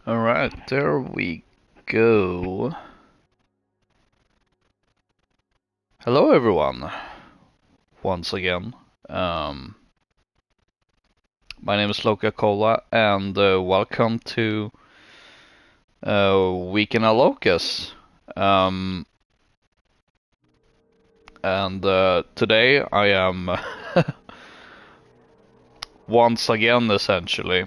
Alright, there we go. Hello everyone, once again. My name is Loka and welcome to Week in Lokas. Today I am once again essentially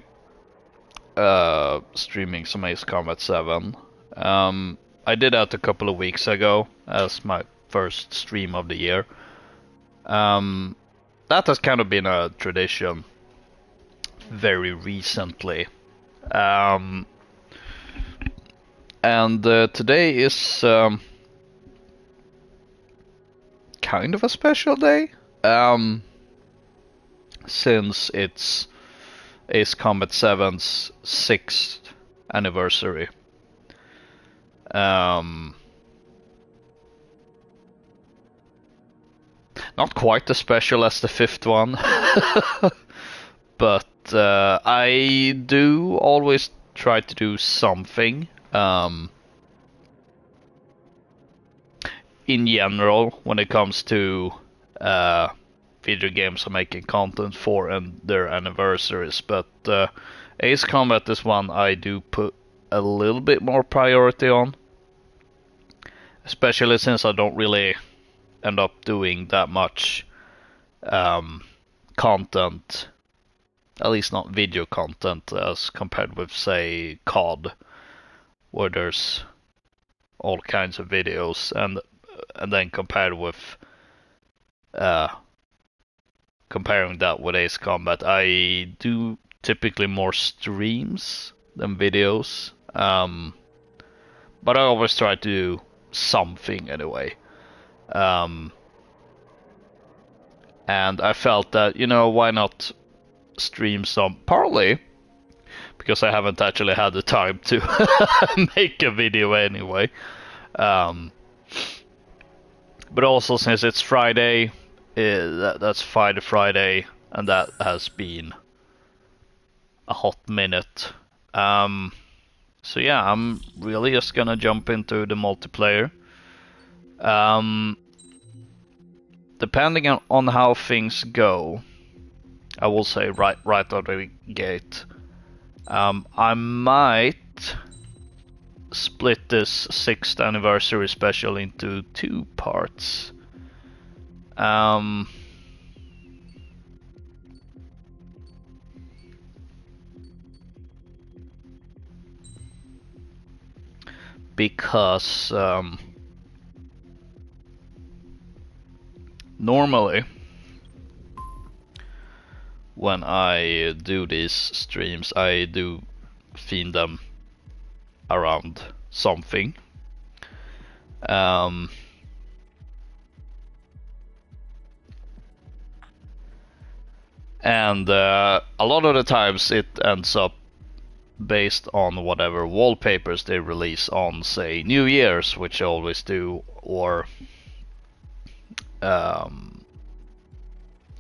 streaming some Ace Combat 7. I did that a couple of weeks ago as my first stream of the year. That has kind of been a tradition very recently. Today is kind of a special day, since it's Ace Combat 7's 6th anniversary. Not quite as special as the 5th one, but I do always try to do something in general when it comes to video games I'm making content for and their anniversaries, but Ace Combat is one I do put a little bit more priority on, especially since I don't really end up doing that much content, at least not video content, as compared with, say, COD, where there's all kinds of videos, and then compared with comparing that with Ace Combat, I do typically more streams than videos, but I always try to do something anyway. And I felt that, why not stream some, partly because I haven't actually had the time to make a video anyway. But also since it's Friday, that's Friday, and that has been a hot minute. So yeah, I'm really just gonna jump into the multiplayer. Depending on how things go, I will say right out of the gate, I might split this 6th anniversary special into 2 parts. Because normally when I do these streams, I do theme them around something. And a lot of the times it ends up based on whatever wallpapers they release on, say, New Year's, which I always do, or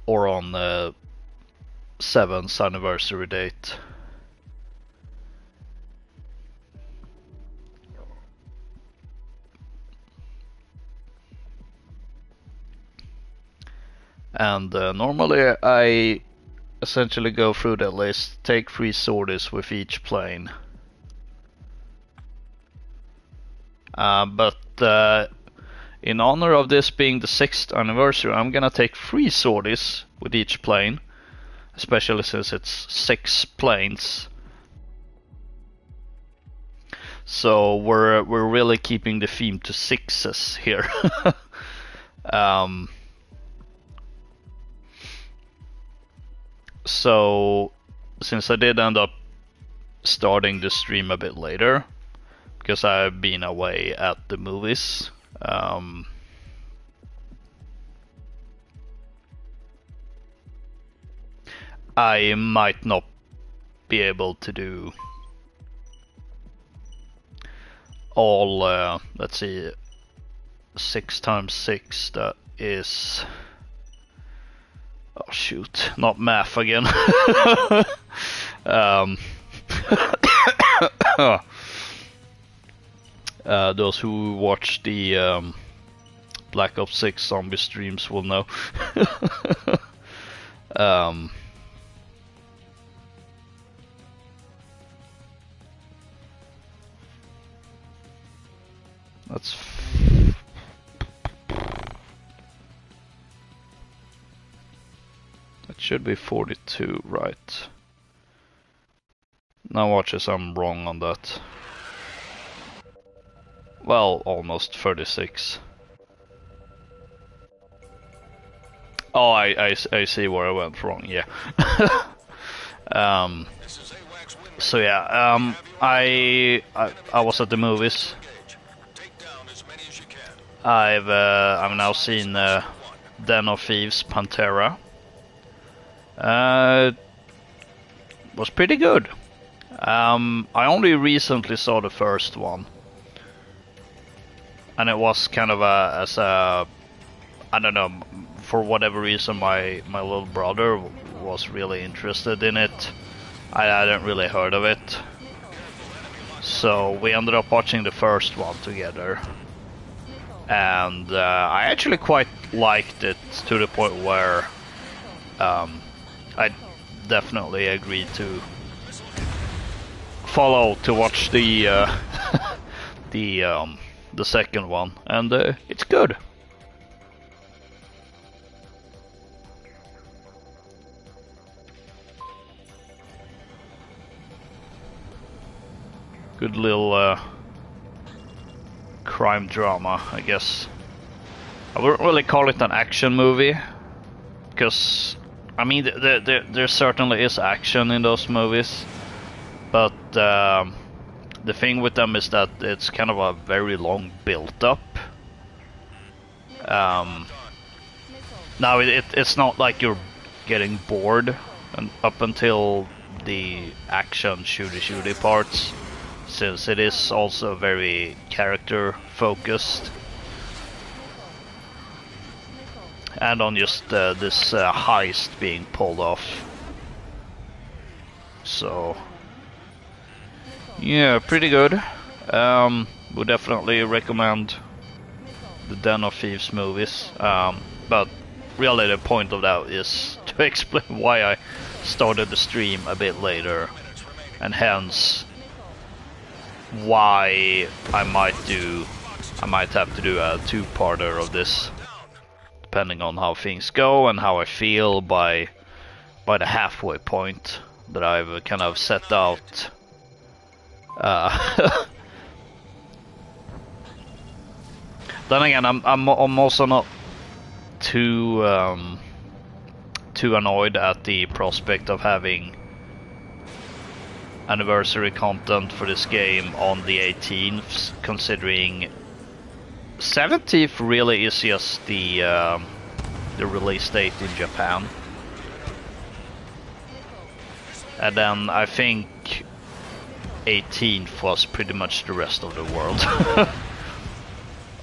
on the 7th anniversary date. And normally I essentially go through that list, take 3 sorties with each plane. But in honor of this being the 6th anniversary, I'm gonna take 3 sorties with each plane, especially since it's 6 planes. So we're really keeping the theme to 6s here. So since I did end up starting the stream a bit later, because I've been away at the movies, I might not be able to do all, let's see, 6 times 6, that is, oh shoot, not math again. Those who watch the Black Ops 6 zombie streams will know. That's that should be 42, right? Now watch as I'm wrong on that. Well, almost 36. Oh, I see where I went wrong. Yeah. So yeah, I was at the movies. I've now seen Den of Thieves Pantera. Was pretty good. I only recently saw the first one, and it was kind of I don't know, for whatever reason my little brother was really interested in it. I hadn't really heard of it, so we ended up watching the first one together, and I actually quite liked it, to the point where I definitely agreed to follow to watch the the second one, and it's good. Good little crime drama, I guess. I wouldn't really call it an action movie, because I mean there certainly is action in those movies, but the thing with them is that it's kind of a very long build-up. Now it's not like you're getting bored and up until the action shooty parts, since it is also very character focused, and on just this heist being pulled off. So yeah, pretty good. Would definitely recommend the Den of Thieves movies, but really the point of that is to explain why I started the stream a bit later, and hence why I might have to do a two-parter of this, depending on how things go and how I feel by the halfway point that I've kind of set out. Then again, I'm also not too annoyed at the prospect of having anniversary content for this game on the 18th, considering 17th really is just the release date in Japan, and then I think 18th was pretty much the rest of the world.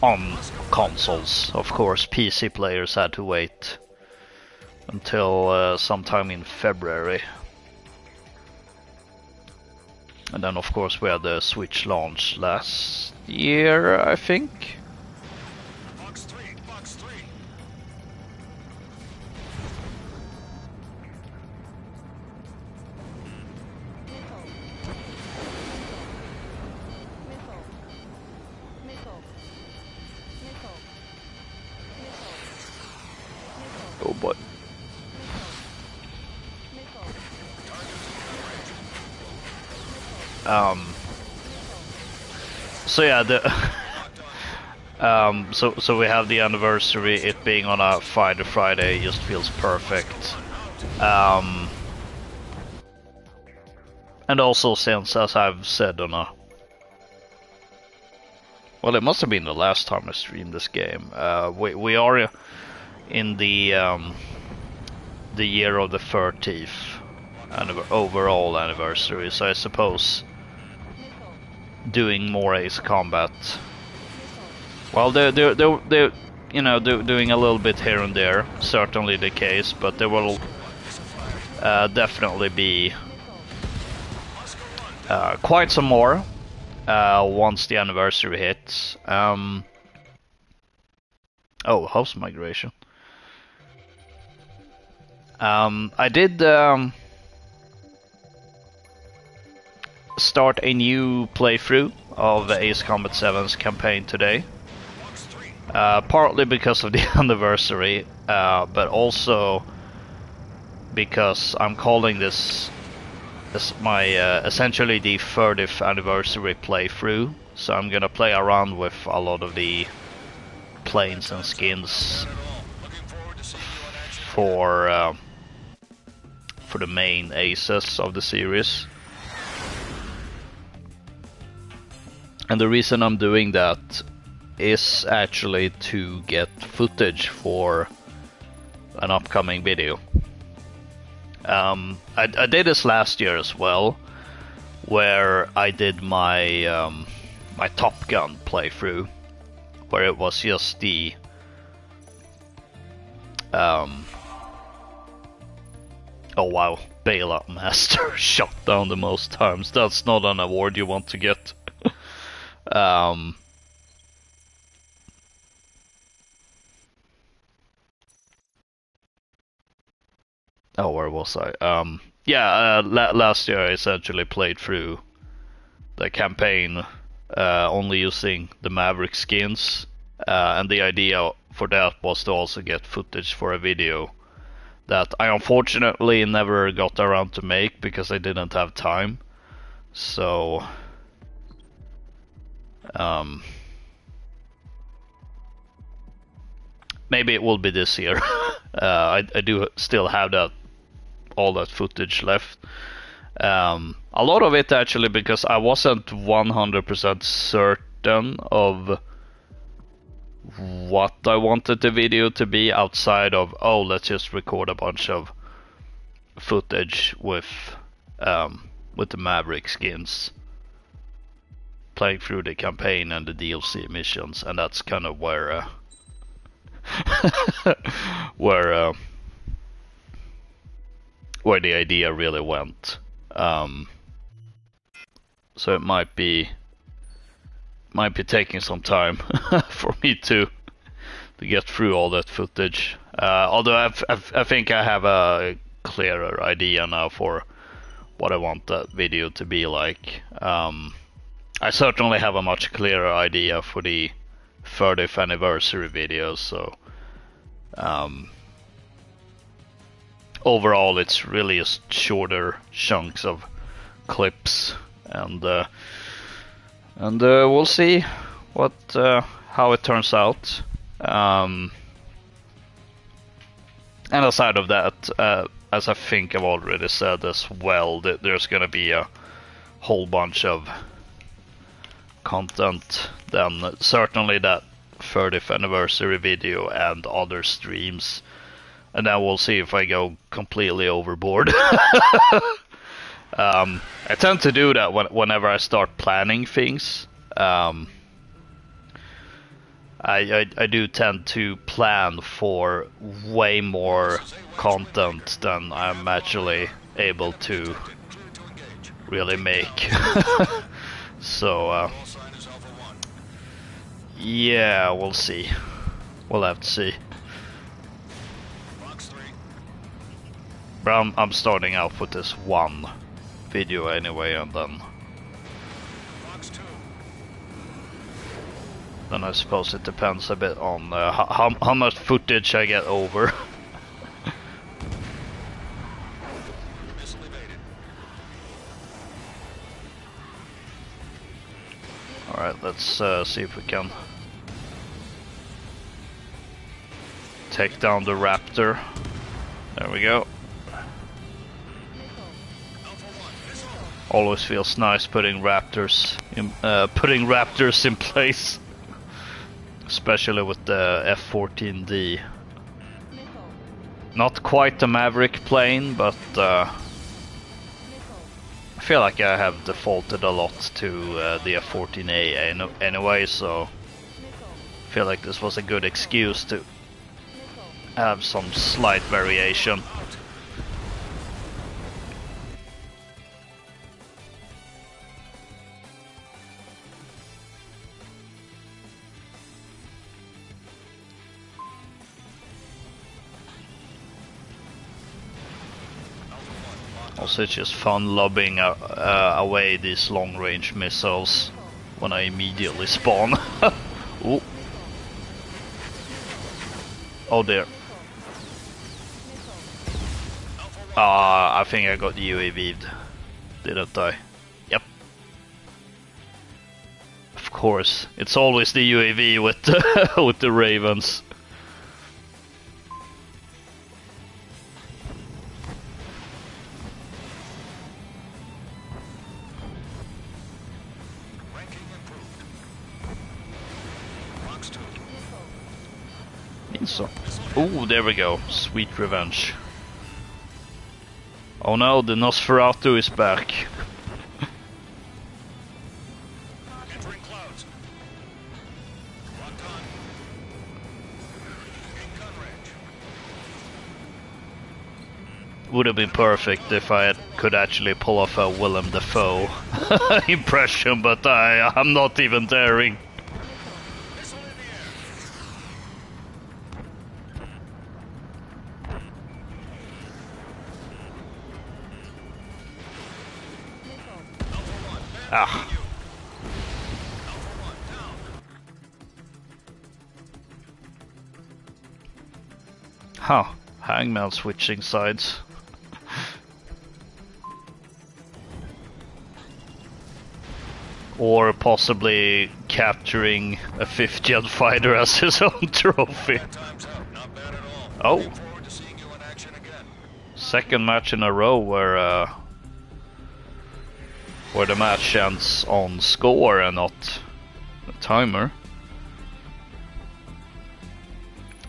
On consoles, of course. PC players had to wait until sometime in February. And then of course we had the Switch launch last year, I think. Box three. Oh boy. So yeah, so we have the anniversary. It being on a Friday just feels perfect. And also, since, as I've said on a, well, it must have been the last time I streamed this game. We are in the year of the 30th overall anniversary, so I suppose doing more Ace Combat. Well, they're you know, doing a little bit here and there, certainly the case, but there will definitely be quite some more once the anniversary hits. Oh, house migration. I did start a new playthrough of Ace Combat 7's campaign today. Partly because of the anniversary, but also because I'm calling this my essentially the 30th anniversary playthrough. So I'm gonna play around with a lot of the planes and skins for the main aces of the series. And the reason I'm doing that is actually to get footage for an upcoming video. I did this last year as well, where I did my my Top Gun playthrough, where it was just the oh wow, Bailout Master shot down the most times. That's not an award you want to get. Oh, where was I? Yeah, last year I essentially played through the campaign only using the Maverick skins, and the idea for that was to also get footage for a video that I unfortunately never got around to make because I didn't have time. So maybe it will be this year. I do still have all that footage left. A lot of it actually because I wasn't 100% certain of what I wanted the video to be outside of, oh, let's just record a bunch of footage with the Maverick skins, playing through the campaign and the DLC missions, and that's kind of where where the idea really went. So it might be taking some time for me to get through all that footage. Although I think I have a clearer idea now for what I want that video to be like. I certainly have a much clearer idea for the 30th anniversary video, so overall it's really just shorter chunks of clips, and we'll see what how it turns out. And aside of that, as I think I've already said as well, that there's gonna be a whole bunch of content then, certainly that 30th anniversary video and other streams, and then we'll see if I go completely overboard. I tend to do that whenever I start planning things. I do tend to plan for way more content than I'm actually able to really make. So yeah, we'll see. We'll have to see. But I'm starting out with this one video anyway, and then I suppose it depends a bit on how much footage I get over. Alright, let's see if we can take down the Raptor. There we go. Always feels nice putting Raptors in place, especially with the F-14D. Not quite the Maverick plane, but I feel like I have defaulted a lot to the F-14A anyway, so I feel like this was a good excuse to have some slight variation. Also, it's just fun lobbing away these long-range missiles when I immediately spawn. Ooh. Oh dear. I think I got UAV'd. Didn't I? Yep. Of course. It's always the UAV with the, with the Ravens. So, oh, there we go. Sweet revenge. Oh no, the Nosferatu is back. Entering clouds. Locked on. In gun range. Would have been perfect if I could actually pull off a Willem Dafoe impression, but I'm not even daring. Ah. Huh. Hangman switching sides. Or possibly capturing a 5th gen fighter as his own trophy. Oh. Second match in a row where the match ends on score and not a timer.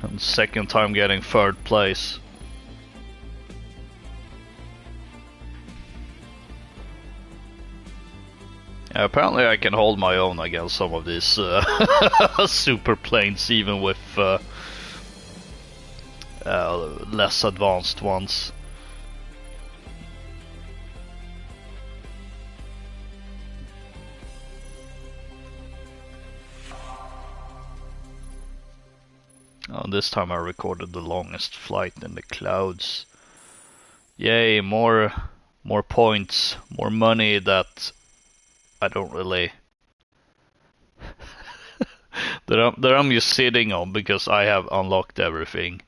And second time getting 3rd place. Apparently I can hold my own against some of these super planes, even with less advanced ones. This time I recorded the longest flight in the clouds. Yay, more points, more money that I don't really that I'm just sitting on because I have unlocked everything.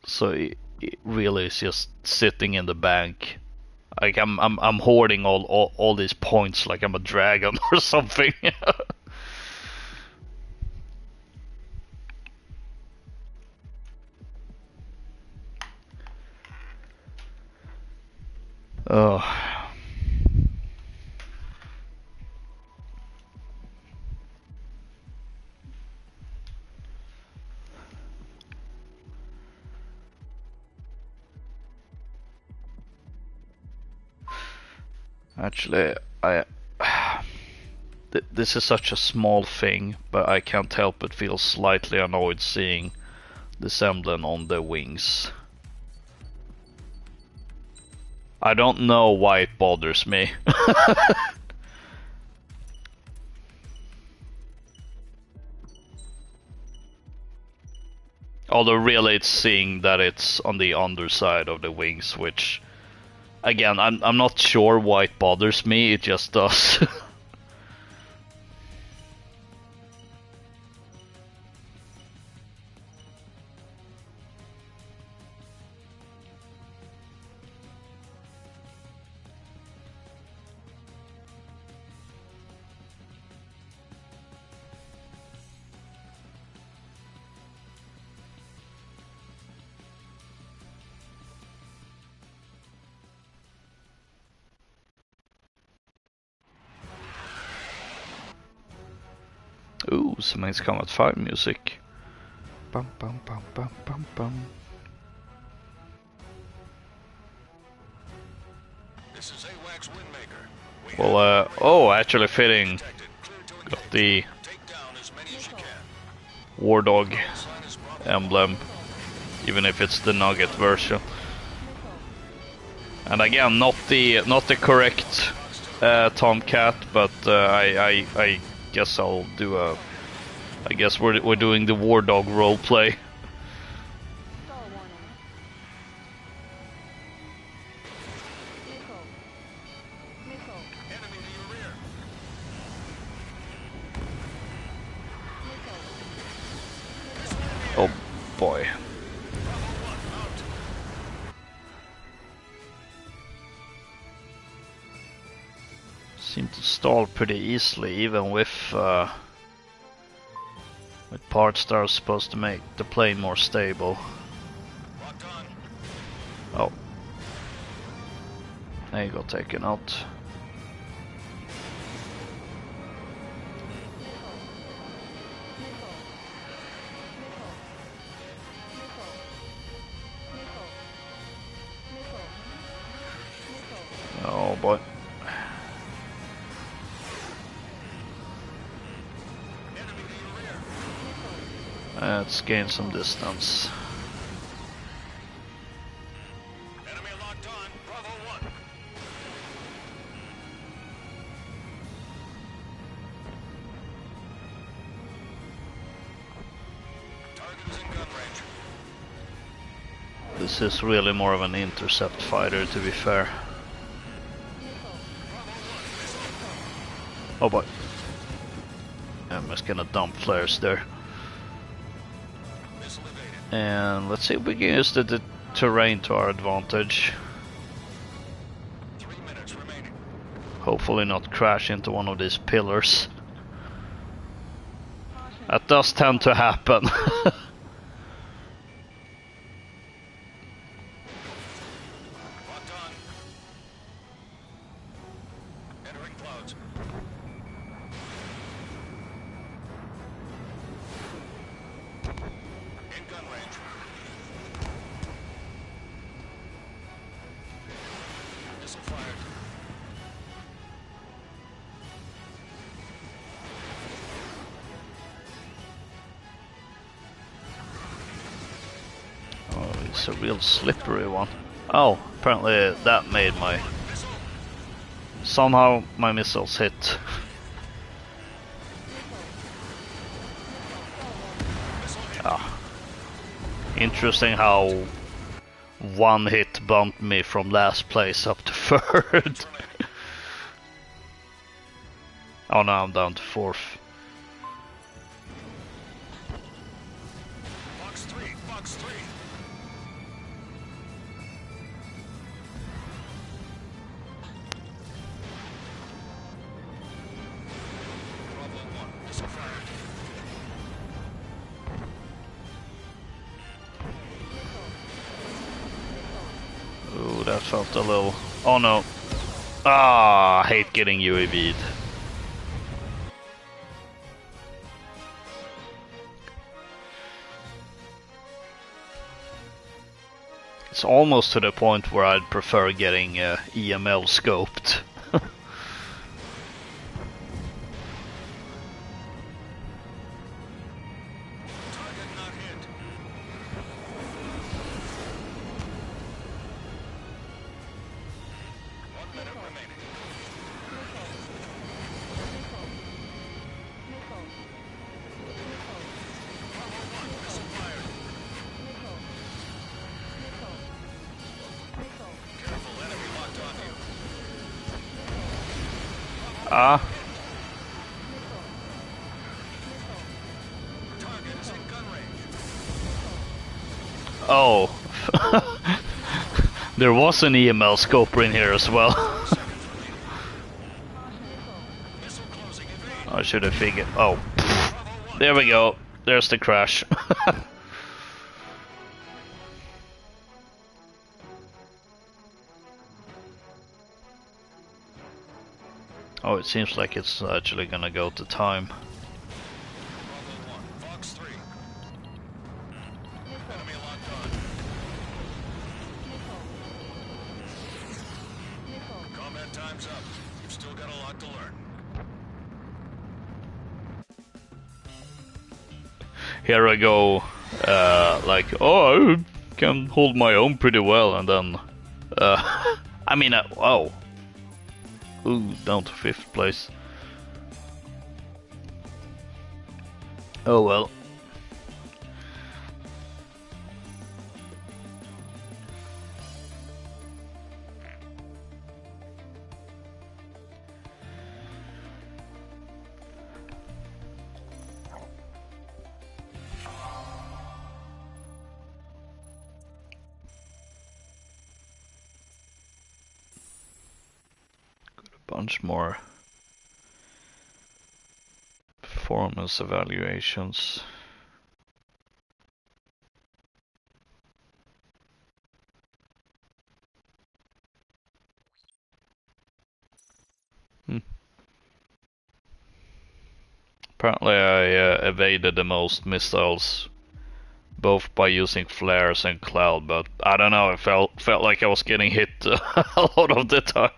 So it really is just sitting in the bank. Like I'm hoarding all these points like I'm a dragon or something. Oh. Actually, this is such a small thing, but I can't help but feel slightly annoyed seeing this emblem on the wings. I don't know why it bothers me. Although really it's seeing that it's on the underside of the wings, which again, I'm not sure why it bothers me, it just does. Ooh, some Ace Combat 5 music. Bum bum bum bum bum bum. This is AWACS Windmaker. Well, oh, actually fitting. Got the War Dog emblem, even if it's the Nugget version. And again, not the correct Tomcat, but I guess I'll do a. I guess we're doing the War Dog roleplay. Oh boy. Seem to stall pretty easily, even with parts that are supposed to make the plane more stable. Oh. There you go, taken out. Oh boy. Let's gain some distance. Enemy locked on. Bravo 1. Target is in gun range. This is really more of an intercept fighter, to be fair. Oh boy. I'm just gonna dump flares there. And let's see if we can use the terrain to our advantage. 3 minutes remaining. Hopefully not crash into one of these pillars. That does tend to happen. Locked on. Entering clouds. In gun range. Missile fired. Oh, it's a real slippery one. Oh, apparently that made my... Somehow my missiles hit. Ah. Interesting how one hit bumped me from last place up to third. Oh, now I'm down to fourth. Box 3. Box 3. Bravo 1. Missile fired. Ooh, that felt a little... Oh no. Ah, I hate getting UAV'd. It's almost to the point where I'd prefer getting EML scoped. Target not hit. 1 minute remaining. Bravo 1. Missile fired. Careful, enemy locked on you. Ah. Target is in gun range. Oh. There was an EML scoper in here as well. Seconds remaining. Missile closing. Evade. I should have figured. Oh. Bravo 1. There we go. There's the crash. Oh, it seems like it's actually gonna go to time. Bravo 1. Fox 3. Enemy locked on. Combat time's up. You've still got a lot to learn. Here I go, like, oh, I can hold my own pretty well, and then, I mean, oh. Ooh, down to 5th place. Oh well. bunch more performance evaluations. Apparently I evaded the most missiles both by using flares and cloud, but I don't know, it felt like I was getting hit a lot of the time.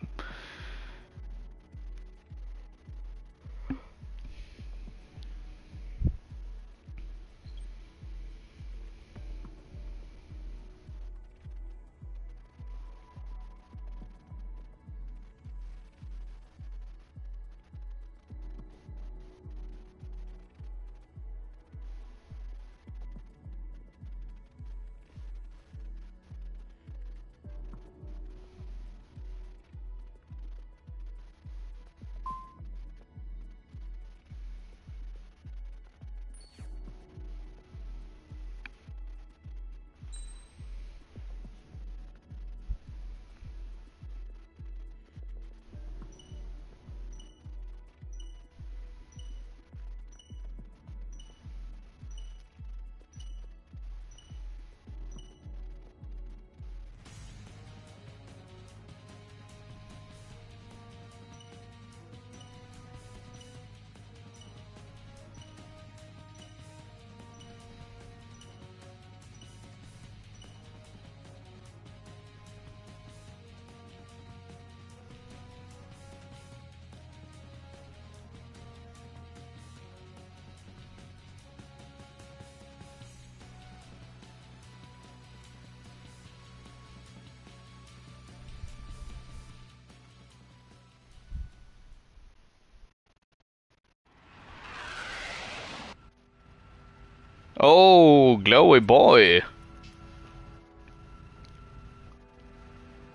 Oh, glowy boy!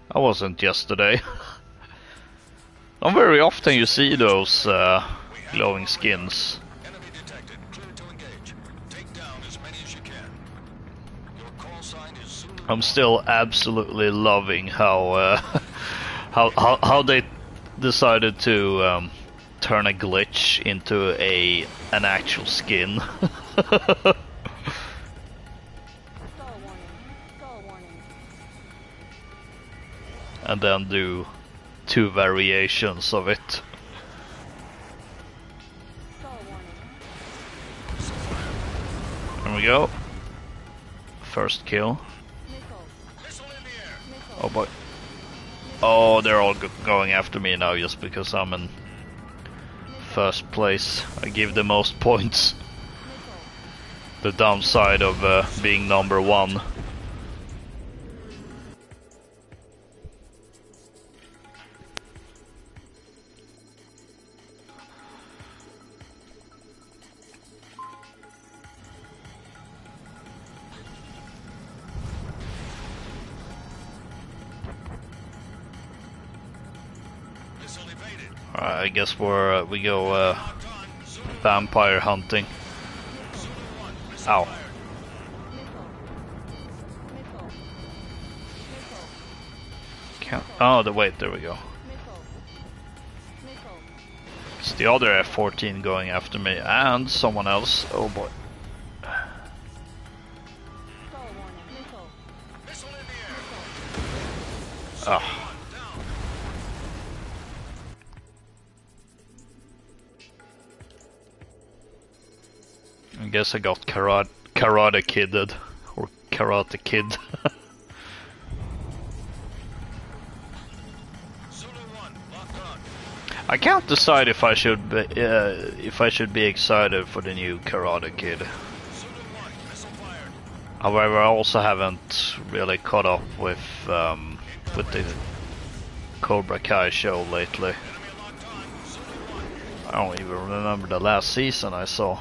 That wasn't yesterday. Not very often you see those glowing skins. Enemy detected. Clear to engage. Take down as many as you can. Your call sign is Zulu. I'm still absolutely loving how how they decided to turn a glitch into an actual skin. And then do 2 variations of it. There we go. First kill. Oh boy. Oh, they're all going after me now just because I'm in first place. I give the most points. The downside of being number 1. I guess we go vampire hunting. Ow. Can't. Oh, wait, there we go. It's the other F-14 going after me and someone else. Oh boy. Ah. I guess I got karate kidded, or karate kid. I can't decide if I should be excited for the new Karate Kid. However, I also haven't really caught up with the Cobra Kai show lately. I don't even remember the last season I saw.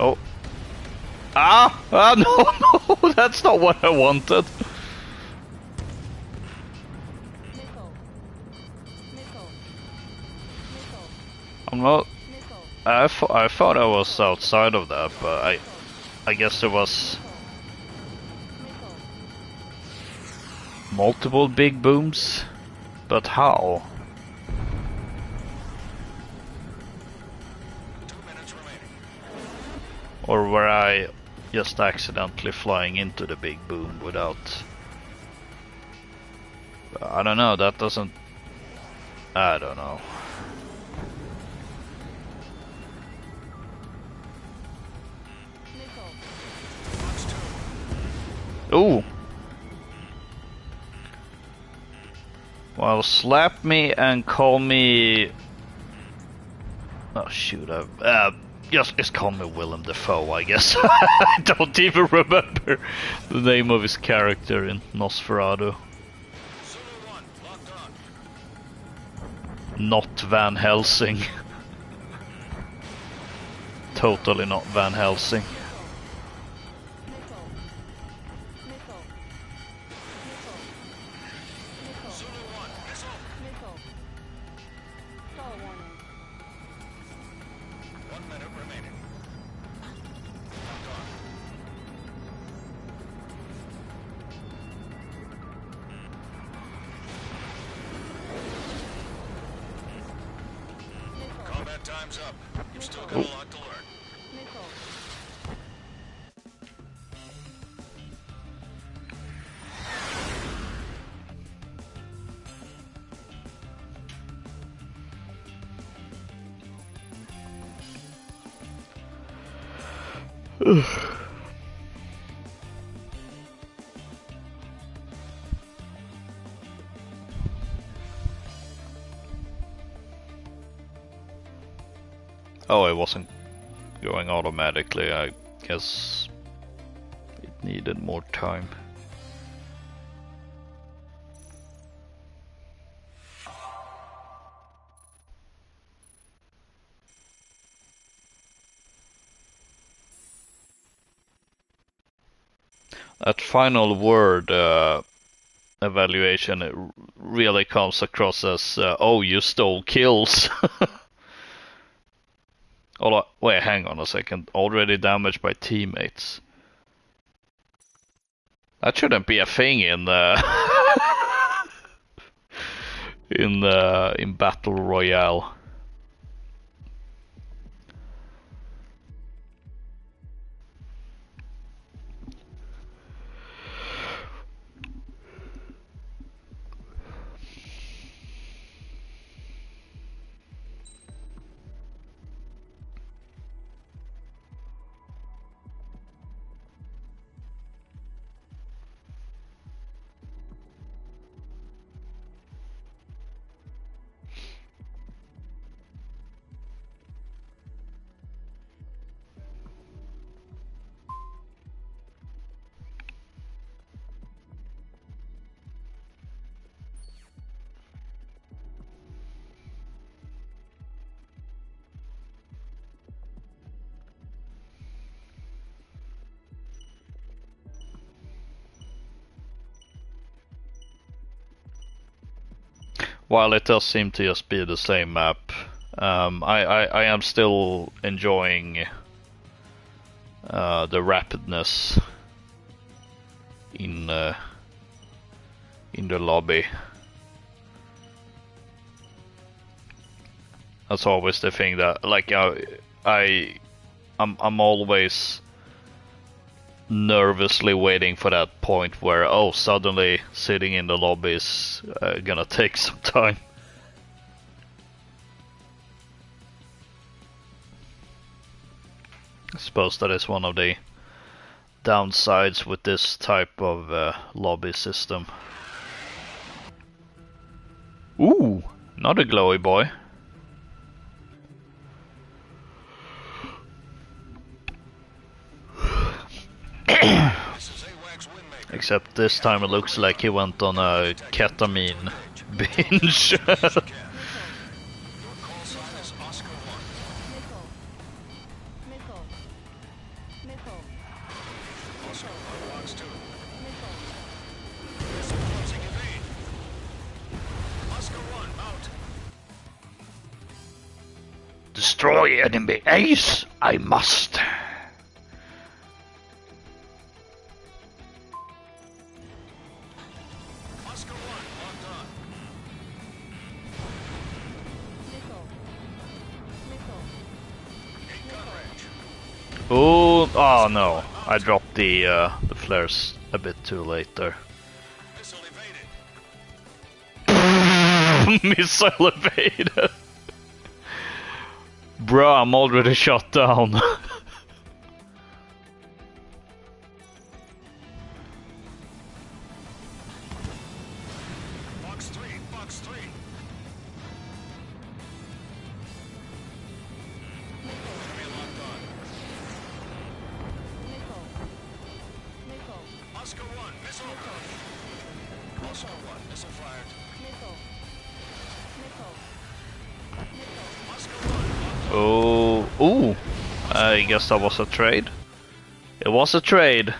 Oh. Ah! Ah, no, that's not what I wanted. I'm I thought I was outside of that, but I guess there was multiple big booms. But how? 2 minutes remaining. Or were I just accidentally flying into the big boom without... I don't know, that doesn't... I don't know. Ooh! Well, slap me and call me... Oh shoot, just call me Willem Dafoe, I guess. I don't even remember the name of his character in Nosferatu. Zulu 1, locked on. Not Van Helsing. Totally not Van Helsing. Zulu 1, missile. 1 minute remaining. Locked on. Combat time's up. You've still got a lot to learn. Oh, it wasn't going automatically. I guess it needed more time. That final word evaluation, it really comes across as, oh, you stole kills. Wait, hang on a second. Already damaged by teammates. That shouldn't be a thing in in Battle Royale. While it does seem to just be the same map, I am still enjoying the rapidness in the lobby. That's always the thing that, like, I'm always nervously waiting for that point where, oh, suddenly sitting in the lobby is gonna take some time. I suppose that is one of the downsides with this type of lobby system. Ooh, not a glowy boy. Except this time it looks like he went on a ketamine binge. Destroy enemy ace! I must! Oscar 1, locked on. Eight gun range. Oh no, I dropped the flares a bit too late there. Missile evaded. Missile evaded! Bruh, I'm already shot down. Box 3, box 3. Enemy locked on. Oscar 1, missile. Oscar 1, missile fired. Oscar 1, locked on. Oh, ooh. I guess that was a trade. It was a trade.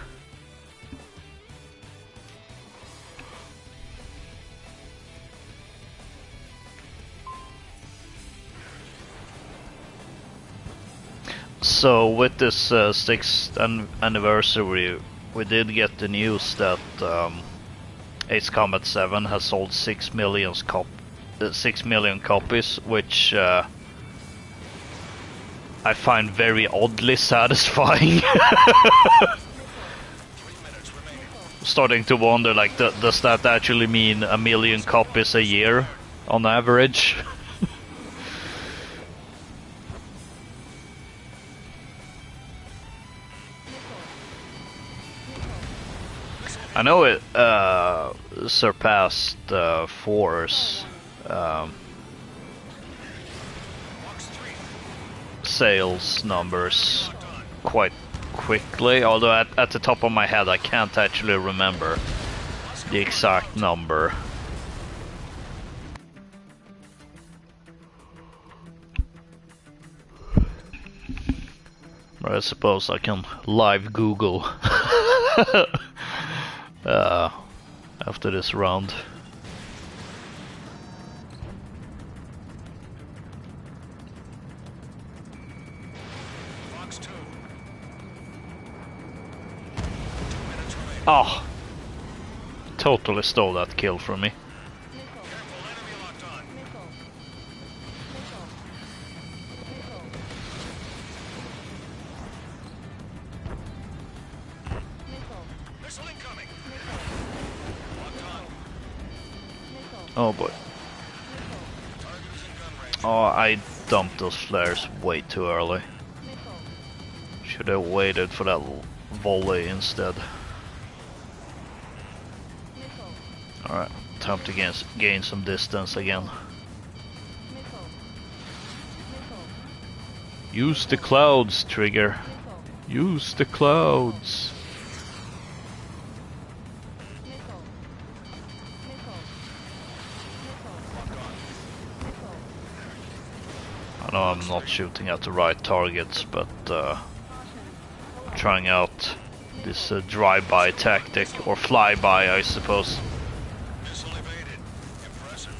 So with this 6th anniversary, we did get the news that Ace Combat 7 has sold 6 million copies, which I find very oddly satisfying. 3 minutes remaining. Starting to wonder, like, does that actually mean 1 million copies a year on average? I know it surpassed 4's Box 3, sales numbers locked on. quite quickly, although at the top of my head I can't actually remember the exact number. But I suppose I can live Google after this round. Box 2. 2 minutes remaining. Oh! Totally stole that kill from me. Careful, enemy locked on. Missile incoming. Locked on. Oh boy. Target is in gun range. Oh, I dumped those flares way too early. Should have waited for that volley instead. Alright, time to gain some distance again. Use the clouds, Trigger. Use the clouds. I know I'm not shooting at the right targets, but trying out this drive-by tactic, or fly-by, I suppose. Missile evaded. Impressive.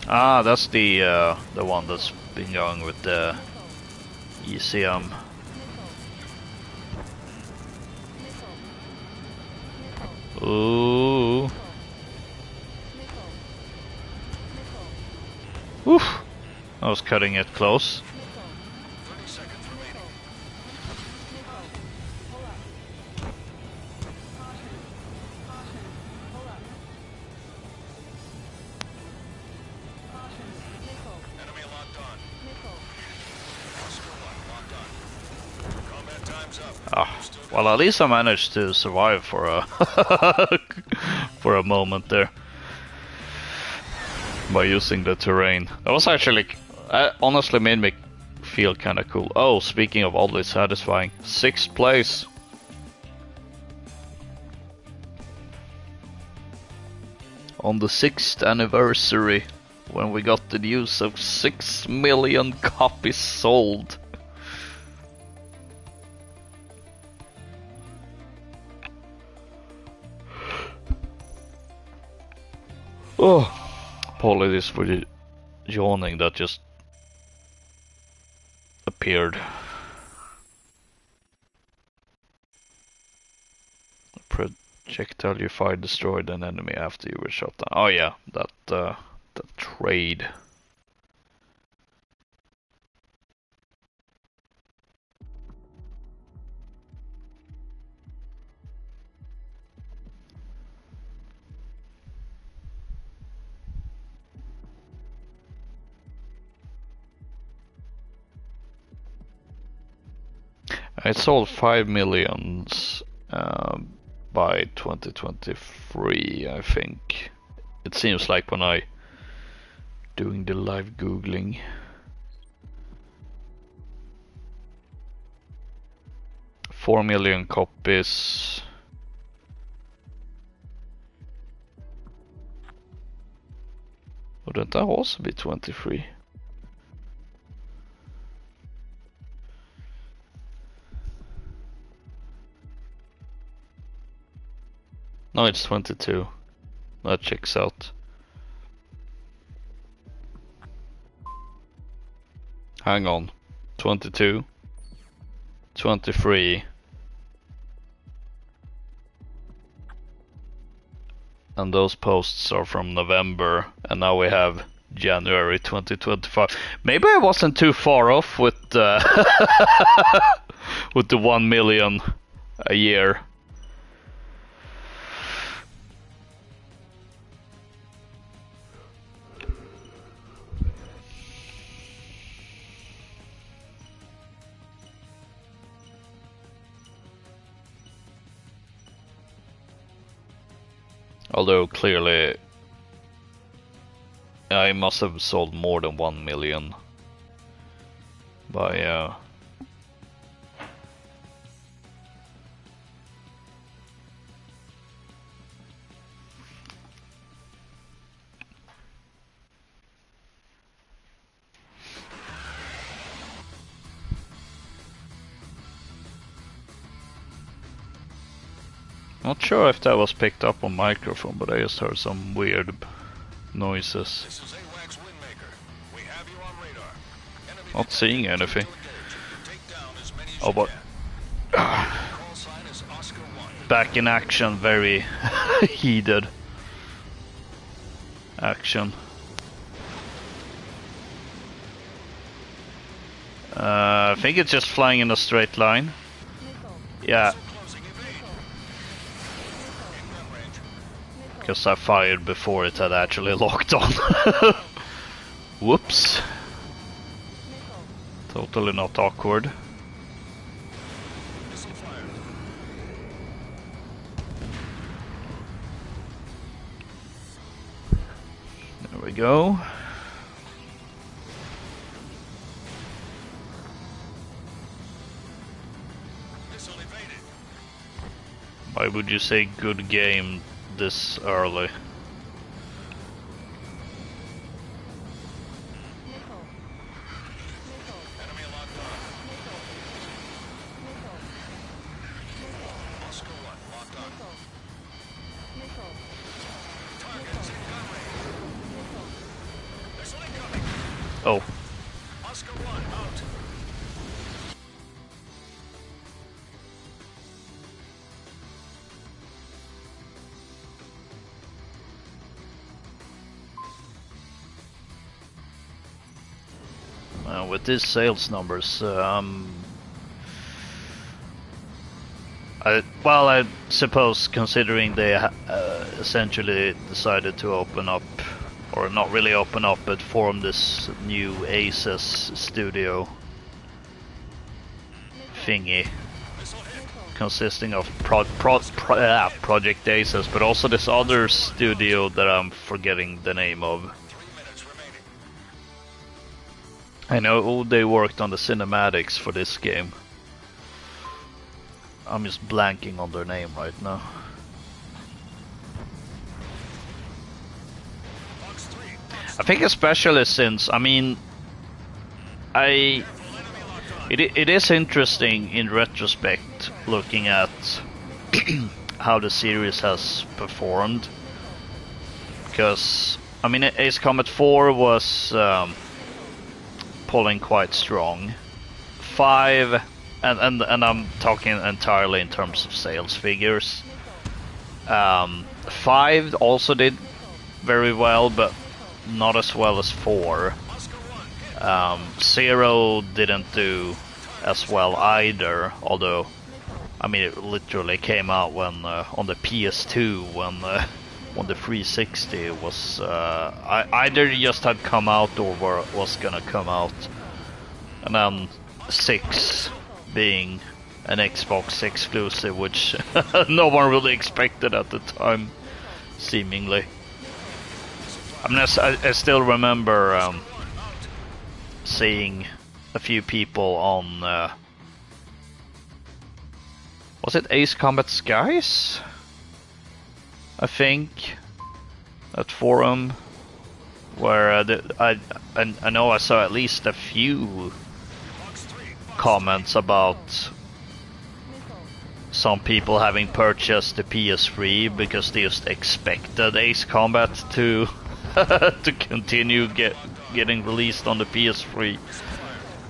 Ah, that's the one that's been going with the ECM. Ooh. Oof. I was cutting it close. 30 seconds remaining. Enemy locked on. Oscar 1 locked on. Combat time's up. Ah, well, at least I managed to survive for a for a moment there by using the terrain. That was actually, honestly, made me feel kind of cool. Oh, speaking of oddly satisfying, 6th place. On the 6th anniversary, when we got the news of 6 million copies sold. Oh. Apologies for the yawning that just appeared. Projectile you fired destroyed an enemy after you were shot down. Oh yeah, that trade. I sold 5 millions by 2023, I think. It seems like when I doing the live googling. $4 million copies. Wouldn't that also be 23? No, it's 22. That checks out. Hang on. 22. 23. And those posts are from November, and now we have January 2025. Maybe I wasn't too far off with with the 1 million a year. Although clearly I must have sold more than 1 million by not sure if that was picked up on microphone, but I just heard some weird noises. This is AWACS Windmaker. We have you on radar. Enemy Not seeing anything. take down as many as Oh, you but can. Call sign is Oscar 1. back in action, very heated action. I think it's just flying in a straight line. Yeah, Closing evade. In gun range. because I fired before it had actually locked on. Whoops. Totally not awkward. Missile fired. There we go. Missile evaded. Why would you say good game this early? Enemy locked on. Oscar 1 locked on. Target is in gun range. Missile incoming. Oh, Oscar 1 out. with these sales numbers, I suppose considering they essentially decided to open up, or not really open up, but form this new Aces studio thingy, Missile hit. consisting of Project Aces, but also this other studio that I'm forgetting the name of. 3 minutes remaining. I know they worked on the cinematics for this game. I'm just blanking on their name right now. Box 3. I think especially since, I mean, it is interesting in retrospect looking at how the series has performed, because I mean, Ace Combat 4 was pulling quite strong. 5, and I'm talking entirely in terms of sales figures. 5 also did very well, but not as well as 4. 0 didn't do as well either, although, I mean, it literally came out when on the PS2 when the 360 was either just had come out or was gonna come out, and then 6 being an Xbox exclusive, which no one really expected at the time, seemingly. I mean, I still remember seeing a few people on was it Ace Combat Skies? I think that forum where I know I saw at least a few comments about some people having purchased the PS3 because they just expected Ace Combat to to continue getting released on the PS3,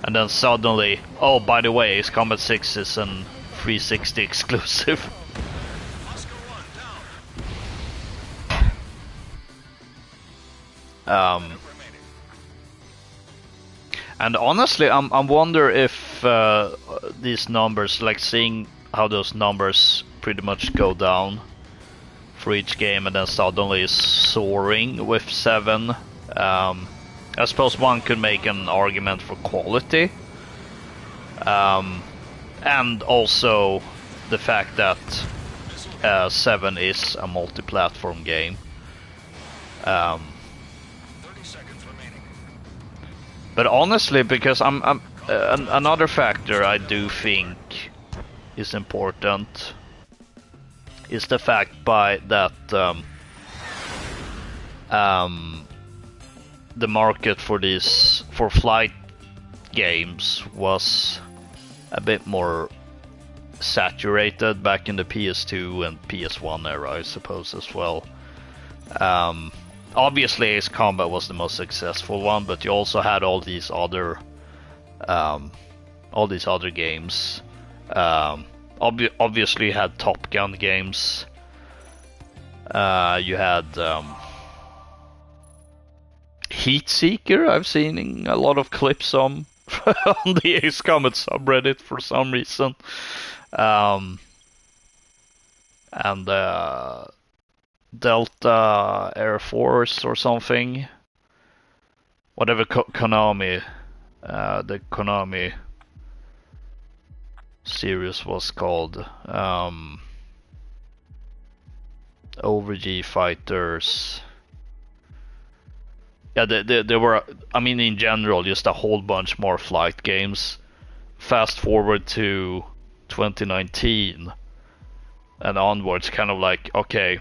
and then suddenly, oh, by the way, Ace Combat 6 is an 360 exclusive. And honestly, I wonder if these numbers, like seeing how those numbers pretty much go down for each game and then suddenly soaring with 7. I suppose one could make an argument for quality, and also the fact that 7 is a multi-platform game. 30 seconds remaining. But honestly, because another factor I do think is important is the fact that the market for flight games was a bit more saturated back in the PS2 and PS1 era, I suppose, as well. Obviously, Ace Combat was the most successful one, but you also had all these other games. Obviously, you had Top Gun games. You had Heat Seeker. I've seen a lot of clips on on the Ace Combat subreddit for some reason. And Delta Air Force or something. Whatever Konami, the Konami series was called. Overg Fighters. Yeah, there were, I mean, in general, just a whole bunch more flight games. Fast forward to 2019 and onwards, kind of like, okay,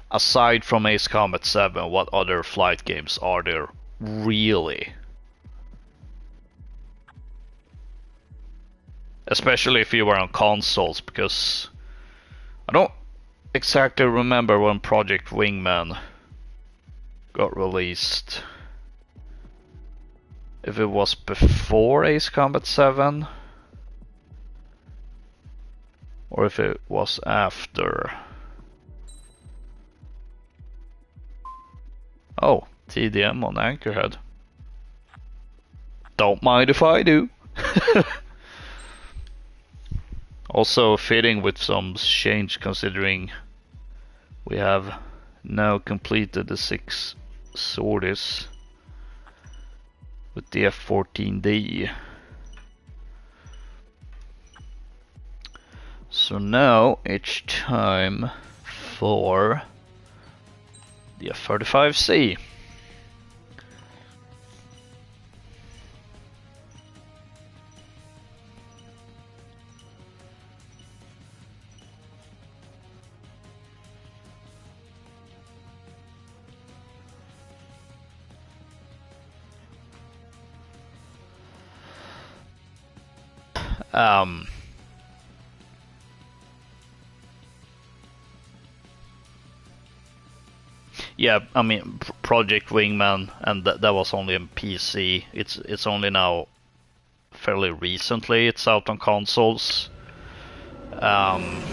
aside from Ace Combat 7, what other flight games are there really? Especially if you were on consoles, because I don't exactly remember when Project Wingman got released. If it was before Ace Combat 7 or if it was after. Oh, TDM on Anchorhead. Don't mind if I do. Also fitting with some change, considering we have now completed the 6 sorties with the F-14D. So now it's time for the F-35C. yeah, I mean Project Wingman, and that was only on PC. It's only now fairly recently it's out on consoles. And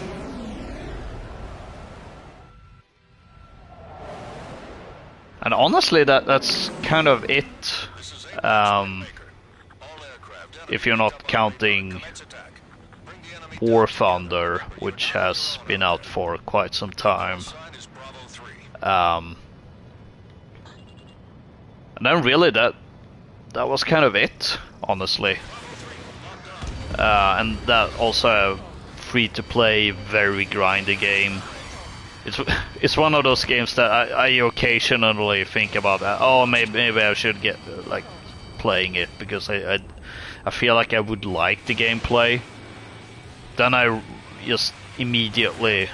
honestly, that's kind of it. If you're not counting War Thunder, which has been out for quite some time. And then really that was kind of it, honestly. And that also a free-to-play, very grindy game. It's one of those games that I occasionally think about. Oh, maybe I should get like playing it because I feel like I would like the gameplay. Then I just immediately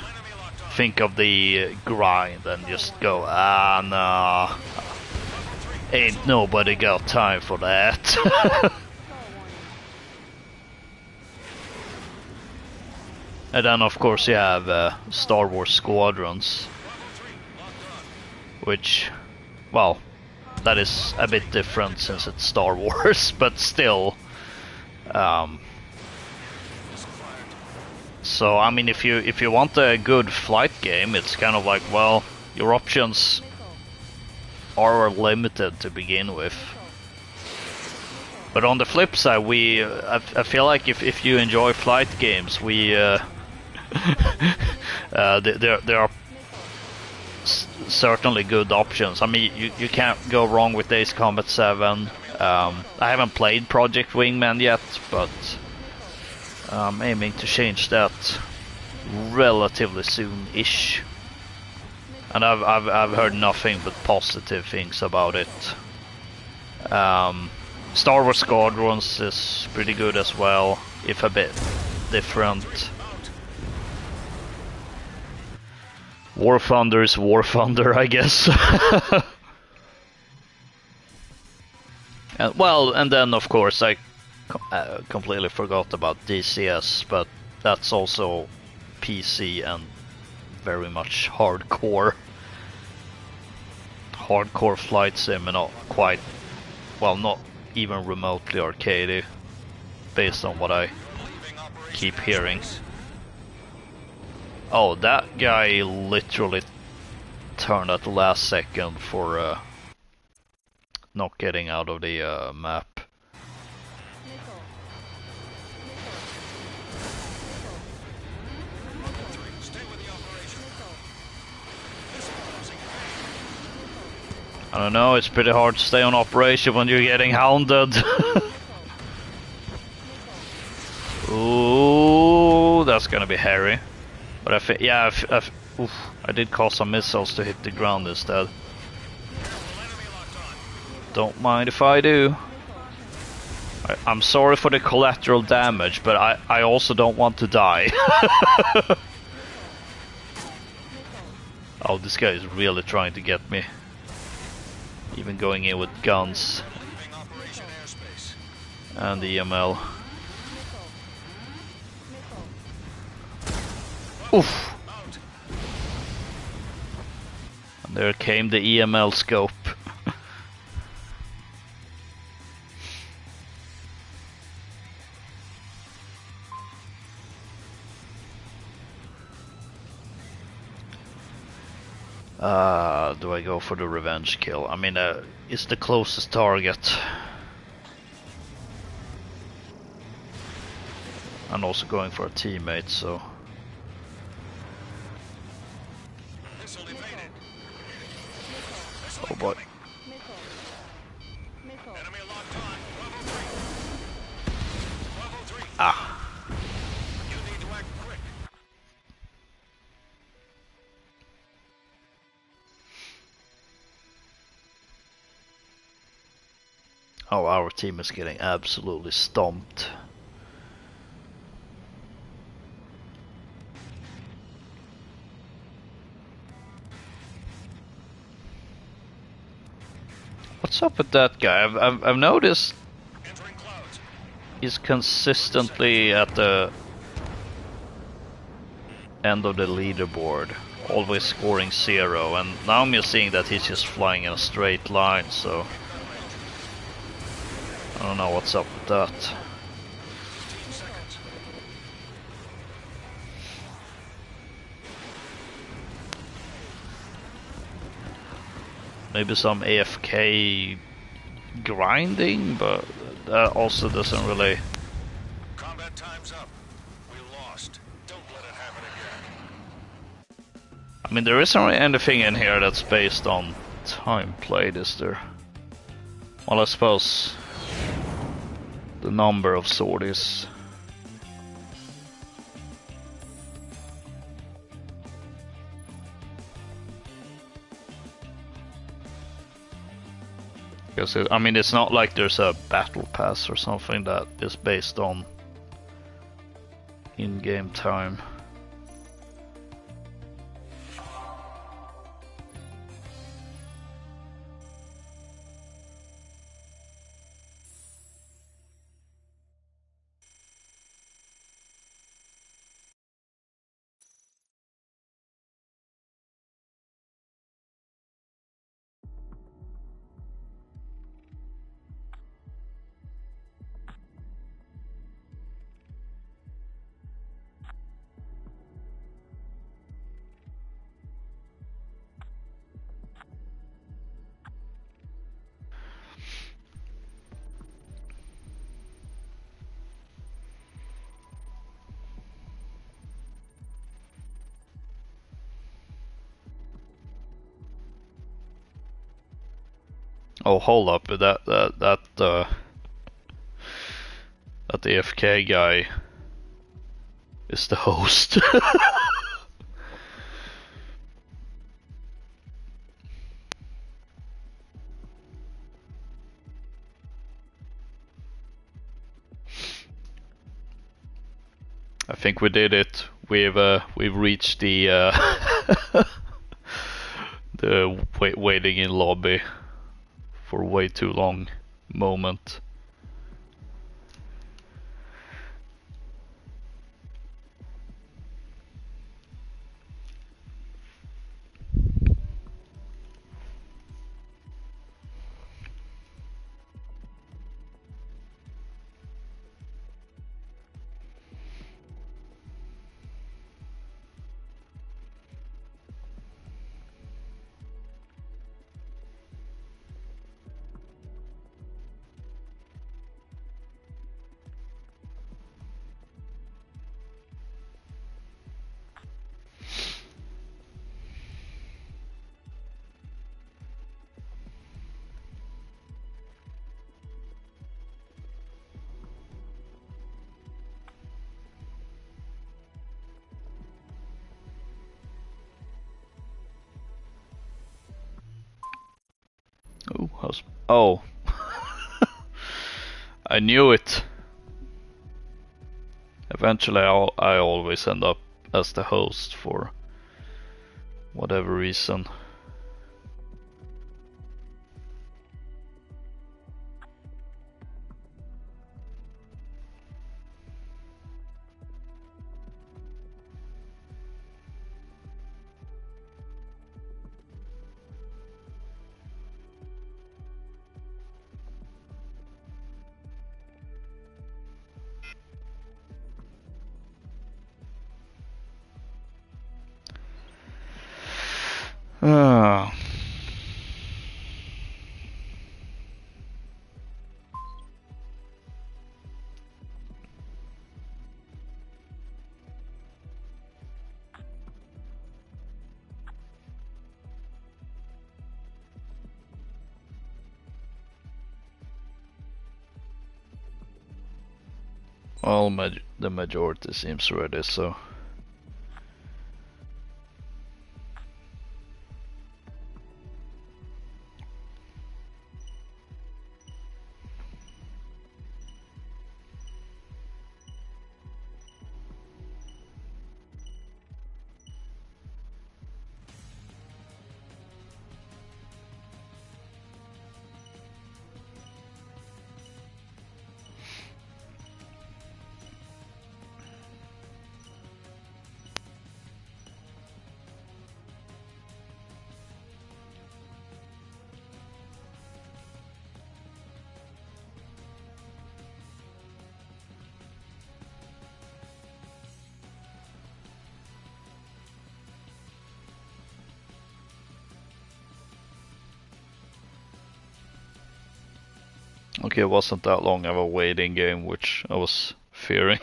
think of the grind and just go, nah, ain't nobody got time for that. And then of course you have Star Wars Squadrons, which, well, that is a bit different since it's Star Wars, but still. So I mean, if you want a good flight game, it's kind of like, well, your options are limited to begin with. But on the flip side, I feel like if you enjoy flight games, there are certainly good options. I mean, you can't go wrong with Ace Combat 7. I haven't played Project Wingman yet, but I'm aiming to change that relatively soon-ish. And I've heard nothing but positive things about it. Star Wars Squadrons is pretty good as well, if a bit different. War Thunder is War Thunder, I guess. And then of course I completely forgot about DCS, but that's also PC and very much hardcore flight sim, and not quite, well, not even remotely arcadey, based on what I keep hearing. Oh, that guy literally turned at the last second for not getting out of the map. I don't know, it's pretty hard to stay on operation when you're getting hounded. Ooh, that's gonna be hairy. But I did cause some missiles to hit the ground instead. Don't mind if I do. I'm sorry for the collateral damage, but I also don't want to die. Oh, this guy is really trying to get me. Even going in with guns and the EML. Oof! And there came the EML scope. Do I go for the revenge kill? I mean, it's the closest target. I'm also going for a teammate, so... Oh boy. Ah. Oh, our team is getting absolutely stomped. What's up with that guy? I've noticed he's consistently at the end of the leaderboard, always scoring 0, and now I'm just seeing that he's just flying in a straight line, so I don't know what's up with that. 15 seconds. Maybe some AFK grinding, but that also doesn't really... Combat time's up. We lost. Don't let it happen again. I mean, there isn't really anything in here that's based on time played, is there? Well, I suppose the number of sorties. Because I mean, it's not like there's a battle pass or something that is based on in-game time. Oh, hold up! That AFK guy is the host. I think we did it. We've reached the the waiting in lobby for way too long moment. Ooh, oh. I knew it. Eventually I always end up as the host for whatever reason. Ah. Well, the majority seems ready, so... Okay, it wasn't that long of a waiting game, which I was fearing.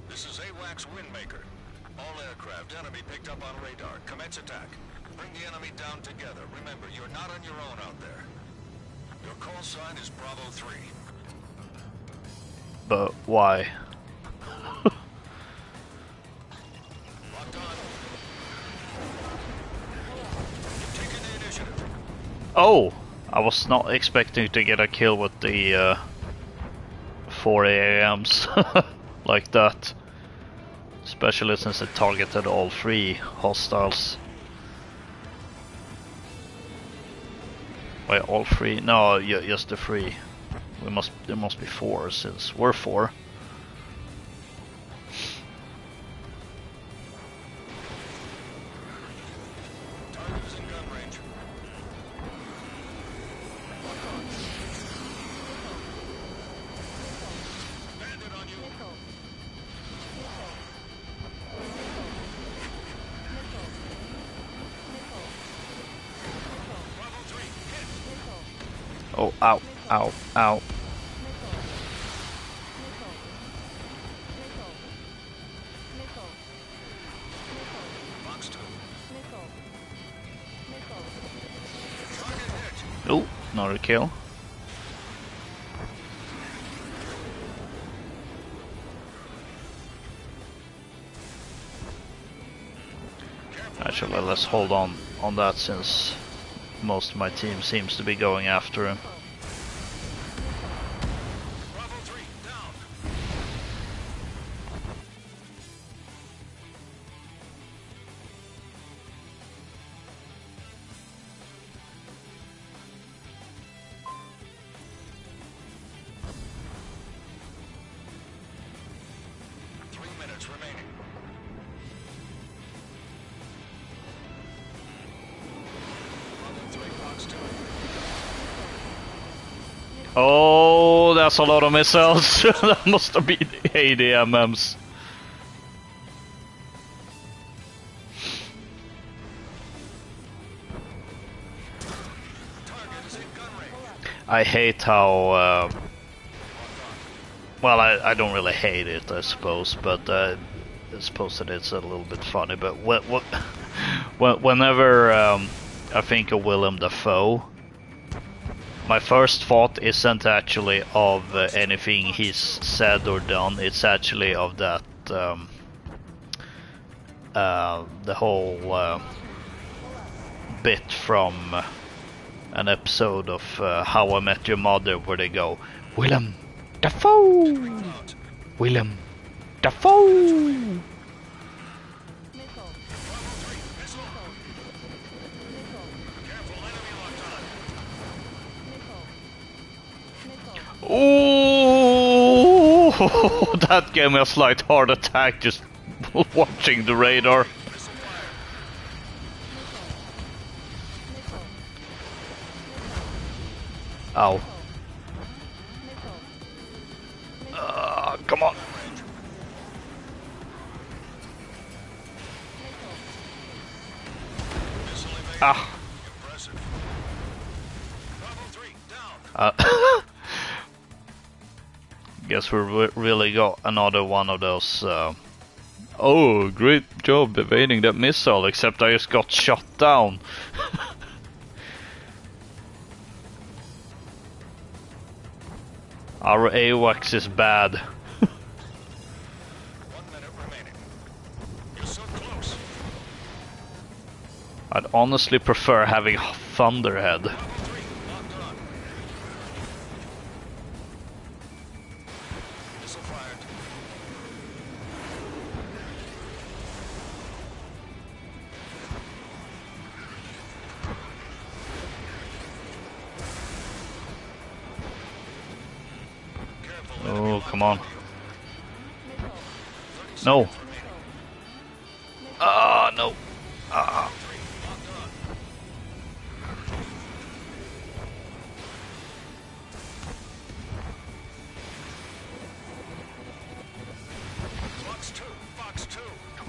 This is AWACS Windmaker. All aircraft, enemy picked up on radar. Commence attack. Bring the enemy down together. Remember, you're not on your own out there. Your call sign is Bravo 3. But why? Locked on. You've taken the initiative. Oh! I was not expecting to get a kill with the 4 AMs like that. Especially since it targeted all 3 hostiles. Wait, all 3? No, just the 3. There must be 4 since we're 4. Target is in gun range. Bandit on you. Bravo 3, hit. Oh, ow, ow, ow. Box 2. Target hit. Oh, another kill. Actually, let's hold on that since most of my team seems to be going after him. Bravo 3, down. Minutes remaining. Bravo 3, box 2. Oh, that's a lot of missiles. That must have been ADMMs. Target is in gun range. I hate how... well, I don't really hate it, I suppose, but I suppose that it's a little bit funny. But whenever I think of Willem Dafoe, my first thought isn't actually of anything he's said or done. It's actually of that the whole bit from an episode of How I Met Your Mother, where they go, Willem Dafoe! Willem Dafoe! Oh, that gave me a slight heart attack just watching the radar. Ow. Come on. Ah. Guess we really got another one of those. Oh, great job evading that missile, except I just got shot down. Our AWACS is bad. 1 minute remaining. You're so close. I'd honestly prefer having Thunderhead. Bravo 3, locked on. Missile fired. Careful, Oh, come on. No. Ah, no. Ah.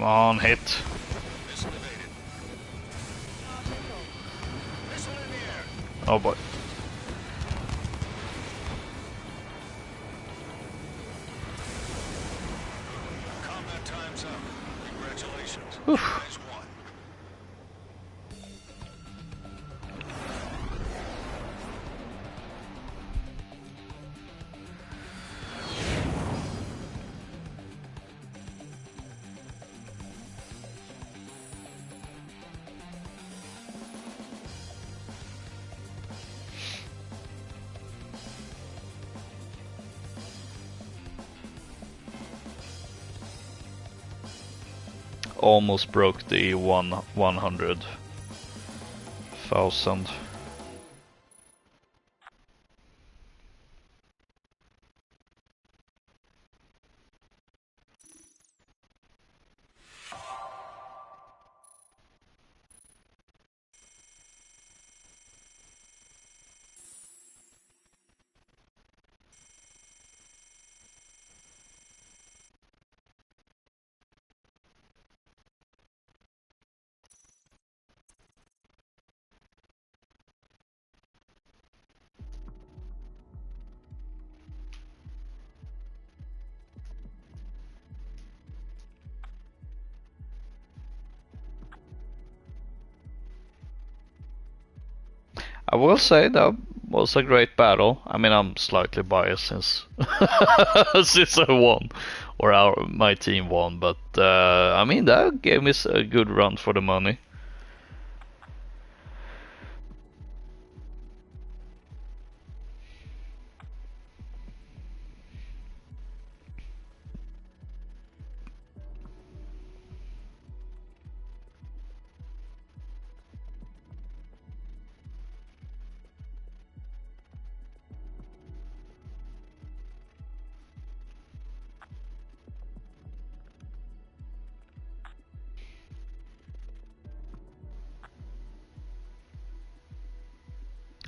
Come on, hit. Missile evaded. Missile in the air. Oh boy. Combat time's up. Congratulations. Whew. You guys won. Almost broke the 100,000. I will say that was a great battle. I mean, I'm slightly biased since since I won, or my team won, but I mean that gave me a good run for the money.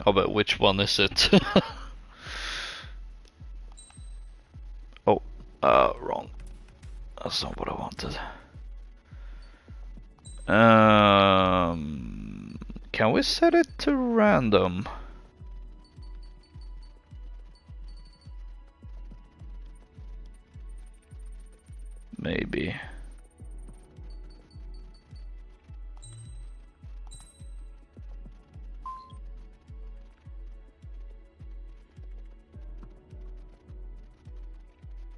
Oh, but which one is it? Oh, wrong. That's not what I wanted. Can we set it to random? Maybe.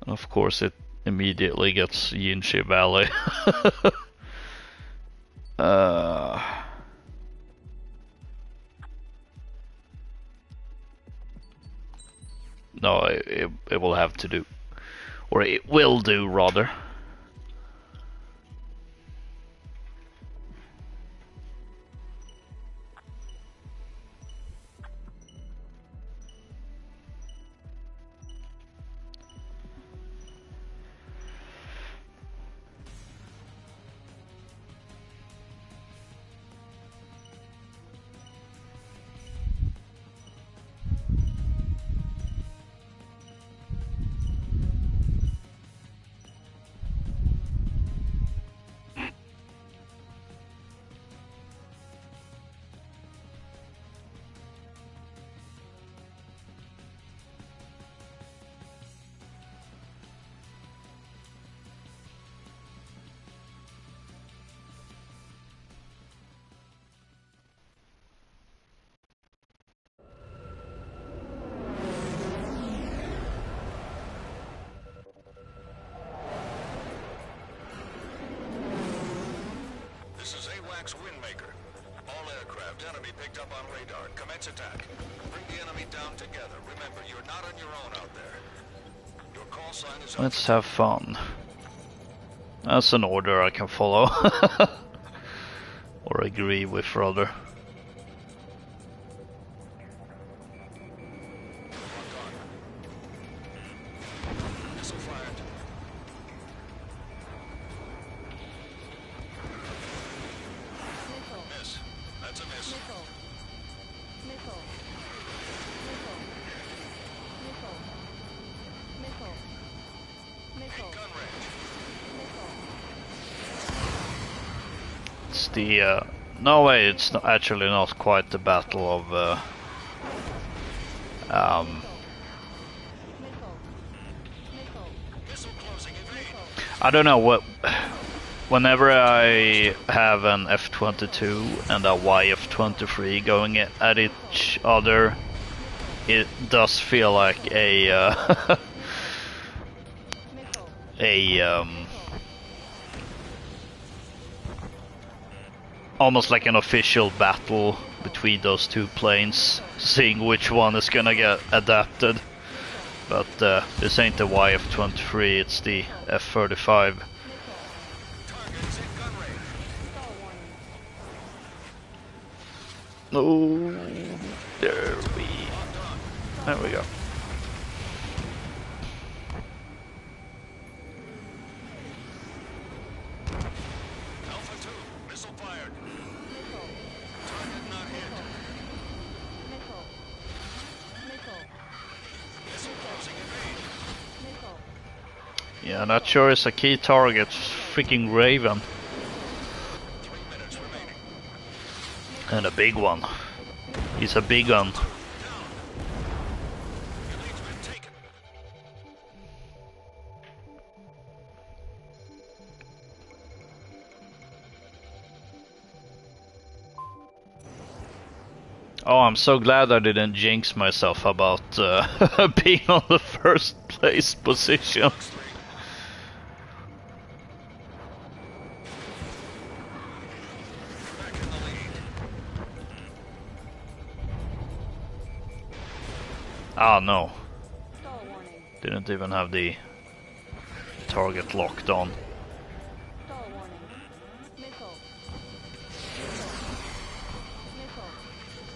Of course, it immediately gets Yinshi Valley. No, it will have to do. Or it will do, rather. Windmaker. All aircraft, enemy picked up on radar. Commence attack. Bring the enemy down together. Remember, you're not on your own out there. Your call sign is... Let's have fun. That's an order I can follow. Or agree with, rather. Missile fired. Miss. That's a miss. Gun range. the no way, it's not, actually not quite the battle of I don't know what. Whenever I have an F-22 and a YF-23 going at each other, it does feel like a almost like an official battle between those two planes, seeing which one is gonna get adapted. But this ain't the YF-23, it's the F-35. Oh, there we go. Alpha 2, missile fired. Target not hit. Missile closing evade. Yeah, that sure is a key target. Freaking Raven. 3 minutes remaining. And a big one. He's a big one. Your lead's been taken. Oh, I'm so glad I didn't jinx myself about being on the first place position. Fox 3. Back in the lead. Ah, no. Didn't even have the target locked on.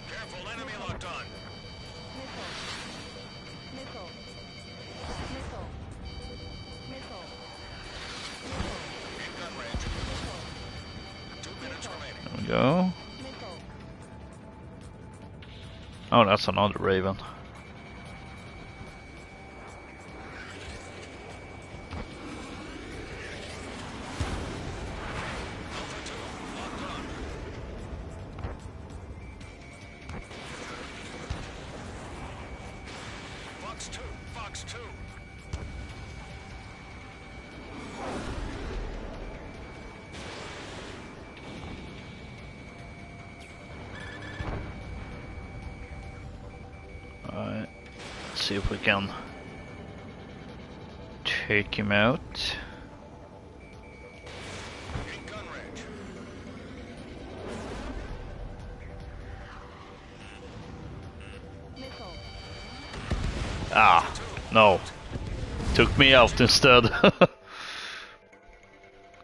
Careful, enemy locked on. In gun range. 2 minutes remaining. There we go. Oh, that's another Raven. Alpha 2, locked on. Fox 2, Fox 2. Alright, let's see if we can take him out. In gun range. Ah, no. Took me out instead.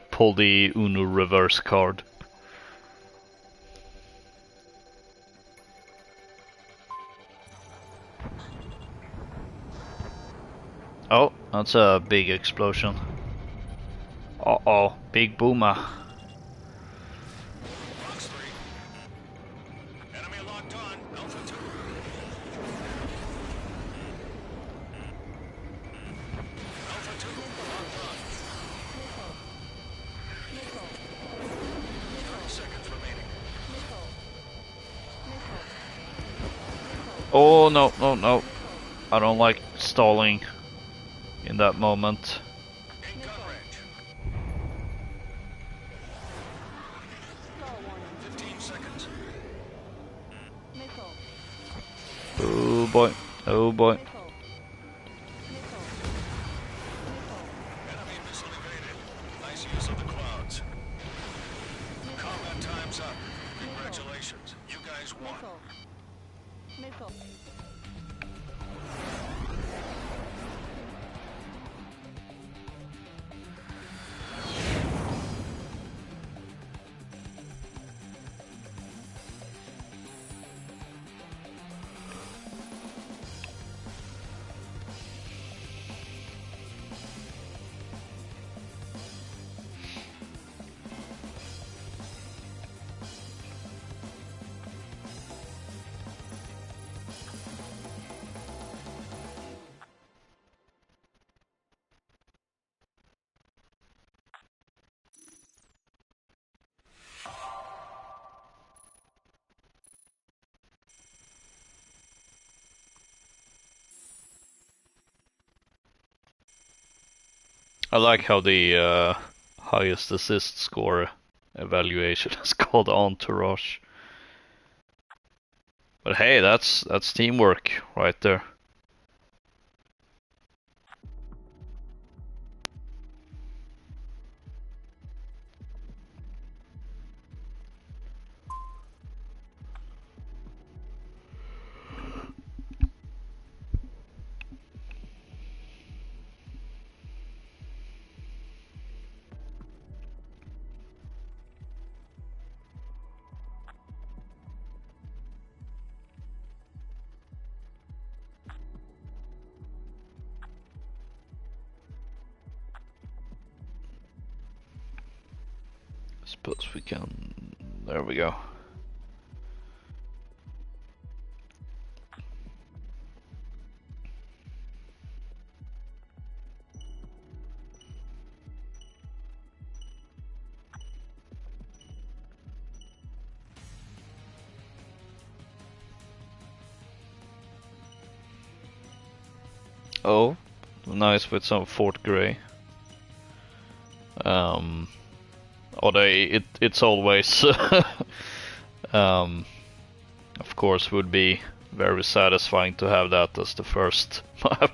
Pull the Uno reverse card. Oh, that's a big explosion. Uh-oh, big boomer. Fox 3. Enemy locked on. Alpha 2. Alpha 2, locked on. 30 seconds remaining. Oh, no, no, no. I don't like stalling in that moment. In gun range. 15 seconds. Oh boy, oh boy. Enemy missile evaded. Nice use of the clouds. Combat time's up. Congratulations. You guys won. I like how the highest assist score evaluation is called Entourage. But hey, that's teamwork right there. Suppose we can... There we go. Oh, nice with some Fort Grey. Although it's always, of course, would be very satisfying to have that as the first map.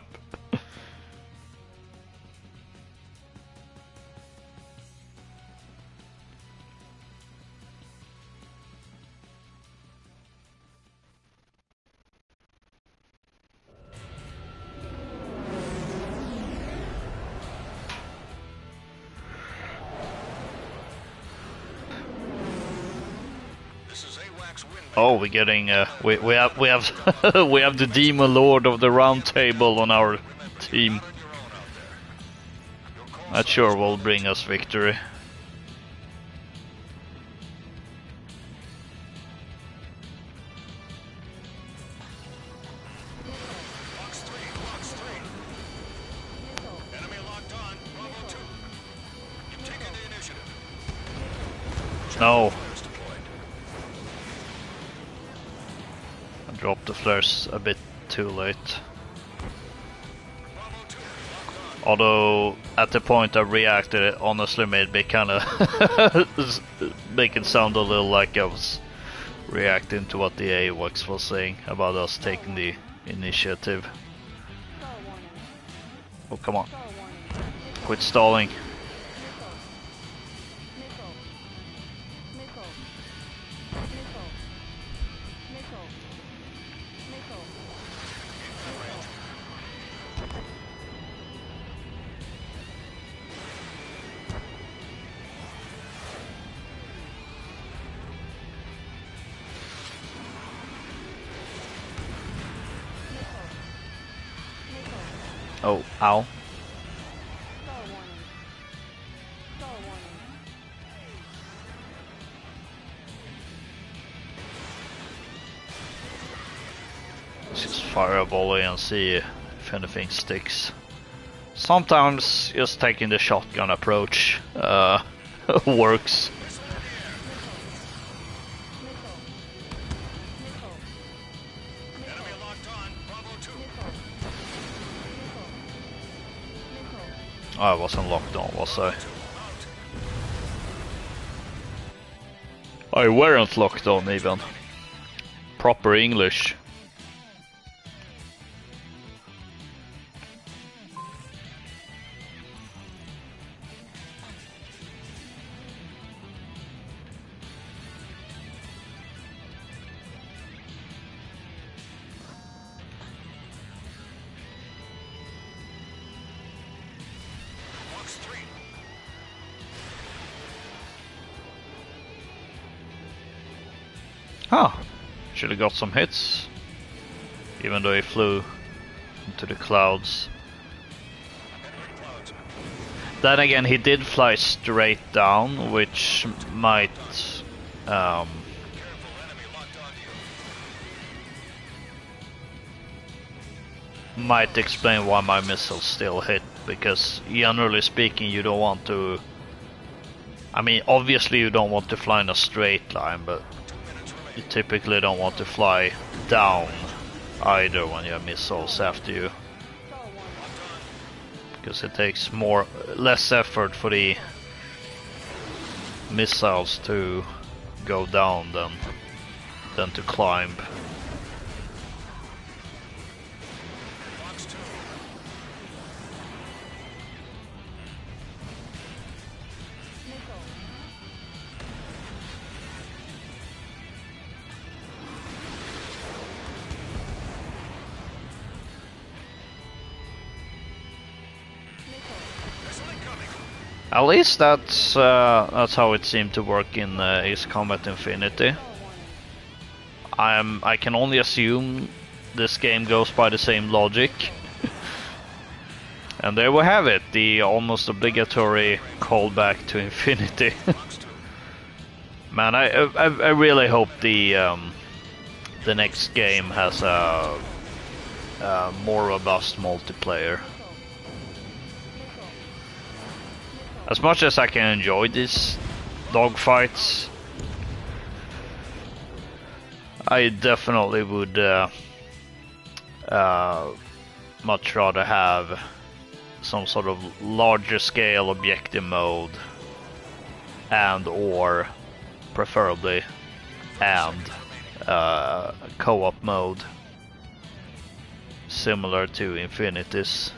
Oh, we're getting we have we have the Demon Lord of the Round Table on our team. That sure will bring us victory. No. I dropped the flares a bit too late. Although at the point I reacted, it honestly made me kinda make it sound a little like I was reacting to what the AWACS was saying about us taking the initiative. Oh, come on. Quit stalling. Oh, ow. Let's just fire a volley and see if anything sticks. Sometimes just taking the shotgun approach works. I wasn't locked on, was I? I weren't locked on even. Proper English. Huh. Should have got some hits. Even though he flew into the clouds. Then again, he did fly straight down, which might might explain why my missiles still hit, because generally speaking you don't want to... I mean, obviously you don't want to fly in a straight line, but you typically don't want to fly down either when you have missiles after you. because it takes less effort for the missiles to go down than to climb. At least that's how it seemed to work in Ace Combat Infinity. I can only assume this game goes by the same logic. And there we have it, the almost obligatory callback to Infinity. Man, I really hope the next game has a more robust multiplayer. As much as I can enjoy these dogfights, I definitely would much rather have some sort of larger scale objective mode and or preferably co-op mode similar to Infinity's.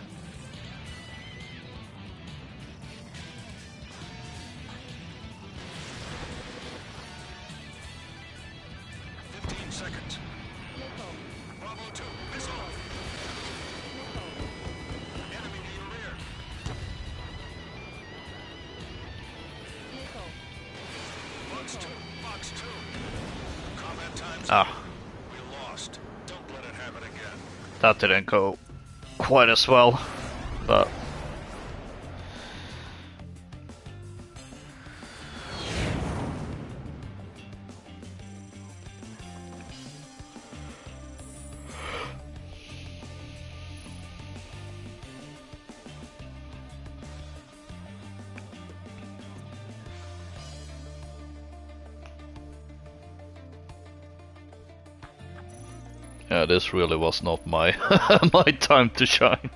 That didn't go quite as well, but yeah, this really was not my my time to shine.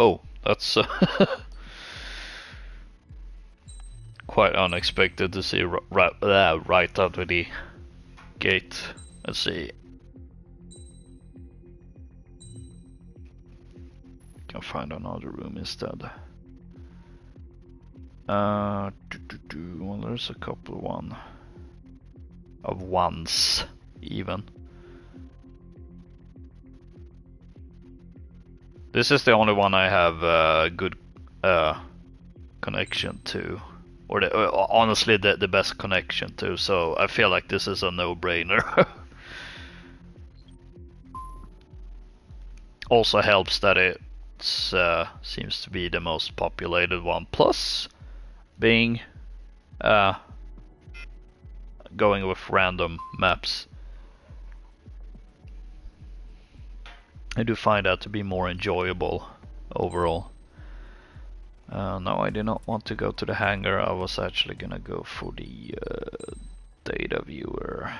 Oh, that's quite unexpected to see right out of the gate. Let's see. Can find another room instead. Well, there's a couple of ones even. This is the only one I have a good connection to, or honestly the best connection to, so I feel like this is a no-brainer. Also helps that it seems to be the most populated one, plus being going with random maps. I do find that to be more enjoyable overall. No, I did not want to go to the hangar. I was actually gonna go for the data viewer.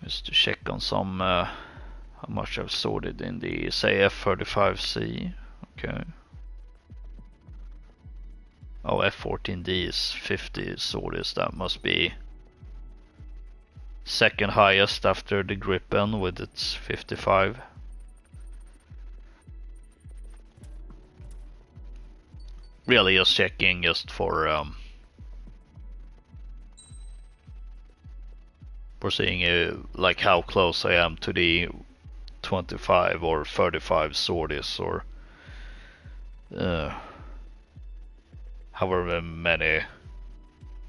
Just to check on some how much I've sorted in the say F35C. Okay. Oh, F14D is 50 sorted. That must be second highest after the Gripen with its 55. Really just checking just for seeing like how close I am to the 25 or 35 sorties, or however many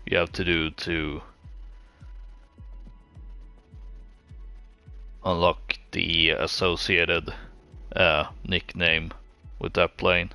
you have to do to unlock the associated nickname with that plane.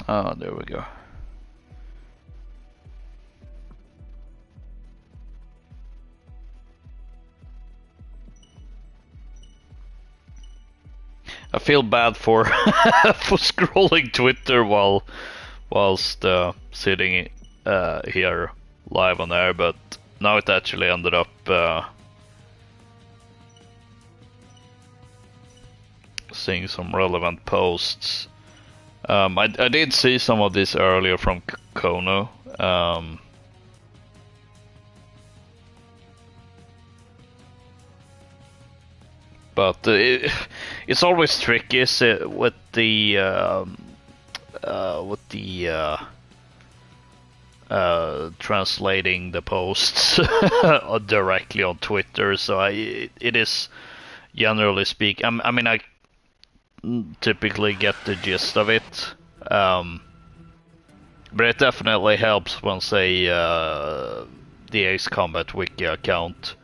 Ah, there we go. I feel bad for for scrolling Twitter whilst sitting here live on air, but now it actually ended up seeing some relevant posts. I did see some of this earlier from Kono. But it's always tricky with the translating the posts directly on Twitter. So it is, generally speaking, I mean, I typically get the gist of it, but it definitely helps when, say, the Ace Combat Wiki account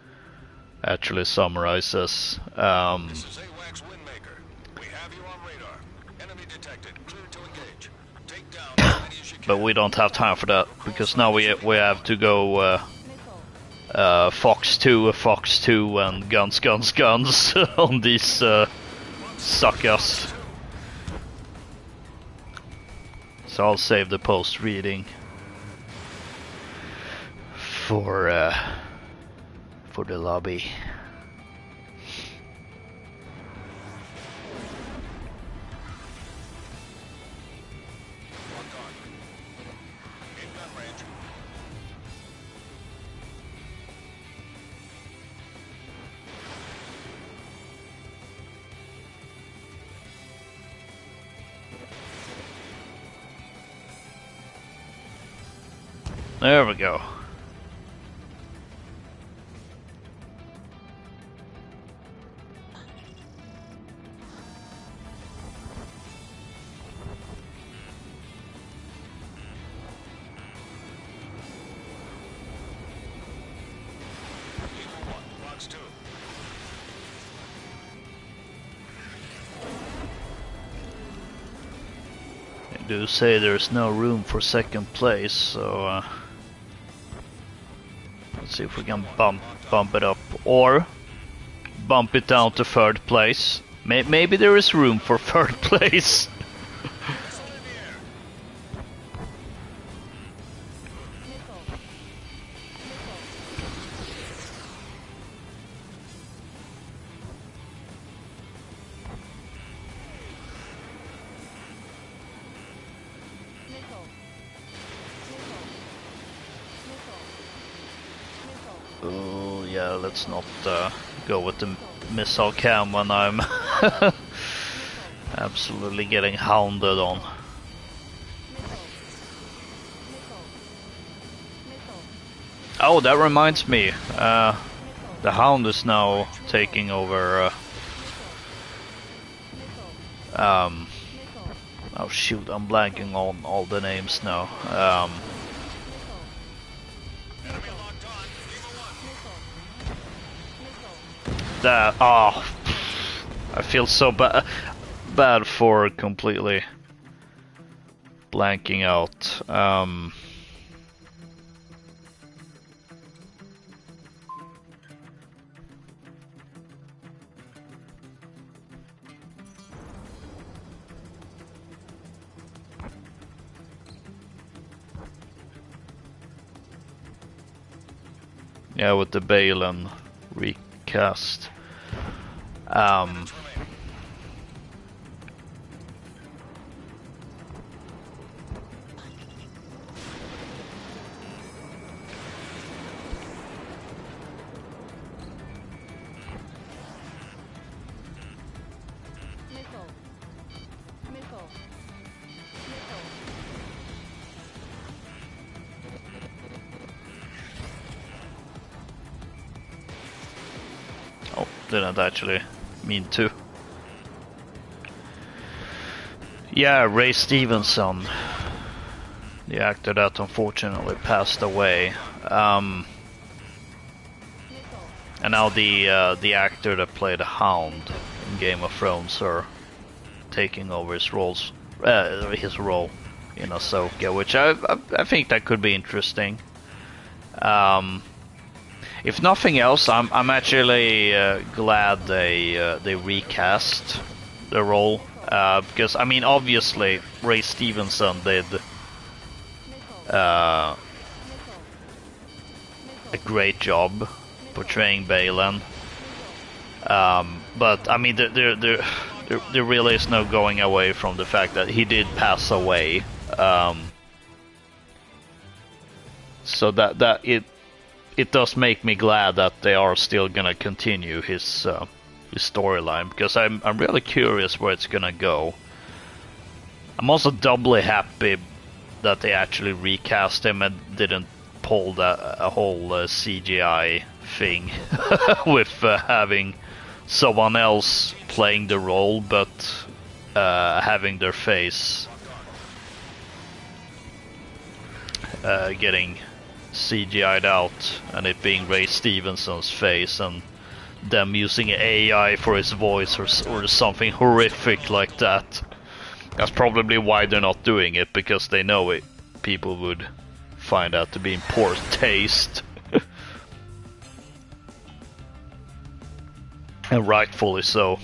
actually summarizes. This is AWACS Windmaker. We have you on radar. Enemy detected. Clear to engage. Take down as many as you can. But we don't have time for that because now we have to go Fox 2, Fox 2, and guns on these suckers. So I'll save the post reading for the lobby. Locked on. In gun range. There we go. Eagle 1, Fox 2. They do say there's no room for second place, so let's see if we can bump it up or bump it down to third place. Maybe there is room for third place. Missile in the air. Oh yeah, let's not go with the missile cam when I'm absolutely getting hounded on. Oh, that reminds me. The Hound is now taking over. Oh shoot, I'm blanking on all the names now. Enemy locked on. Lima 1. That, I feel so bad for completely blanking out. Yeah, with the Balin recast. Oh, didn't actually mean to. Yeah, Ray Stevenson, the actor that unfortunately passed away. And now the actor that played the Hound in Game of Thrones are taking over his role in Ahsoka, which I think that could be interesting. If nothing else, I'm actually glad they recast the role, because I mean obviously Ray Stevenson did a great job portraying Balin, but I mean there really is no going away from the fact that he did pass away. So that it does make me glad that they are still gonna continue his storyline, because I'm really curious where it's gonna go. I'm also doubly happy that they actually recast him and didn't pull a whole CGI thing with having someone else playing the role, but having their face getting CGI'd out, and it being Ray Stevenson's face, and them using AI for his voice or something horrific like that. That's probably why they're not doing it, because they know it. People would find out to be in poor taste. And rightfully so.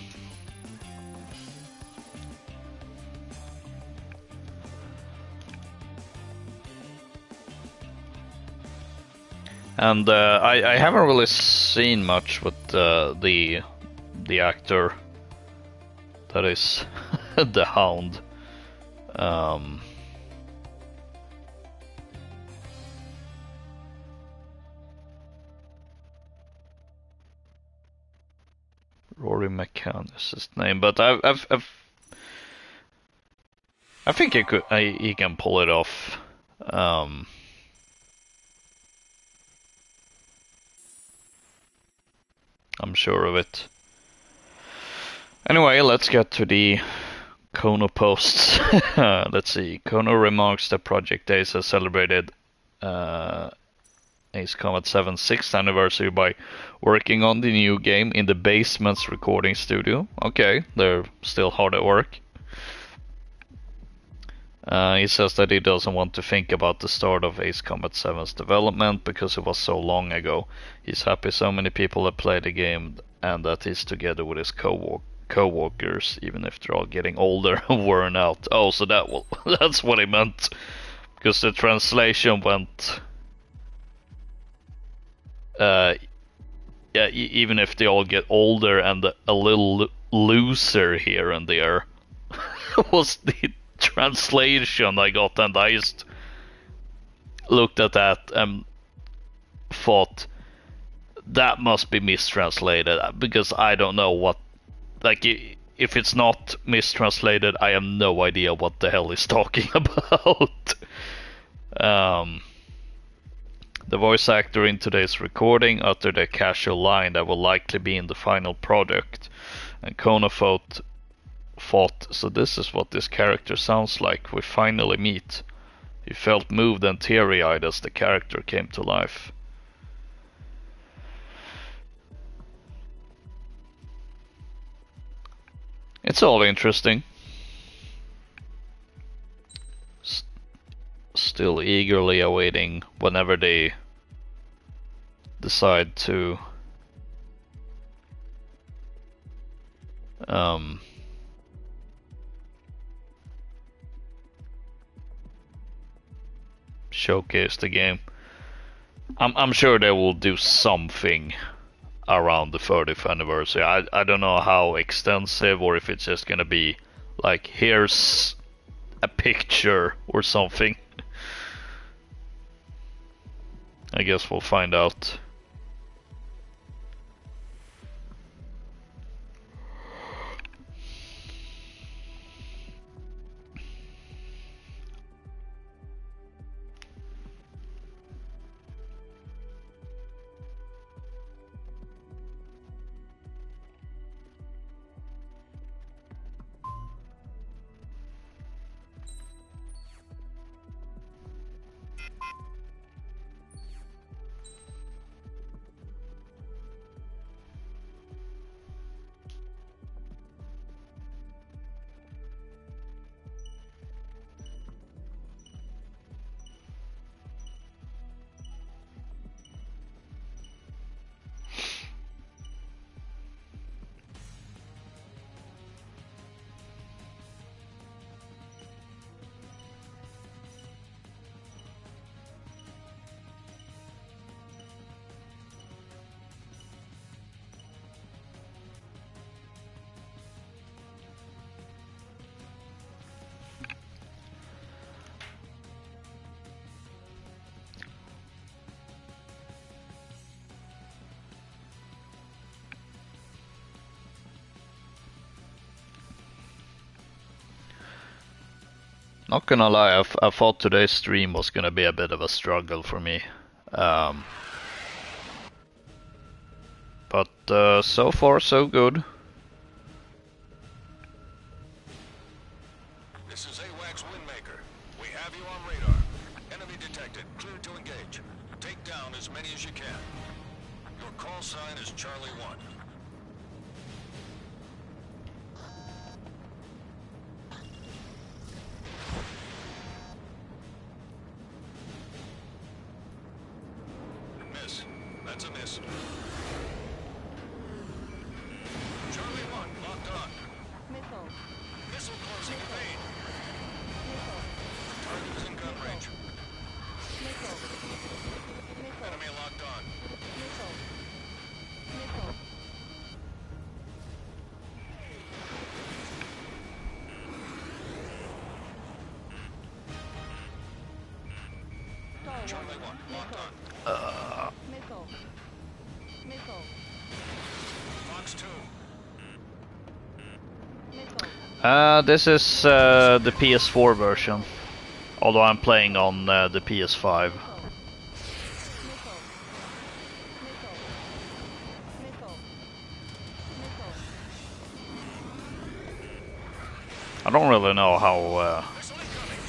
And I haven't really seen much with the actor that is the Hound. Rory McCann is his name, but I think he can pull it off. I'm sure of it. Anyway, let's get to the Kono posts. Let's see. Kono remarks that Project Ace has celebrated Ace Combat 7's 6th anniversary by working on the new game in the basement's recording studio. Okay, they're still hard at work. He says that he doesn't want to think about the start of Ace Combat 7's development because it was so long ago. He's happy so many people have played the game and that he's together with his co-workers, even if they're all getting older and worn out. Oh, so that's what he meant. Because the translation went... yeah, even if they all get older and a little looser here and there, was the translation I got, and I just looked at that and thought that must be mistranslated, because I don't know what, like, if it's not mistranslated, I have no idea what the hell he's talking about. The voice actor in today's recording uttered a casual line that will likely be in the final product, and Kono thought fought. So this is what this character sounds like. We finally meet. He felt moved and teary-eyed as the character came to life. It's all interesting. Still eagerly awaiting whenever they decide to showcase the game. I'm sure they will do something around the 30th anniversary. I don't know how extensive, or if it's just gonna be like, here's a picture or something. I guess we'll find out. Not gonna lie, I thought today's stream was gonna be a bit of a struggle for me. But so far so good. This is AWACS Windmaker. We have you on radar. Enemy detected. Clear to engage. Take down as many as you can. Your call sign is Charlie 1. Miss. That's a miss. Charlie 1, locked on. Missile. Missile closing in vain. Missile. Target is in gun range. Missile. Missile. Enemy locked on. Missile. Missile. Charlie 1, locked on. Missile. Missile. Fox 2. Missile. This is the PS4 version. Although I'm playing on the PS5. Missile. Missile. Missile. Missile. I don't really know how Missile incoming.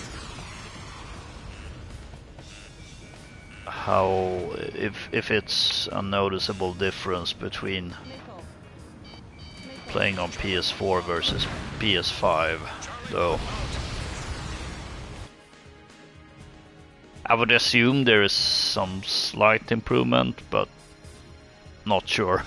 if it's a noticeable difference between Missile. playing on PS4 versus PS5, though. I would assume there is some slight improvement, but not sure.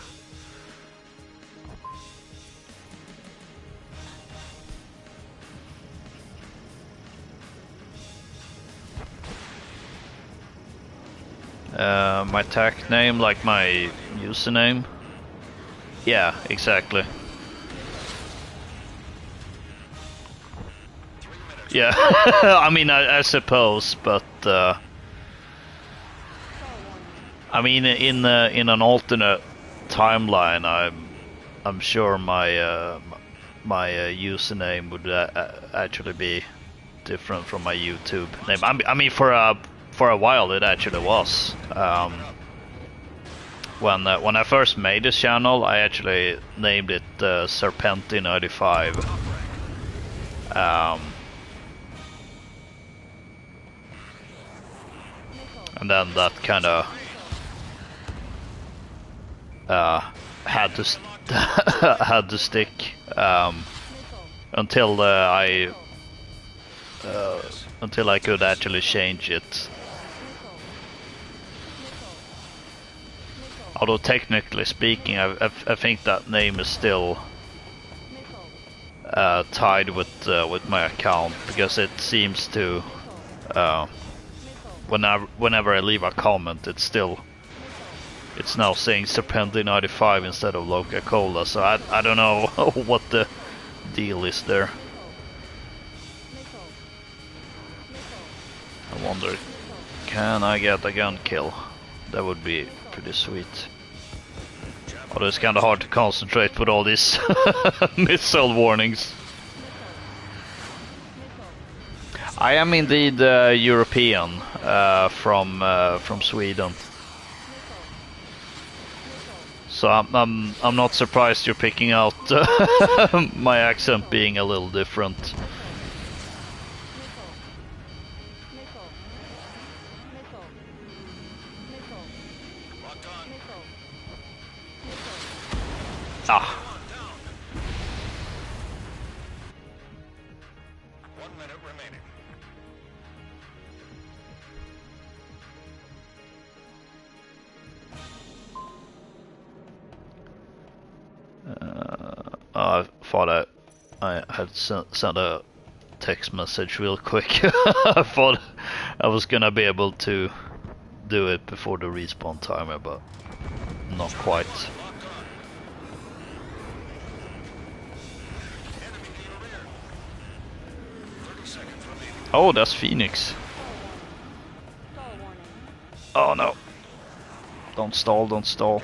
My tag name, like my username? Yeah, exactly. Yeah, I mean, I suppose, but I mean, in an alternate timeline, I'm sure my my username would actually be different from my YouTube name. I mean, for a while it actually was. When I first made this channel, I actually named it Serpenti95. Um, and then that kind of had to had to stick until until I could actually change it. Although technically speaking, I think that name is still tied with my account, because it seems to whenever I leave a comment, it's now saying Serpenti 95 instead of Loka Cola. So I don't know what the deal is there. I wonder, can I get a gun kill? That would be pretty sweet. Although it's kinda hard to concentrate with all these missile warnings. I am indeed European, from Sweden. So I'm not surprised you're picking out my accent being a little different. Ah. 1 minute remaining. I thought I had sent a text message real quick. I thought I was gonna be able to do it before the respawn timer, but not quite. Oh, that's Phoenix. Oh no. Don't stall, don't stall.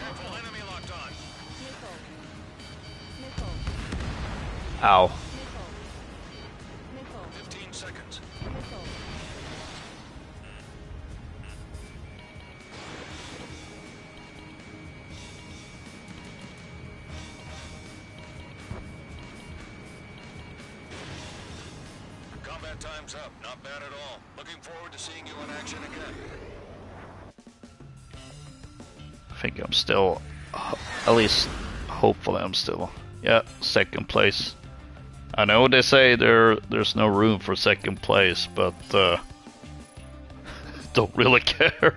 Ow. 15 seconds. Combat time's up. Not bad at all. Looking forward to seeing you in action again. I think I'm still, at least hopefully I'm still, yeah, second place. I know they say there's no room for second place, but don't really care.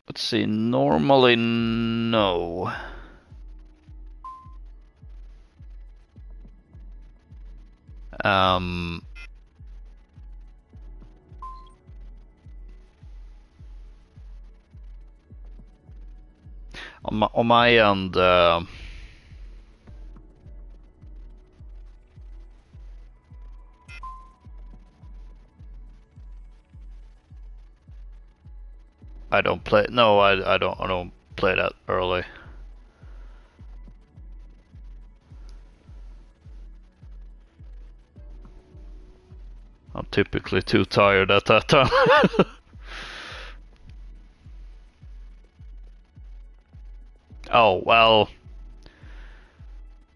Let's see, normally no. Um, on my end, I don't play. No, I don't play that early. I'm typically too tired at that time. Oh well.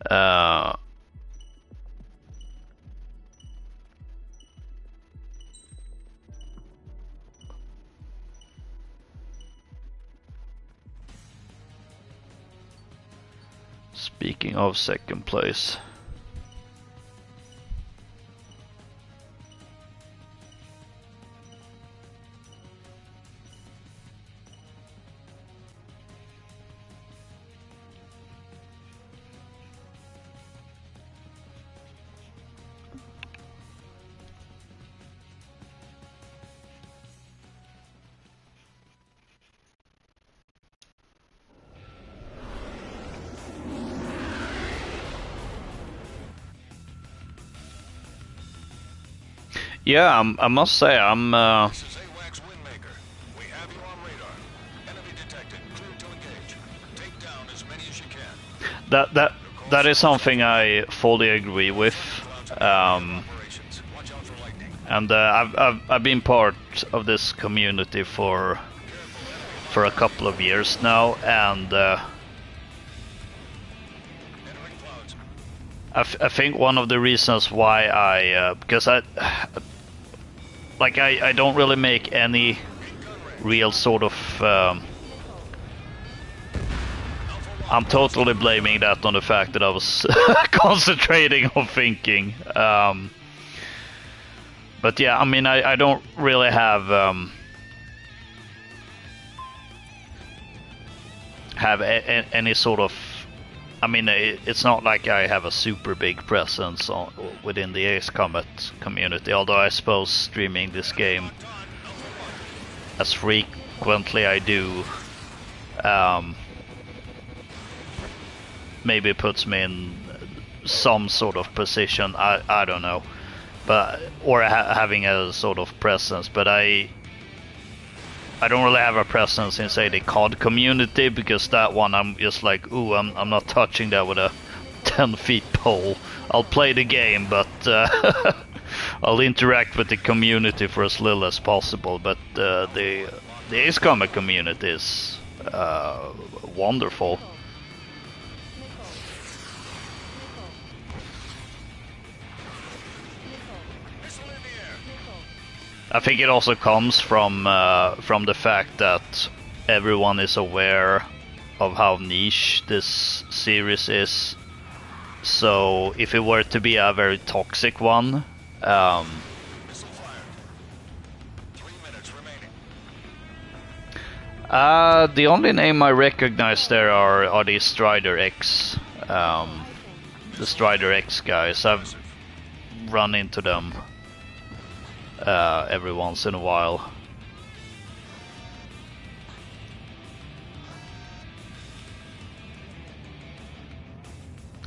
Uh, Speaking of second place. Yeah, I must say I'm. This is AWACS Windmaker. We have you on radar. Enemy detected. Clear to engage. Take down as many as you can. That is something I fully agree with. Operations. Watch out for lightning. And I've been part of this community for a couple of years now, and Entering clouds. I think one of the reasons why because I don't really make any real sort of I'm totally blaming that on the fact that I was concentrating on thinking. But yeah, I mean, I don't really have any sort of. I mean, it's not like I have a super big presence within the Ace Combat community. Although I suppose streaming this game as frequently I do, maybe puts me in some sort of position. I don't know, but or having a sort of presence. But I don't really have a presence in, say, the COD community, because that one I'm just like, ooh, I'm not touching that with a 10-foot pole. I'll play the game, but I'll interact with the community for as little as possible. But the Ace Combat community is wonderful. I think it also comes from the fact that everyone is aware of how niche this series is. So if it were to be a very toxic one, Missile fired. 3 minutes remaining. the only name I recognize there are the Strider X, the Strider X guys. I've run into them every once in a while.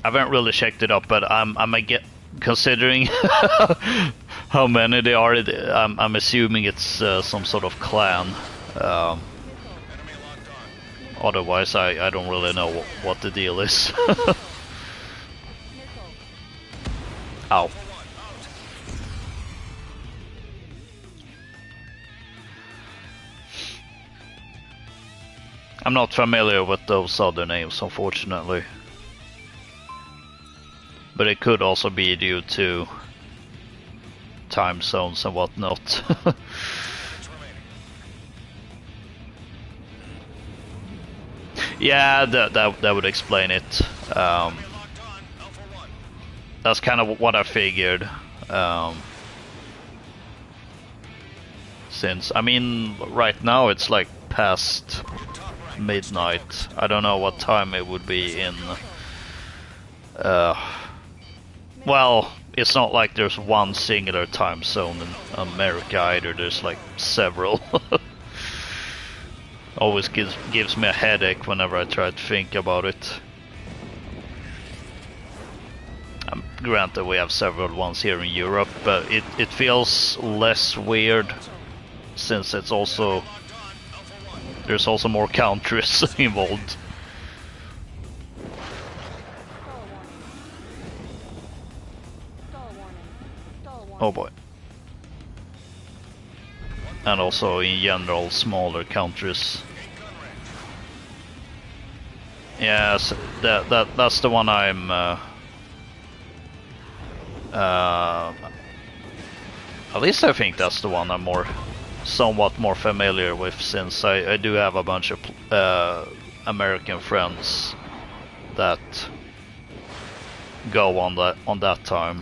I haven't really checked it up, but I'm considering how many they are. I'm assuming it's some sort of clan. Enemy locked on. Otherwise, I don't really know what the deal is. Ow. I'm not familiar with those other names, unfortunately. But it could also be due to time zones and whatnot. Yeah, that would explain it. That's kind of what I figured. Since, I mean, right now it's like past midnight. I don't know what time it would be in. Well, it's not like there's one singular time zone in America either. There's like several. Always gives me a headache whenever I try to think about it. Granted, we have several ones here in Europe, but it feels less weird since it's also there's also more countries involved. Oh boy. And also in general smaller countries. Yes, that's the one I'm at least I think that's the one I'm somewhat more familiar with, since I do have a bunch of American friends that go on that time.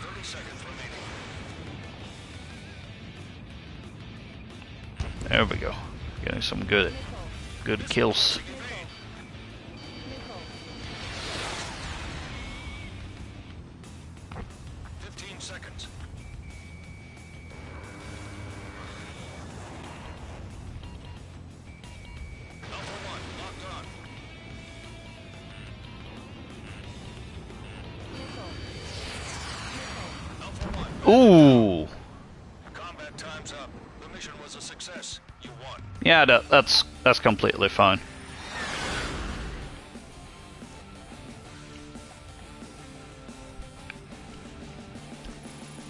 30 seconds remaining. There we go. Getting some good kills. 15 seconds. Alpha 1, locked on. Ooh. Combat time's up. The mission was a success. You won. Yeah, that's completely fine.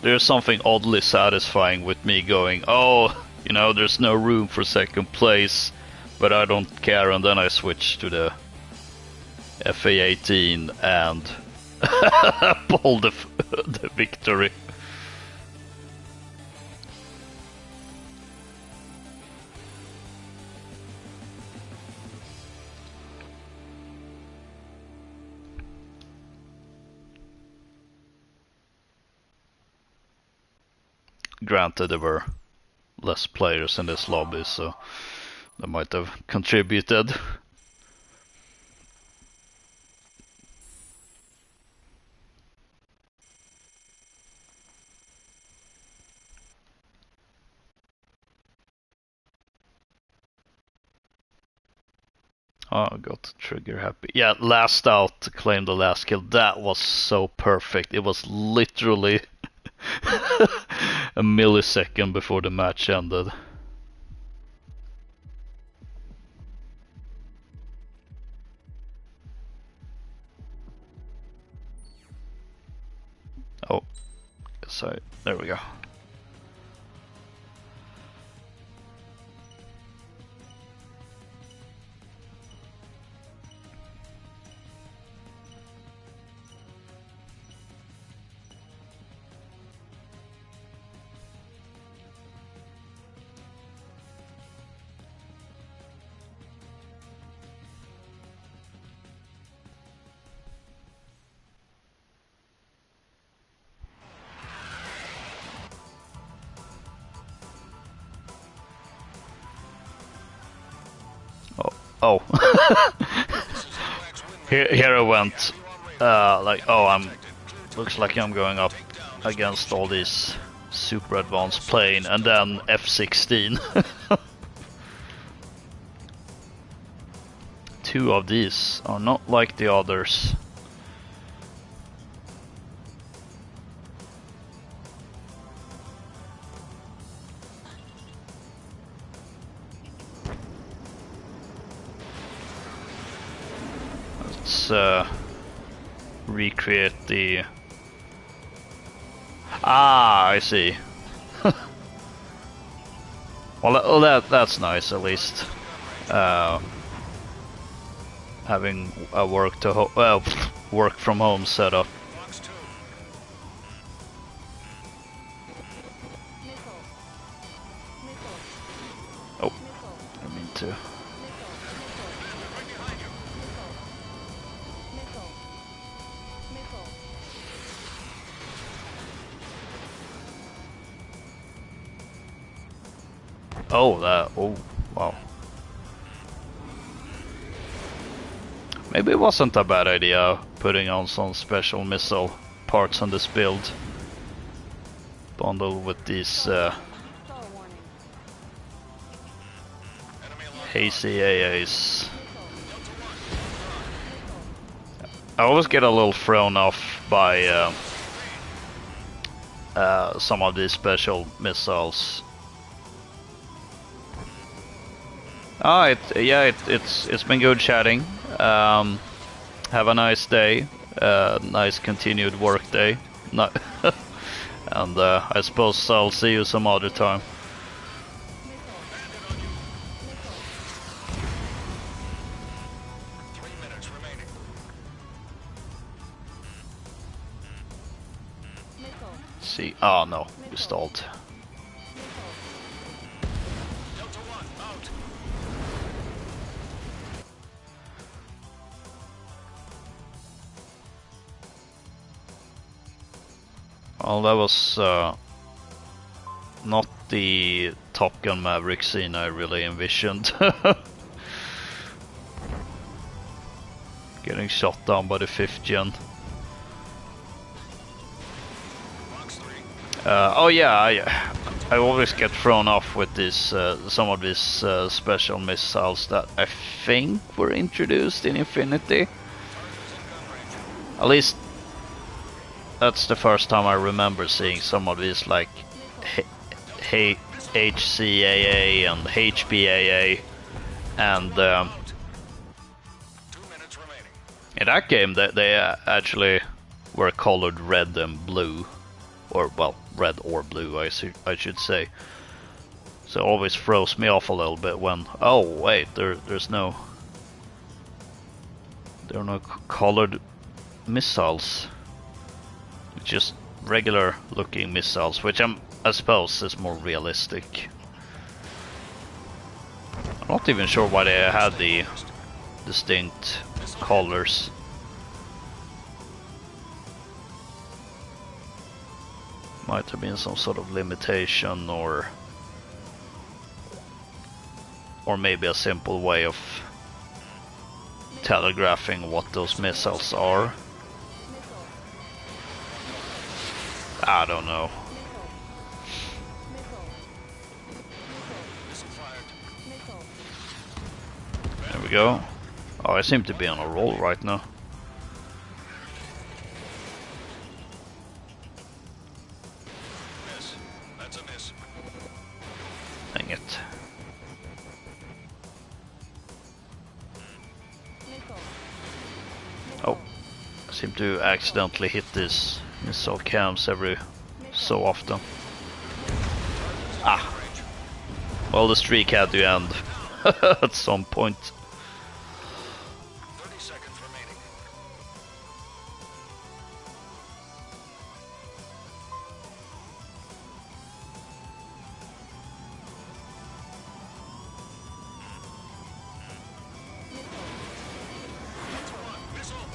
There's something oddly satisfying with me going, oh, you know, there's no room for second place, but I don't care, and then I switch to the FA18 and pull the victory. Granted, there were less players in this lobby, so that might have contributed. Oh, I got trigger happy. Yeah, last out to claim the last kill. That was so perfect. It was literally a millisecond before the match ended. Oh, sorry. There we go. Oh. Here I went. Like, oh, looks like I'm going up against all these super advanced plane, and then F-16. Two of these are not like the others. Let's recreate the... Ah, I see. Well, that's nice, at least. Having a work from home setup. Oh, I mean to. Oh, that. Oh, wow. Maybe it wasn't a bad idea putting on some special missile parts on this build. Bundled with these hazy AAs. I always get a little thrown off by some of these special missiles. It's been good chatting. Have a nice day. Nice continued work day. And I suppose I'll see you some other time. See. Oh no, we stalled. Well, that was not the Top Gun Maverick scene I really envisioned. Getting shot down by the 5th gen. Oh yeah, I always get thrown off with this some of these special missiles that I think were introduced in Infinity. At least that's the first time I remember seeing some of these like HCAA and HBAA, and 2 minutes remaining. in that game they actually were colored red and blue, or well, red or blue, I should say. So it always throws me off a little bit when, oh wait, there are no colored missiles, just regular looking missiles, which I suppose is more realistic. I'm not even sure why they had the distinct colors. Might have been some sort of limitation, or maybe a simple way of telegraphing what those missiles are. I don't know. There we go. Oh, I seem to be on a roll right now. Miss. That's a miss. Dang it. Oh, I seem to accidentally hit these missile cams every so often. Ah. Well, the streak had to end at some point. 30 seconds remaining. Missile.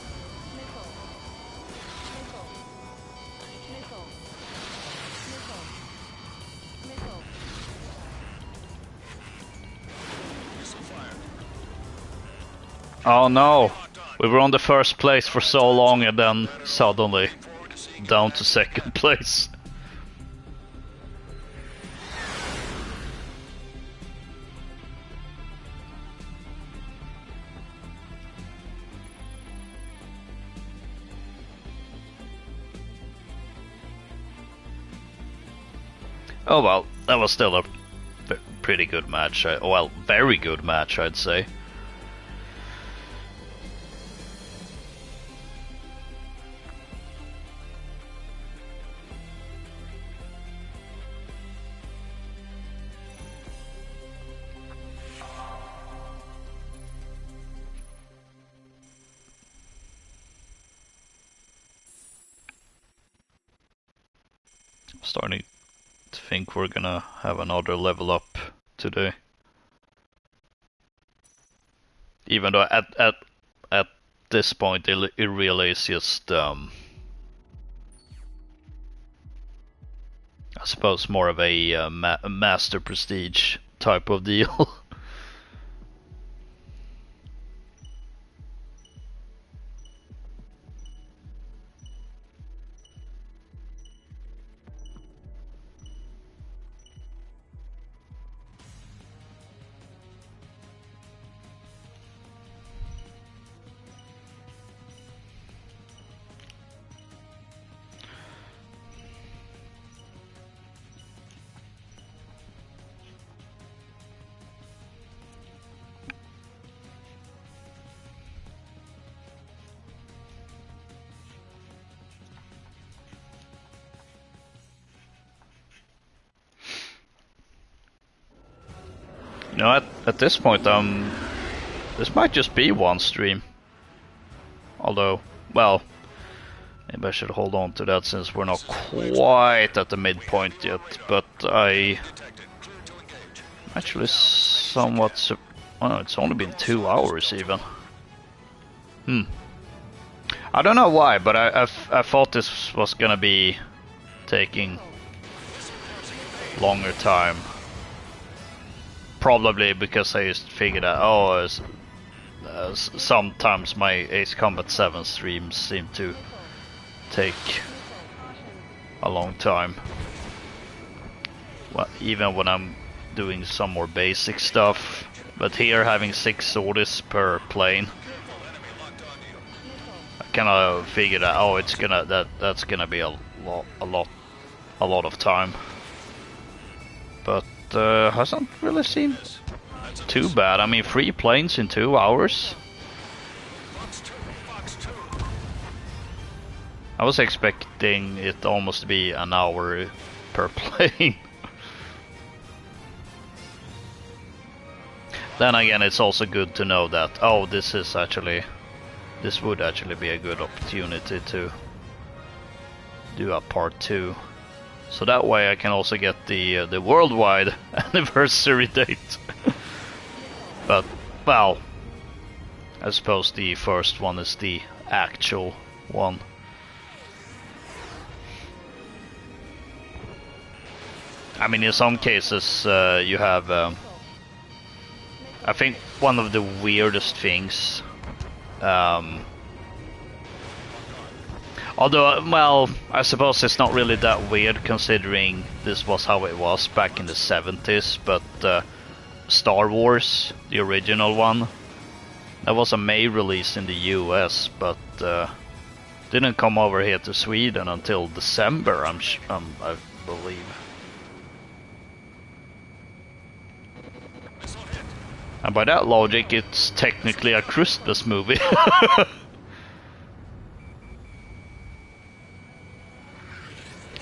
Missile fired. Oh no, we were on the first place for so long and then suddenly Forward to seeing down to second place. Oh well, that was still a pretty good match. Well, very good match, I'd say. Starting to think we're gonna have another level up today. Even though at this point it really is just I suppose more of a master prestige type of deal. You know, at this point, this might just be one stream. Although, well, maybe I should hold on to that since we're not quite at the midpoint yet. But I detected. Clear to engage. actually somewhat. Well, it's only been 2 hours even. I don't know why, but I thought this was gonna be taking longer time. Probably because I just figured out, oh, sometimes my Ace Combat 7 streams seem to take a long time. Well, even when I'm doing some more basic stuff. But here, having 6 sorties per plane, I kind of figured out, oh, that's gonna be a lot of time. But hasn't really seemed too bad. I mean, 3 planes in 2 hours. I was expecting it almost to be an hour per plane. Then again, it's also good to know that, oh, this would actually be a good opportunity to do a part 2. So that way I can also get the worldwide anniversary date. But, well, I suppose the first one is the actual one. I mean, in some cases you have, I think one of the weirdest things, although, well, I suppose it's not really that weird considering this was how it was back in the 70s, but Star Wars, the original one, that was a May release in the US, but didn't come over here to Sweden until December, I believe. And by that logic, it's technically a Christmas movie.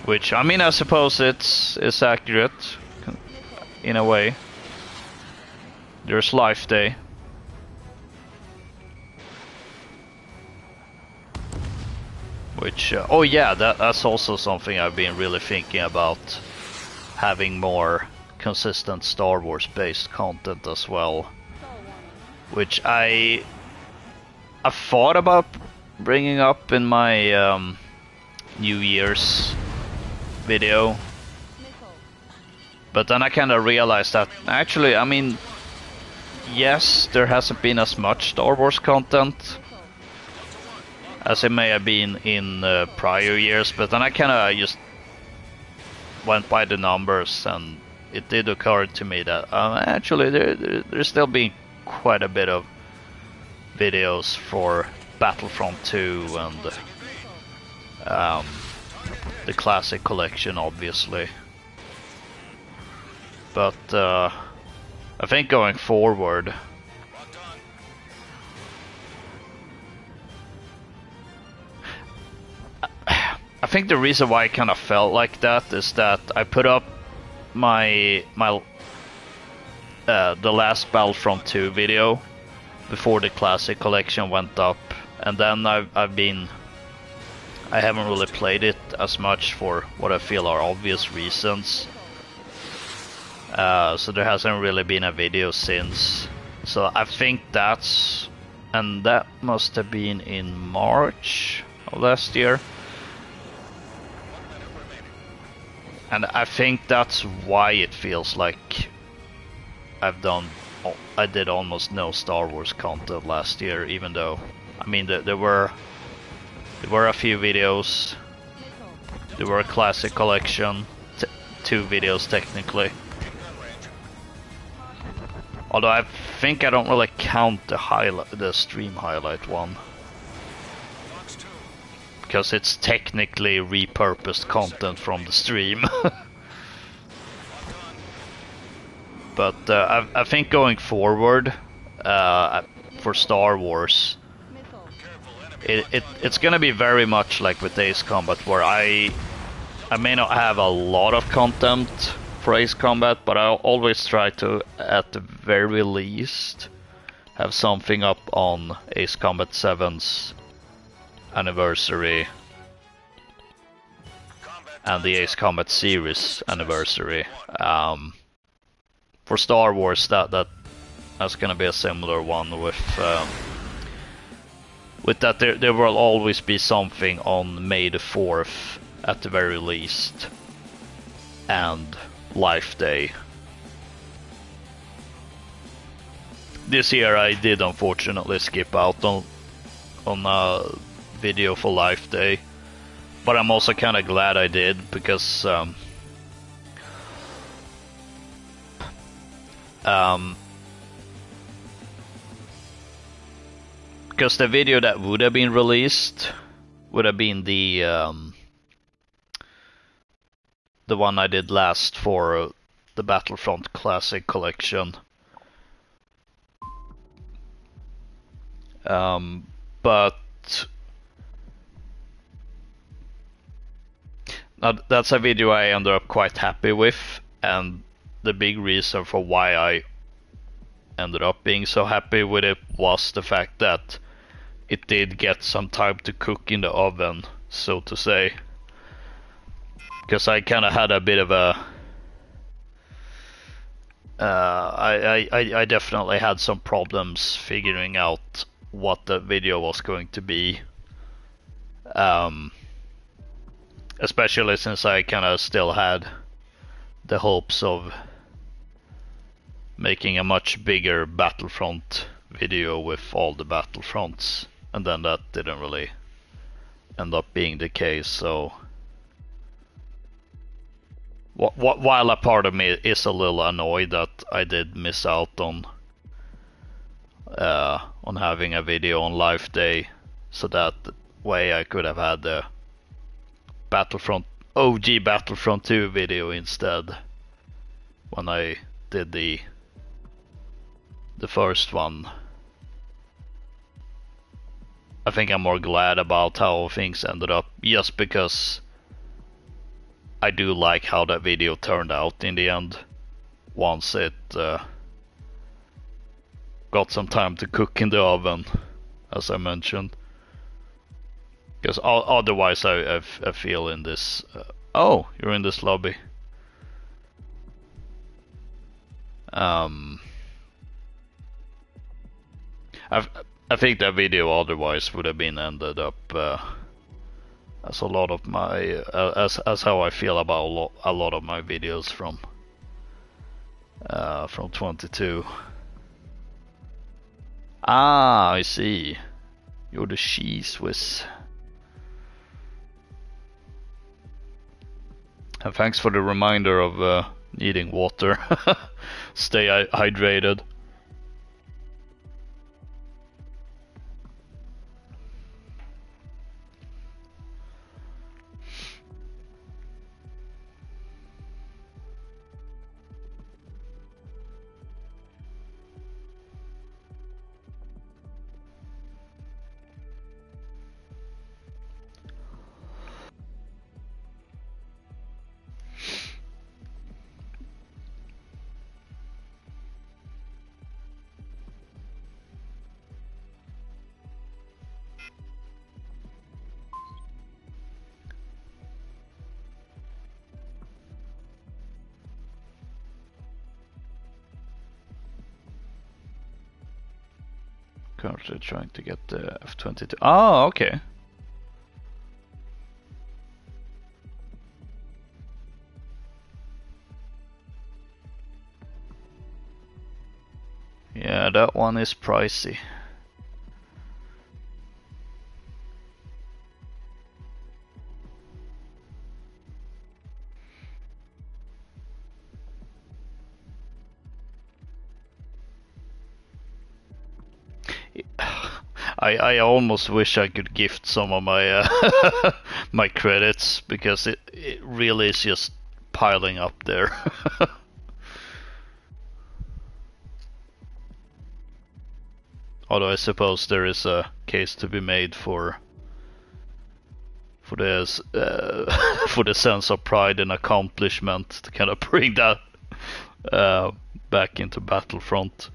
Which, I mean, I suppose it's accurate in a way. There's Life Day. Which, oh yeah, that's also something I've been really thinking about, having more consistent Star Wars based content as well, which I thought about bringing up in my New Year's video, but then I kind of realized that actually, I mean, yes, there hasn't been as much Star Wars content as it may have been in prior years, but then I kind of just went by the numbers, and it did occur to me that actually there's still been quite a bit of videos for Battlefront 2 and the classic collection, obviously. But I think going forward, I think the reason why I kind of felt like that is that I put up my the last Battlefront 2 video before the classic collection went up, and then I haven't really played it as much for what I feel are obvious reasons. So there hasn't really been a video since. So I think that must have been in March of last year. And I think that's why it feels like I did almost no Star Wars content last year, even though, I mean, there were a few videos, there were a classic collection, 2 videos technically. Although I think I don't really count the stream highlight one, because it's technically repurposed content from the stream. But I think going forward, for Star Wars, it's gonna be very much like with Ace Combat, where I may not have a lot of content for Ace Combat, but I'll always try to, at the very least, have something up on Ace Combat 7's anniversary and the Ace Combat series anniversary. For Star Wars, that's gonna be a similar one with that there will always be something on May the 4th at the very least, and Life Day. This year I did unfortunately skip out on a video for Life Day, but I'm also kind of glad I did, because because the video that would have been released would have been the one I did last for the Battlefront Classic Collection. But that's a video I ended up quite happy with, and the big reason for why I ended up being so happy with it was the fact that it did get some time to cook in the oven, so to say. Because I kind of had a bit of a... I definitely had some problems figuring out what the video was going to be. Especially since I kind of still had the hopes of making a much bigger Battlefront video with all the Battlefronts, and then that didn't really end up being the case. So while a part of me is a little annoyed that I did miss out on having a video on Life Day, so that way I could have had the Battlefront OG Battlefront 2 video instead when I did the first one. I think I'm more glad about how things ended up, just because I do like how that video turned out in the end, once it got some time to cook in the oven, as I mentioned. Because otherwise I feel in this... oh, you're in this lobby. I think that video otherwise would have been ended up as a lot of my... as how I feel about a lot of my videos from 22. Ah, I see. You're the cheese whiz. And thanks for the reminder of needing water. Stay hydrated. Currently trying to get the F-22. Oh, okay. Yeah, that one is pricey. I almost wish I could gift some of my my credits, because it really is just piling up there. Although I suppose there is a case to be made for this for the sense of pride and accomplishment to kind of bring that back into Battlefront.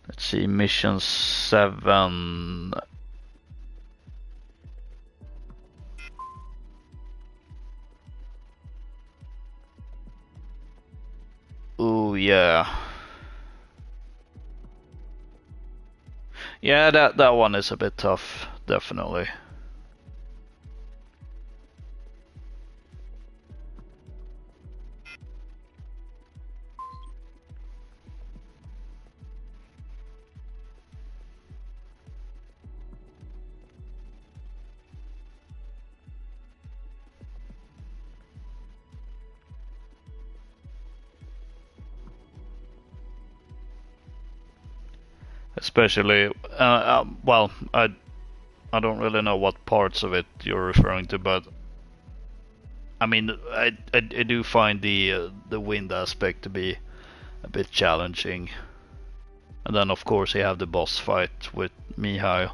Let's see, mission 7. Ooh, yeah. Yeah, that one is a bit tough, definitely. Especially, well, I don't really know what parts of it you're referring to, but I mean, I do find the wind aspect to be a bit challenging. And then of course you have the boss fight with Mihai.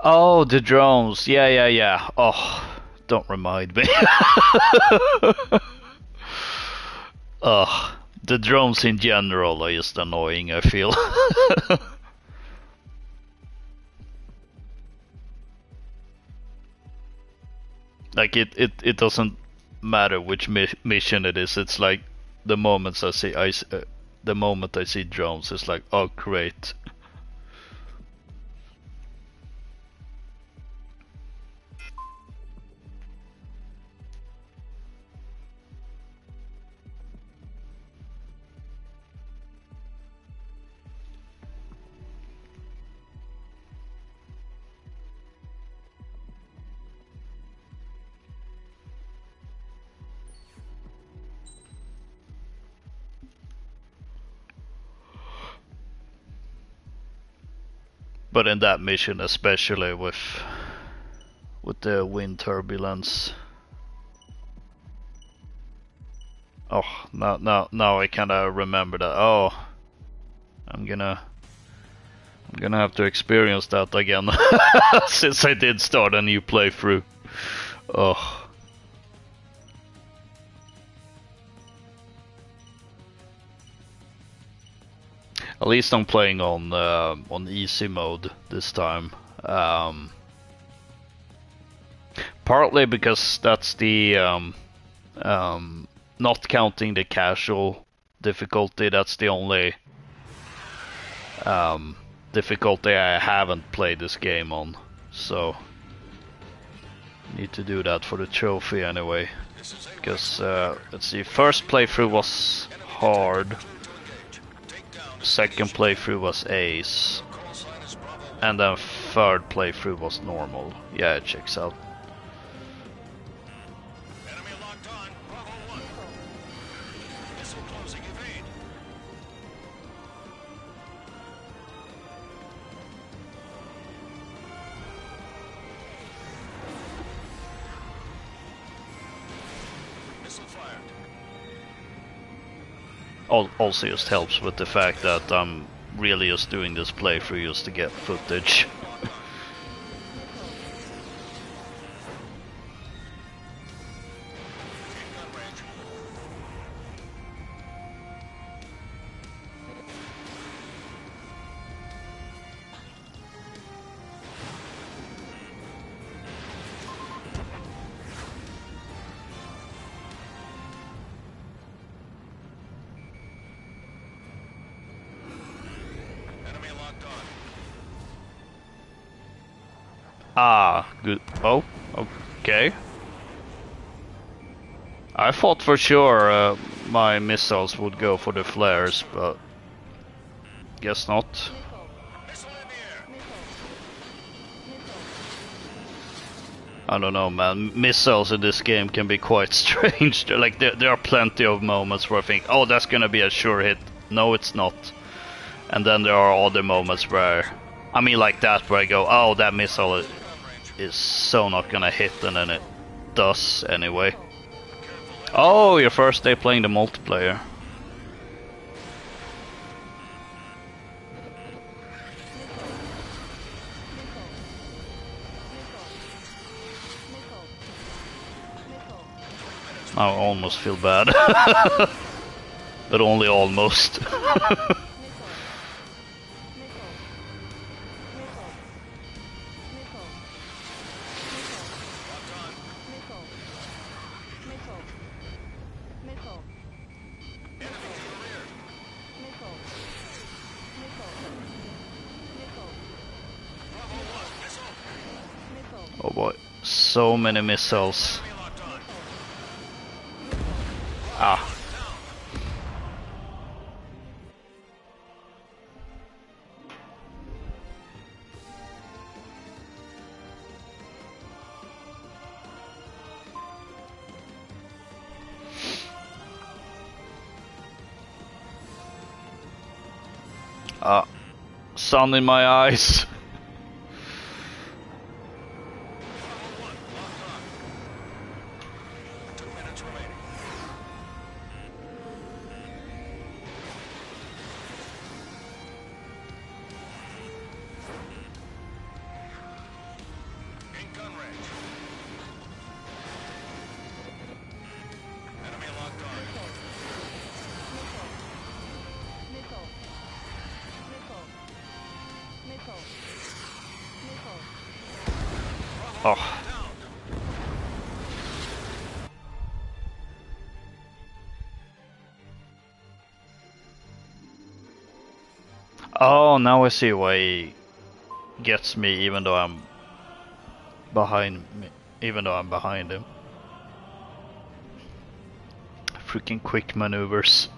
Oh, the drones. Yeah. Oh, don't remind me. Ugh, the drones in general are just annoying, I feel. Like it doesn't matter which mission it is. It's like the moments the moment I see drones, it's like, oh great. But in that mission, especially with the wind turbulence. Oh, now I kind of remember that. Oh, I'm gonna have to experience that again since I did start a new playthrough. Oh. At least I'm playing on easy mode this time. Partly because that's the not counting the casual difficulty. That's the only difficulty I haven't played this game on. So need to do that for the trophy anyway. Because let's see, first playthrough was hard. Second playthrough was ace, and then third playthrough was normal. Yeah, it checks out. Enemy locked on. Bravo 1. Missile closing. Evade. Missile fired. Also just helps with the fact that I'm really just doing this playthrough just to get footage. Ah, good. Oh, okay. I thought for sure my missiles would go for the flares, but guess not. Missile in the air. I don't know, man. Missiles in this game can be quite strange. Like there are plenty of moments where I think, oh, that's gonna be a sure hit. No, it's not. And then there are other moments where, I mean, like that, where I go, oh, that missile is so not gonna hit, and then it does anyway. Oh, your first day playing the multiplayer. I almost feel bad. But only almost. Oh boy, so many missiles. Ah. Sun in my eyes. Bravo 1, locked on. 2 minutes remaining. In gun range. Enemy locked on. Missile. Missile. Missile. Missile. Bravo Oh. 1 down. Oh, now I see why he gets me even though I'm behind him. Freaking quick maneuvers.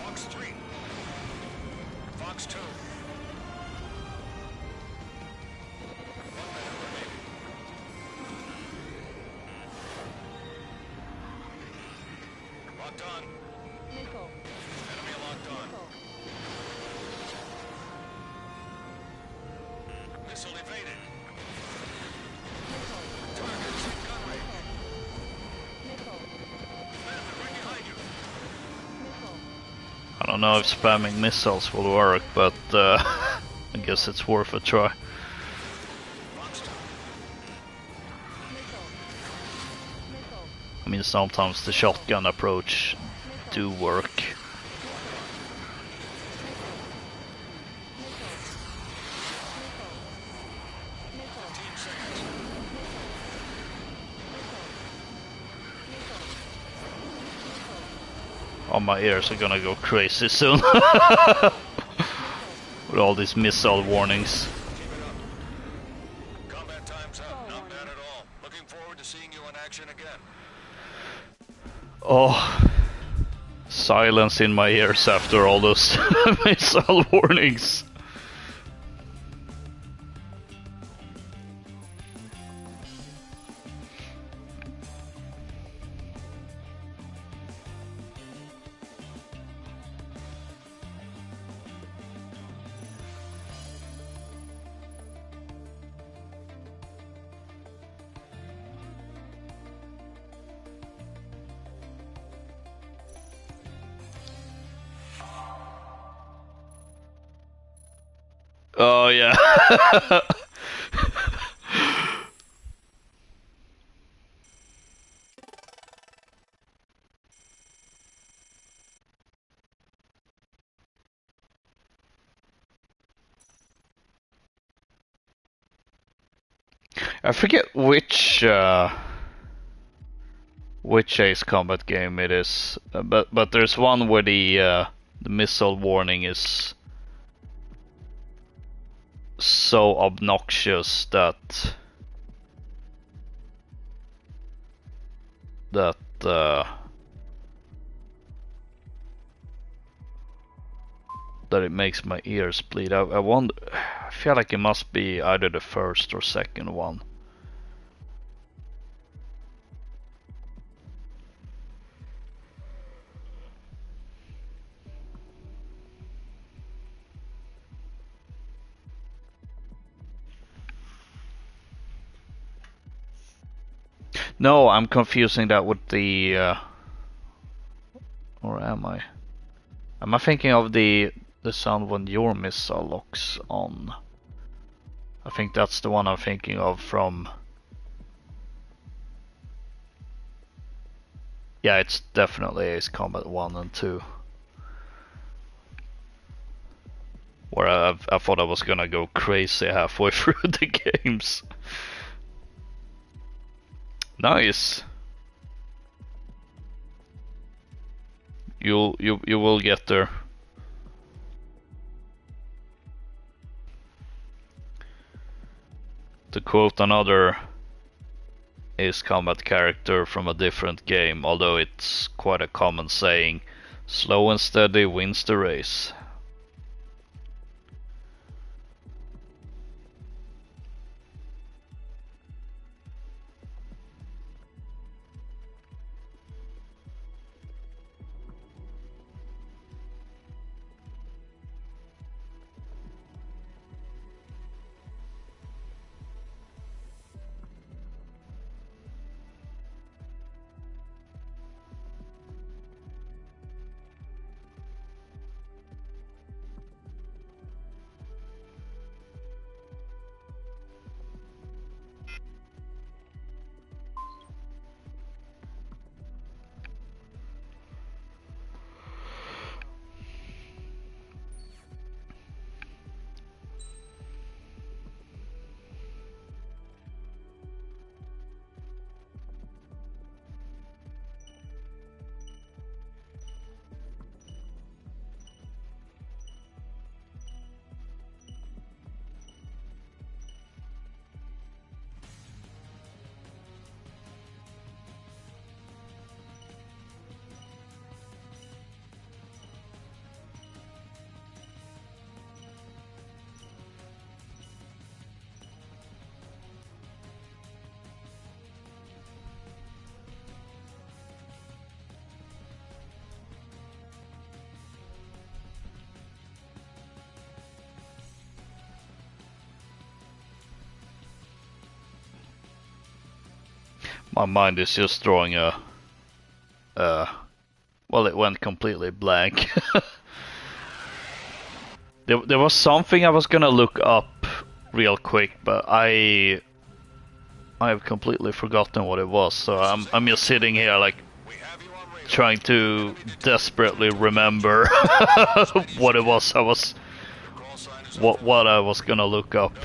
Fox 3. Fox 2. 1 minute remaining. Locked on. Missile. Enemy locked on. Missile. Missile evaded. Missile. Targets in gun range. Missile. Men, they're right behind you. Missile. I don't know if spamming missiles will work, but I guess it's worth a try. Fox 2. Missile. Missile. I mean, sometimes the shotgun approach do work. Missile. 15 seconds. Oh, my ears are gonna go crazy soon. With all these missile warnings. Keep it up. Combat time's up. Not bad at all. Looking forward to seeing you in action again. Oh, silence in my ears after all those missile warnings. Oh yeah. I forget which Ace Combat game it is, but there's one where the missile warning is so obnoxious that that it makes my ears bleed. I wonder. I feel like it must be either the first or second one. No, I'm confusing that with the. Or am I? Am I thinking of the sound when your missile locks on? I think that's the one I'm thinking of from. Yeah, it's definitely Ace Combat 1 and 2. Where I thought I was gonna go crazy halfway through the games. Nice. You will get there. To quote another Ace Combat character from a different game, although it's quite a common saying, slow and steady wins the race. My mind is just drawing a... well, it went completely blank. There was something I was gonna look up real quick, but I've completely forgotten what it was. So I'm just sitting here like trying to desperately remember what it was. What I was gonna look up.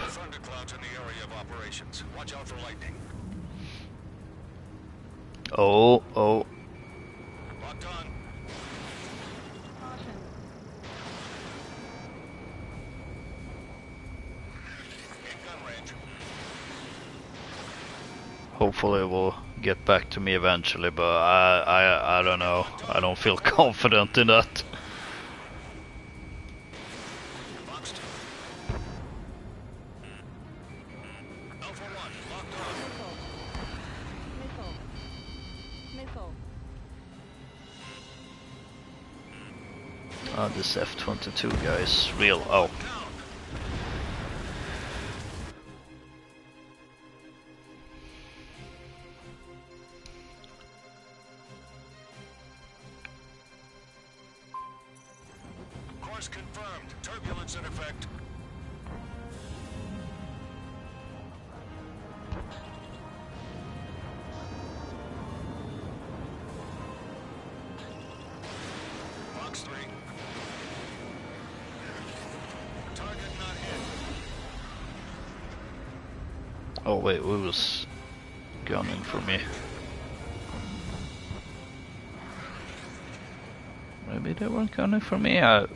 Oh. Caution. Hopefully it will get back to me eventually, but I don't know. I don't feel confident in that. Missile. Missile. This F-22 guy is real. Oh. Course confirmed. Turbulence in effect. Fox 3. Target not hit. Oh wait, who was gunning for me? Maybe they weren't gunning for me. I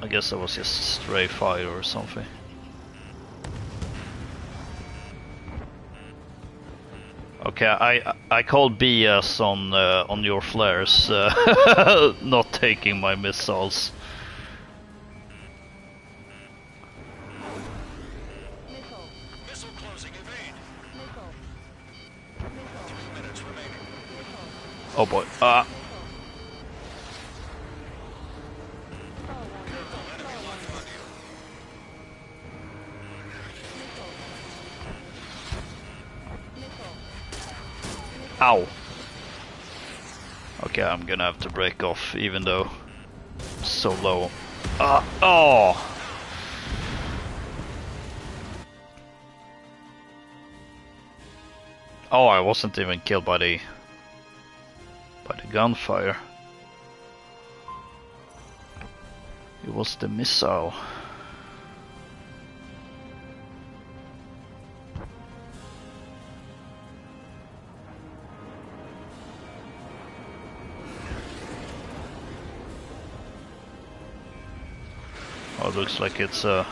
guess that was just stray fire or something. Okay, I called BS on your flares, not taking my missiles. Missile. Missile closing. Evade. Missile. 3 minutes remaining. Oh boy. Enemy locked onto you. Ow. Okay, I'm gonna have to break off, even though I'm so low. Oh! Oh, I wasn't even killed by the gunfire. It was the missile. Oh, it looks like it's a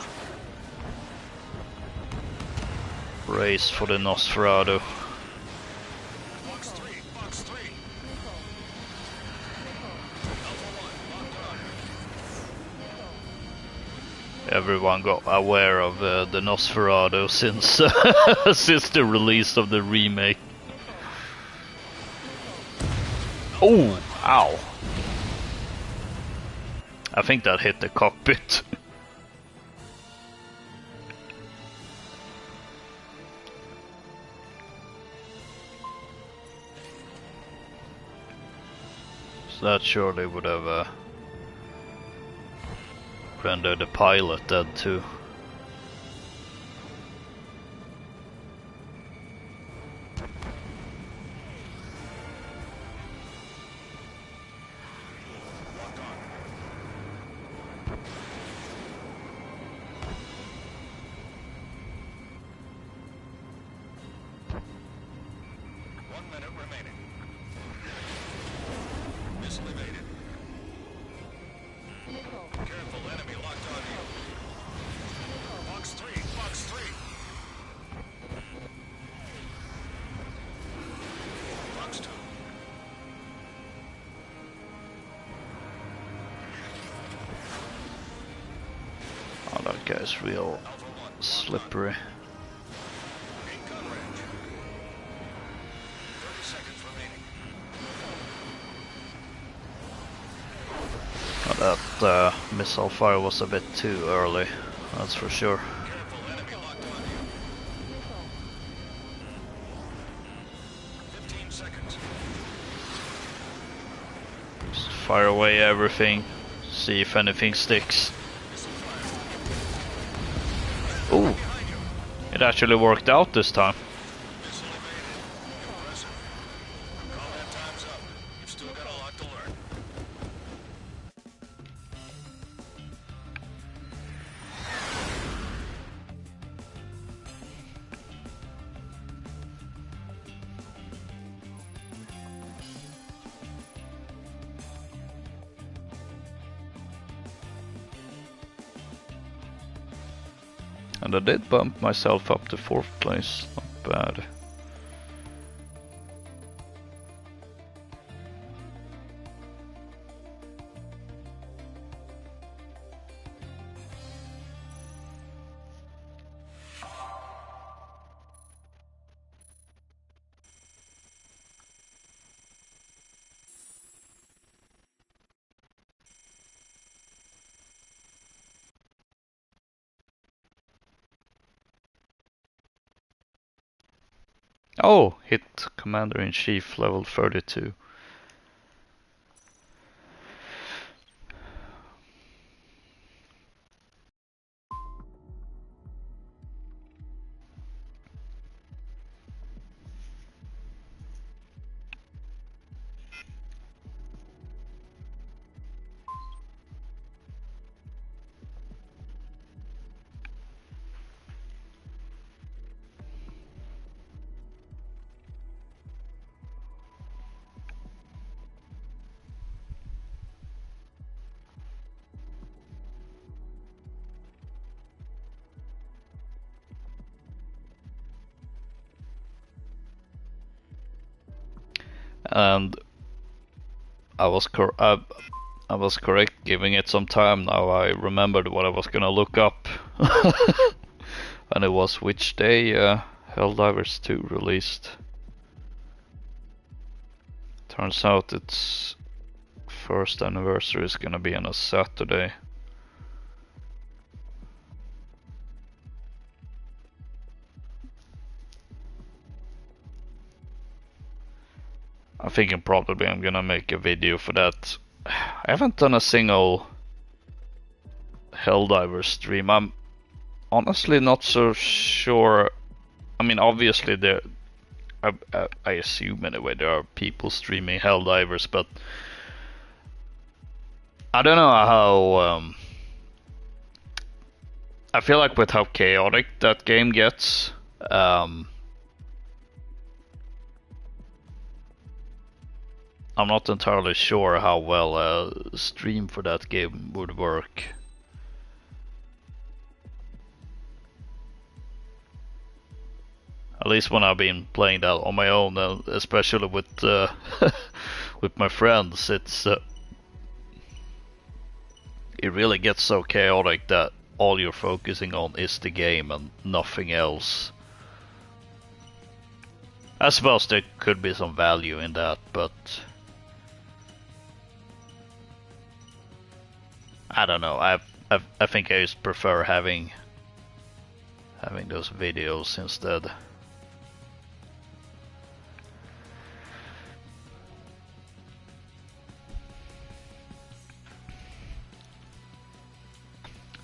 race for the Nosferatu. Fox 3. Fox 3. Everyone got aware of the Nosferatu since since the release of the remake. Oh, ow! I think that hit the cockpit. So that surely would have rendered the pilot dead too. Oh, that guy's real slippery. Oh, that missile fire was a bit too early, that's for sure. seconds. Just fire away everything. See if anything sticks. Ooh, it actually worked out this time. Missile evaded. Impressive. Combat time's up. You've still got a lot to learn. And I did bump myself up to 4th place. Not bad. Oh, hit Commander-in-Chief level 32. And I was correct giving it some time. Now I remembered what I was gonna look up. And it was which day Helldivers 2 released. Turns out its first anniversary is gonna be on a Saturday. I'm thinking probably I'm gonna make a video for that. I haven't done a single Helldiver stream. I'm honestly not so sure. I mean, obviously I assume anyway there are people streaming Helldivers, but I don't know how. I feel like with how chaotic that game gets, I'm not entirely sure how well a stream for that game would work. At least when I've been playing that on my own, especially with with my friends, it really gets so chaotic that all you're focusing on is the game and nothing else. I suppose there could be some value in that, but I don't know. I think I just prefer having those videos instead.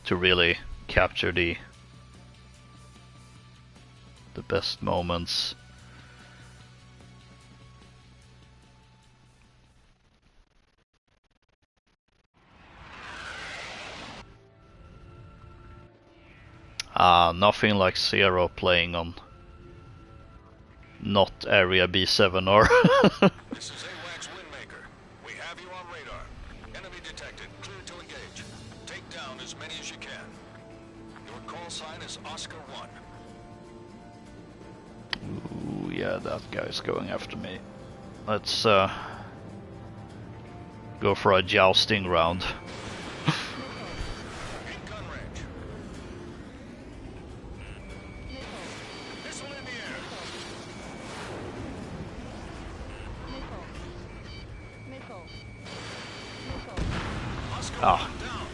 To really capture the best moments. Nothing like Zero playing on not Area B7 or This is AWACS Windmaker. We have you on radar. Enemy detected. Clear to engage. Take down as many as you can. Your call sign is Oscar 1. Ooh, yeah, that guy's going after me. Let's go for a jousting round. In gun range. Missile in the air. Missile. Oscar Ah. 1 down.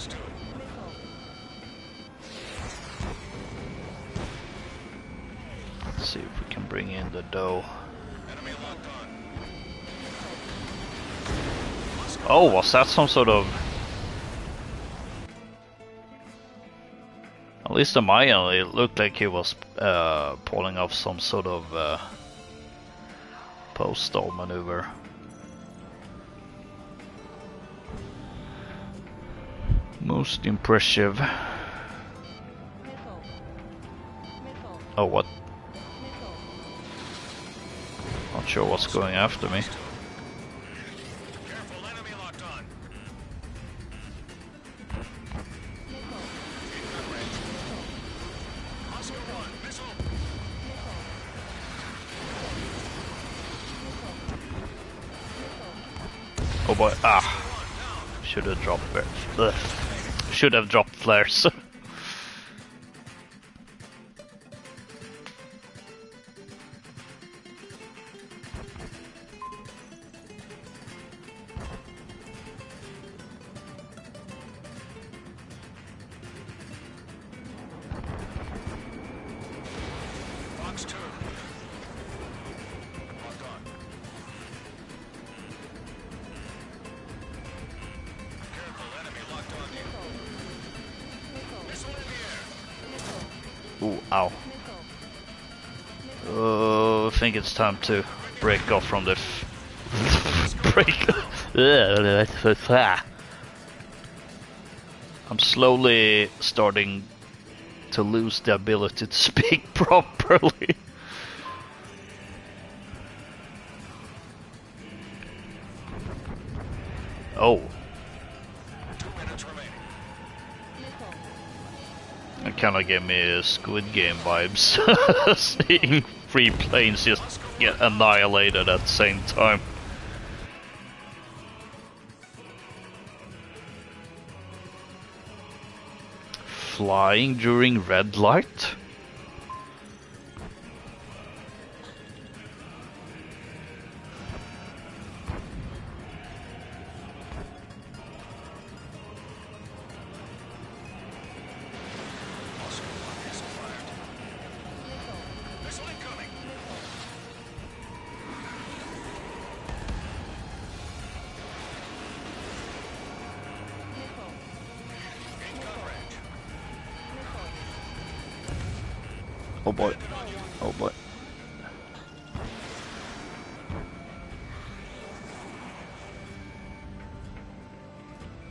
Fox 2. Missile. Let's see if we can bring in the dough. Enemy locked on. Oh, was that some sort of... At least on my end, it looked like he was pulling off some sort of postal maneuver. Most impressive. Missile. Missile. Oh, what? Missile. Not sure what's going after me. Careful, enemy locked on. Missile. Oscar 1, missile. Oh boy, ah. Should have dropped flares. Should have dropped flares. Fox 2. Locked on. Careful, enemy locked on you. Missile in the air. Ooh, ow. I think it's time to break off from the break. I'm slowly starting to lose the ability to speak properly. Oh, 2 minutes remaining. it kind of gave me Squid Game vibes. Seeing 3 planes just get annihilated at the same time. Flying during red light? Oscar 1, missile fired. Missile incoming. In gun range. Oh boy. Oh boy.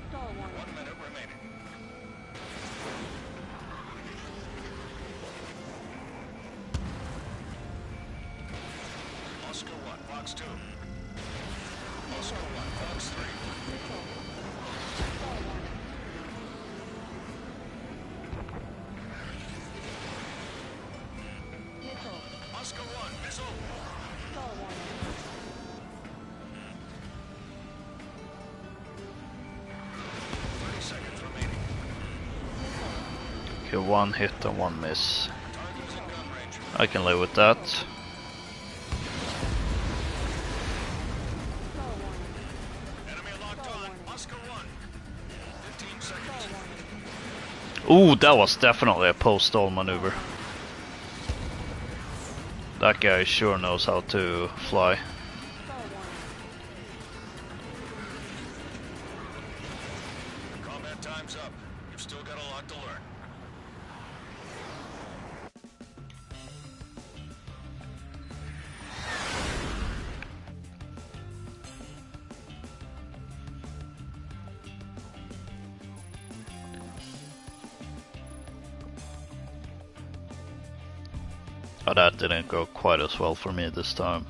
Stall warning. 1 minute remaining. Oscar 1, Fox 2. Oscar 1, Fox 3. Missile. Oscar 1, missile. Stall warning. 30 seconds remaining. Okay, 1 hit and 1 miss. Target is in gun range. I can live with that. Stall warning. Enemy locked on. Oscar 1. 15 Stall seconds. warning. Ooh, that was definitely a post-stall maneuver. That guy sure knows how to fly. Stall warning. Combat time's up. You've still got a lot to learn. Oh, that didn't go quite as well for me this time.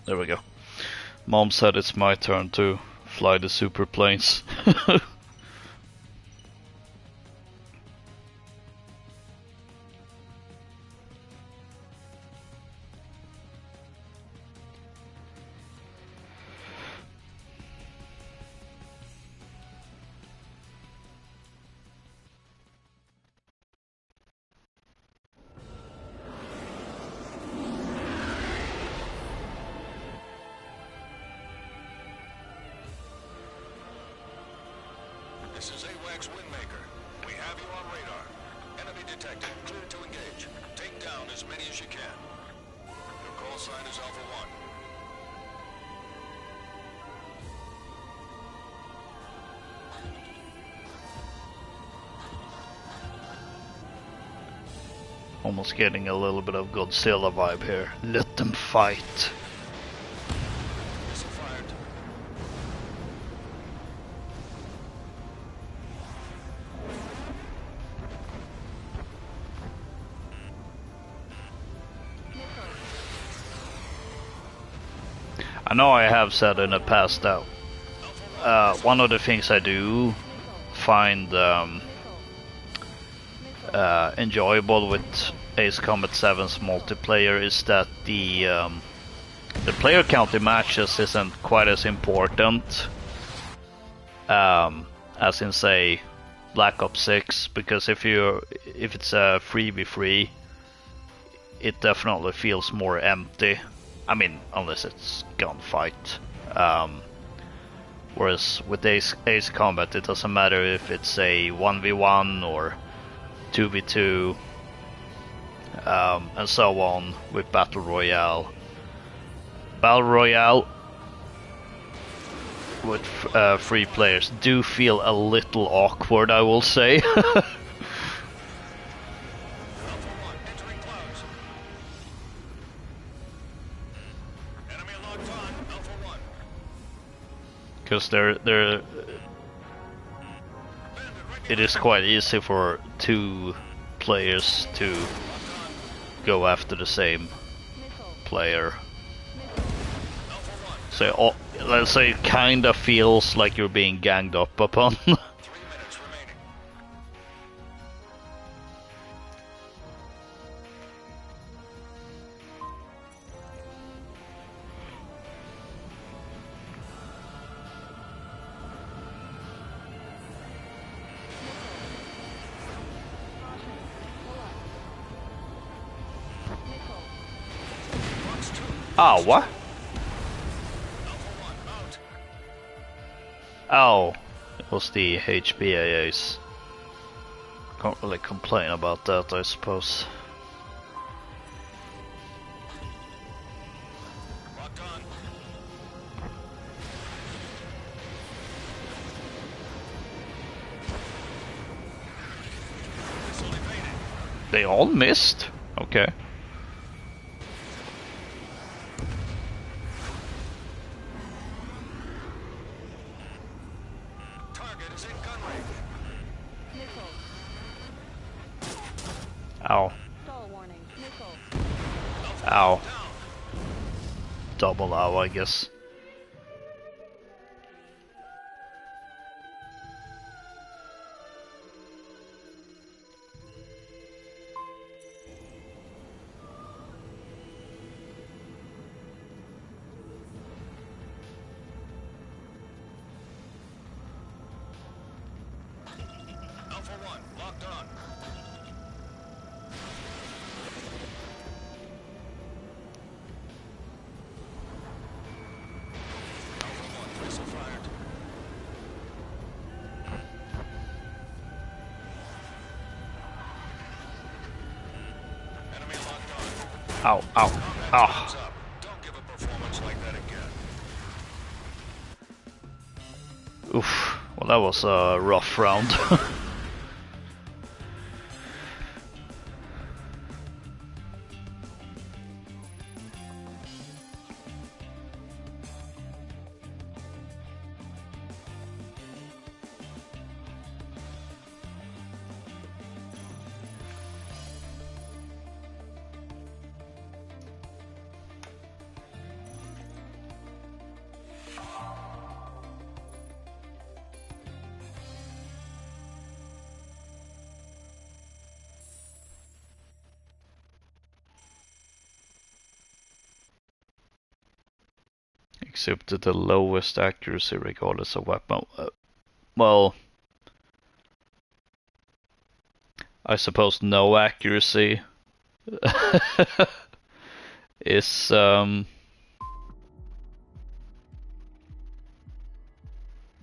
There we go. Mom said it's my turn to fly the super planes. This is AWACS Windmaker. We have you on radar. Enemy detected. Clear to engage. Take down as many as you can. Your call sign is Alpha 1. Almost getting a little bit of Godzilla vibe here. Let them fight. Missile fired. I know I have said in the past that one of the things I do find enjoyable with Ace Combat 7's multiplayer is that the player count in matches isn't quite as important as in, say, Black Ops 6, because if it's a 3v3, it definitely feels more empty. I mean, unless it's gunfight. Whereas with Ace Combat, it doesn't matter if it's a 1v1 or 2v2, and so on with Battle Royale. Battle Royale with 3 players do feel a little awkward, I will say. Alpha 1 entering clouds. Enemy locked on. Alpha 1. Because it is quite easy for 2 players to go after the same player. So let's say it kind of feels like you're being ganged up upon. 3 minutes remaining. Box 2. Oh, what? Alpha 1 out. Oh, it was the HBAAs. Can't really complain about that, I suppose. Locked on. Missile evaded. They all missed? Okay. Target is in gun range. Ow. Stall warning. Missile. Ow. Down. Double ow, I guess. Alpha 1 locked on. Alpha 1 missile fired. Enemy locked on. Ow, ow, Combat ow. time's up. Don't give a performance like that again. Oof. Well, that was a rough round. exhibited the lowest accuracy regardless of weapon. Well, I suppose no accuracy is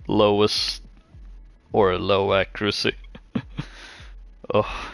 lowest or low accuracy. Oh.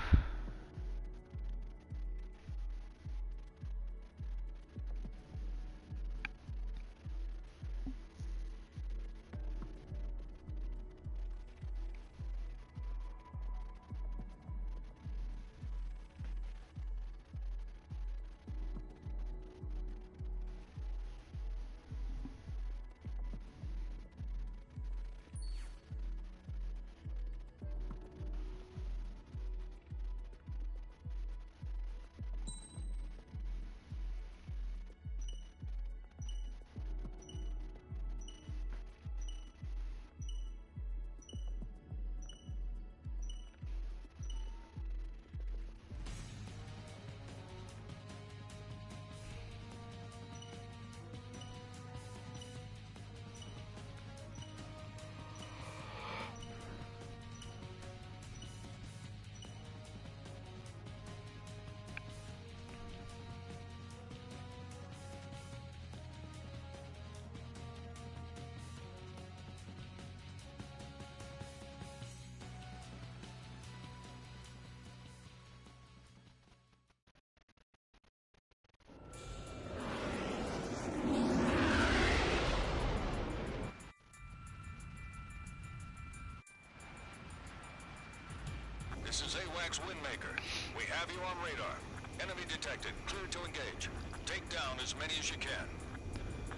This is AWACS Windmaker. We have you on radar. Enemy detected. Clear to engage. Take down as many as you can.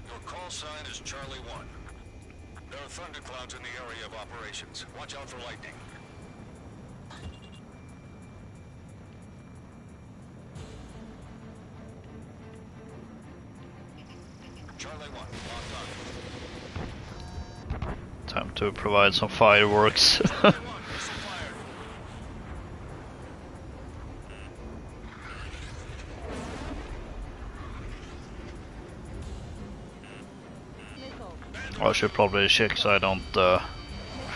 Your call sign is Charlie 1. There are thunderclouds in the area of operations. Watch out for lightning. Charlie 1, locked on. Time to provide some fireworks. Charlie 1, missile fired. Missile. I should probably check so I don't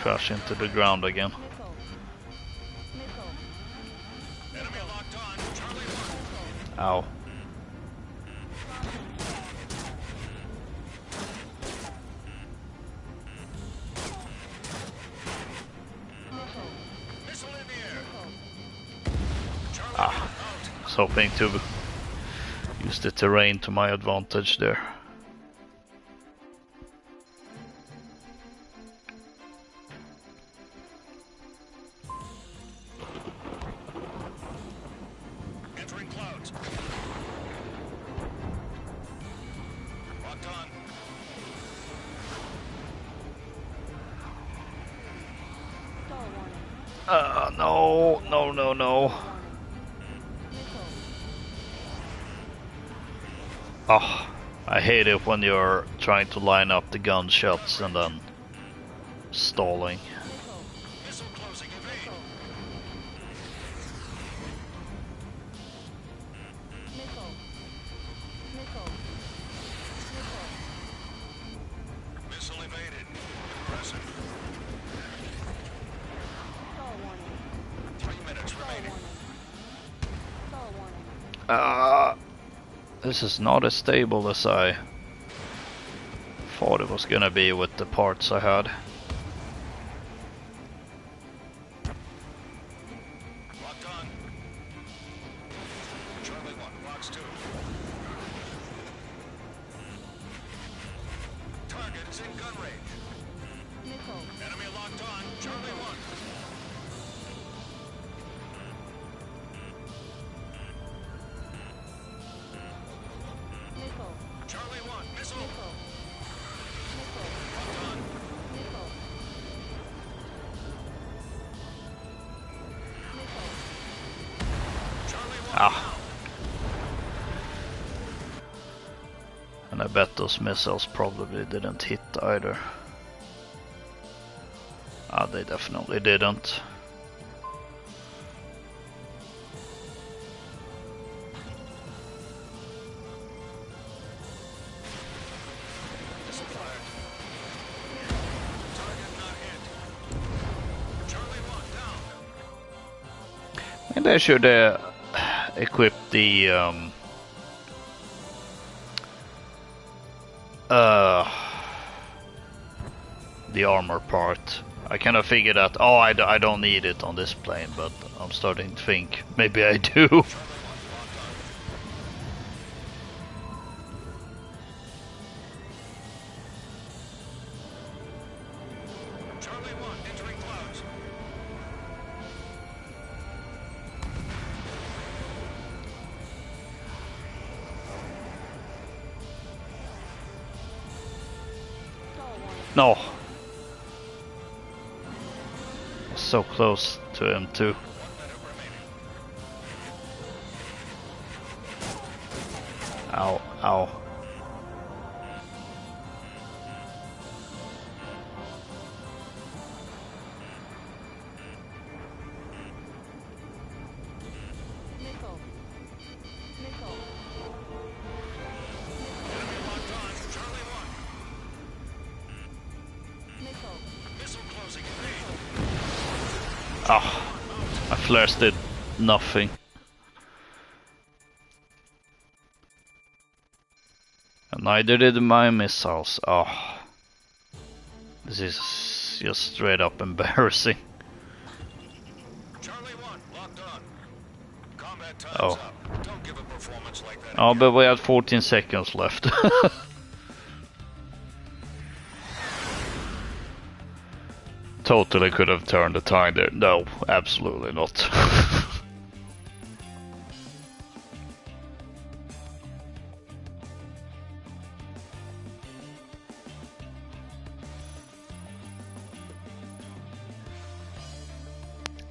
crash into the ground again. Missile. Missile. Enemy locked on. Charlie 1. Ow. Missile in the air. Charlie Ah. out. I was hoping to use the terrain to my advantage there. Entering clouds. Locked on. Star warning. No. Warning. Missile. Oh, I hate it when you're trying to line up the gunshots and then stalling. Missile. Missile closing. Evade. Missile. Missile. Missile. Missile evaded. Impressive. Star warning. 3 minutes Star remaining. warning. Star warning. This is not as stable as I thought it was gonna be with the parts I had. Locked on. Charlie 1, box 2. Target is in gun range. Missile. Enemy locked on. Charlie 1. Missile. Charlie 1, missile. Missile. Missile. Locked on. Missile. Missile. Charlie 1. Ah. And I bet those missiles probably didn't hit either. Ah, they definitely didn't. Missile And I should equip uh, the armor part. I kind of figured out, oh, I don't need it on this plane, but I'm starting to think maybe I do. Charlie 1, entering clouds. No. So close to him too. 1 minute remaining. Ow, ow. Nickel. Nickel. Enemy locked on. Charlie 1. Nickel. Missile closing in range. Ah, my flares did nothing. And neither did my missiles. Oh, this is just straight up embarrassing. Charlie 1, locked on. Combat time's Oh. up. Don't give a performance like that Oh, again. but we had 14 seconds left. Totally could have turned the tide there. No, absolutely not.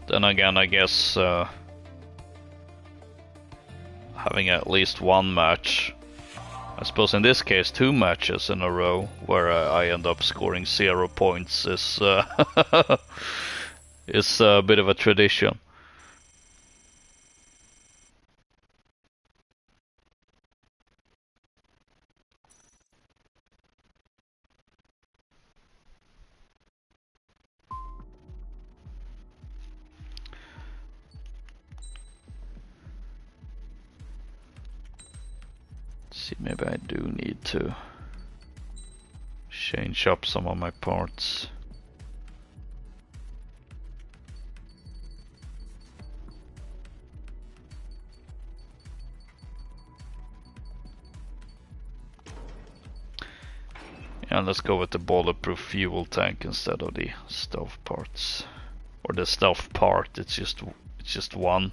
Then again, I guess having at least one match, I suppose in this case 2 matches in a row where I end up scoring 0 points is is a bit of a tradition. See, maybe I do need to change up some of my parts. Yeah, let's go with the bulletproof fuel tank instead of the stealth parts. Or the stealth part, it's just one.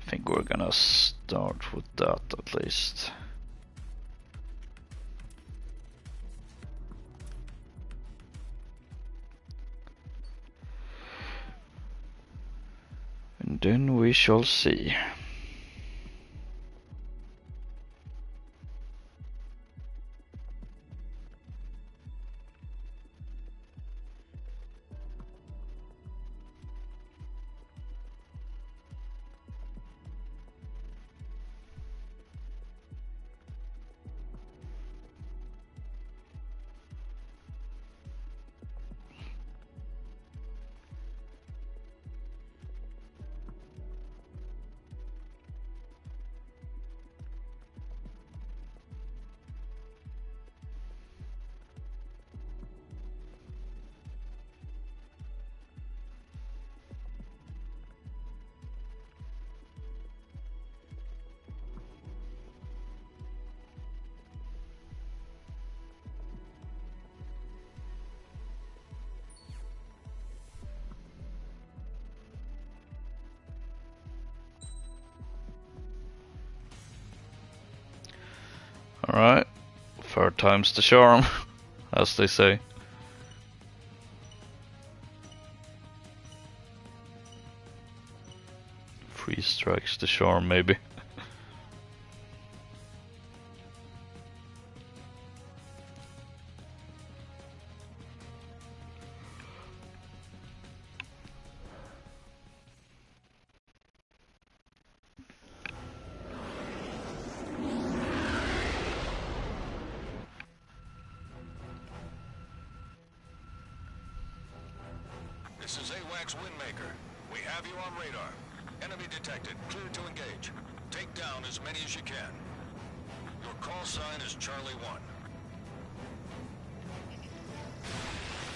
I think we're gonna start with that at least. And then we shall see. Alright, third time's the charm, as they say. Three strikes the charm, maybe. This is AWACS Windmaker. We have you on radar. Enemy detected. Clear to engage. Take down as many as you can. Your call sign is Charlie 1.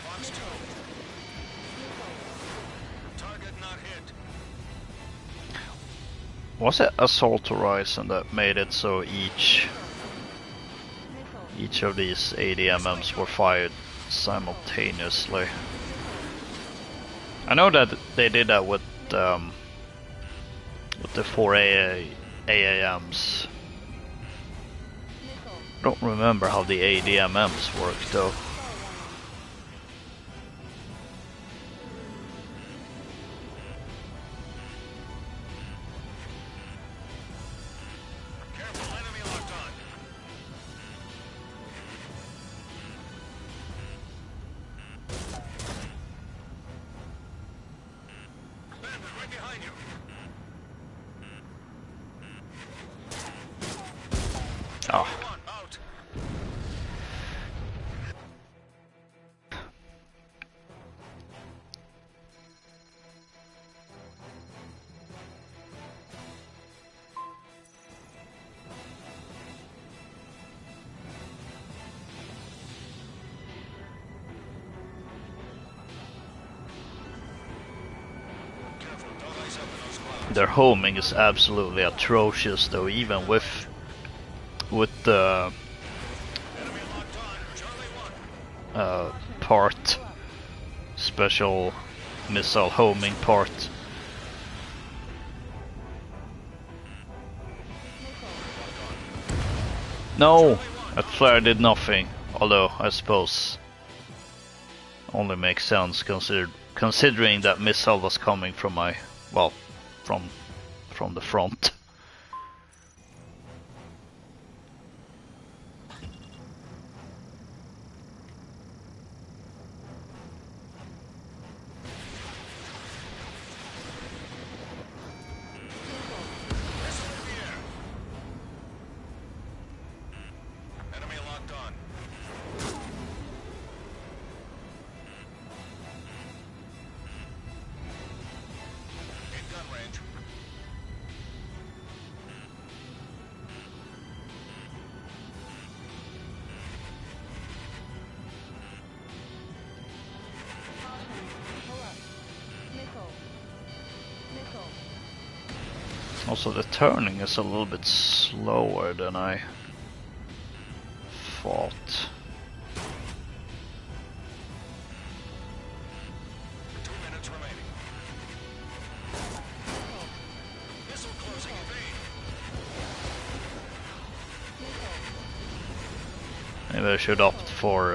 Fox 2. Target not hit. Was it Assault Horizon that made it so each of these ADMMs were fired simultaneously? I know that they did that with the 4 AAMs. I don't remember how the ADMMs work though. Careful, enemy locked on. Bandit right behind you. Oh. One out. Careful, don't ice up in those clouds. Their homing is absolutely atrocious though, even with the Enemy locked on. Charlie 1. part, special missile homing part. No, that flare did nothing. Although I suppose only makes sense considering that missile was coming from my, well, from the front. Missile in the air. Enemy locked on. In gun range. Pull up. Missile. Missile. Also the turning is a little bit slower than I thought. 2 minutes remaining. Missile closing in vain. Maybe I should opt for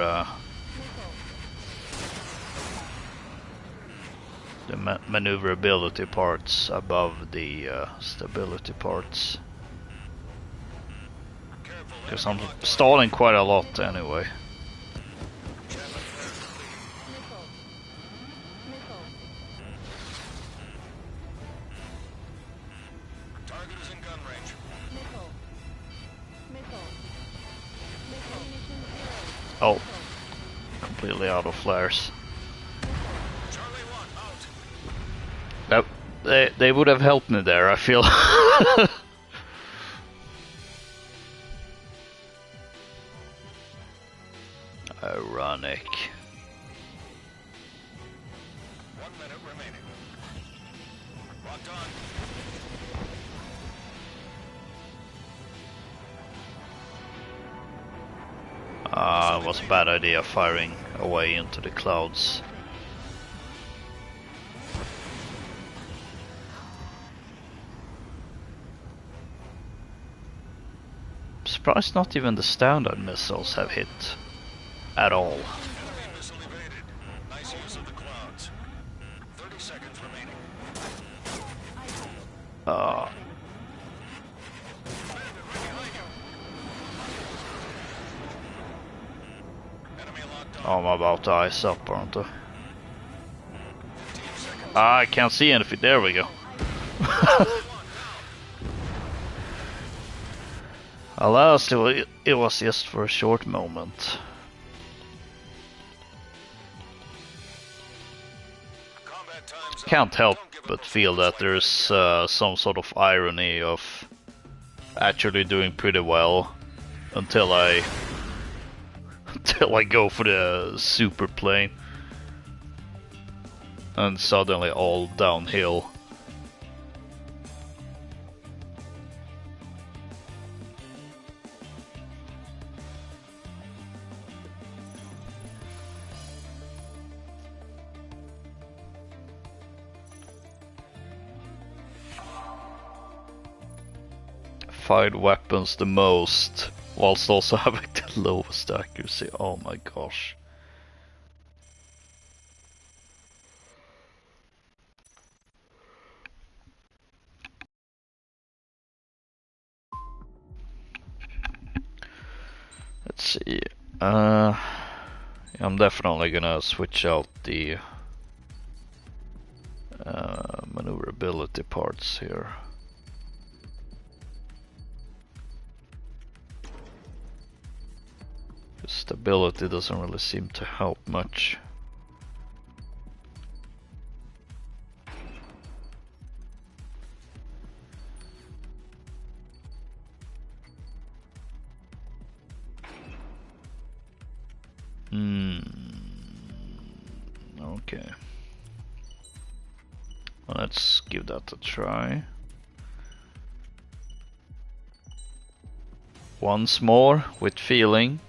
the maneuverability parts above the stability parts. Careful, Because enemy I'm locked on. stalling quite a lot anyway. Chapman flare complete. Missile. Missile. Target is in gun range. Missile. Missile. Missile. Munition zero. Oh, completely out of flares. Charlie 1 out. That they would have helped me there, I feel. Ironic. 1 minute remaining. Locked on. It was a bad idea firing away into the clouds. Surprised not even the standard missiles have hit at all. Enemy missile evaded. Nice use of the clouds. 30 seconds remaining. Uh, Bandit right behind you. Enemy locked on. I'm about to ice up, aren't I? 15 seconds. I can't see anything. There we go. Alas, it was just for a short moment. can't help but feel that there's some sort of irony of actually doing pretty well until I go for the super plane and suddenly all downhill. Fired weapons the most, whilst also having the lowest accuracy. Oh my gosh. Let's see. I'm definitely gonna switch out the maneuverability parts here. Stability doesn't really seem to help much. Okay. Well, let's give that a try. Once more with feeling.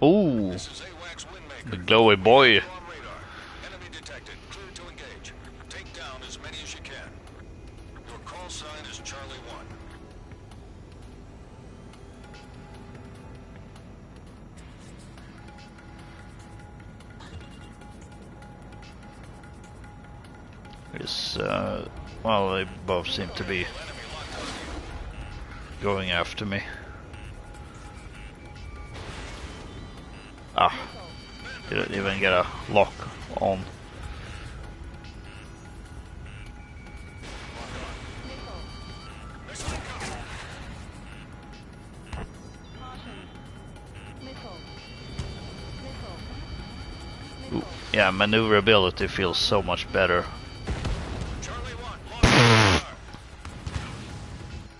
Ooh, the glowy boy. Enemy detected. Clear to engage. Take down as many as you can. Your call sign is Charlie 1. Well, they both seem to be going after me. Ah, didn't even get a lock on. Ooh, yeah, maneuverability feels so much better.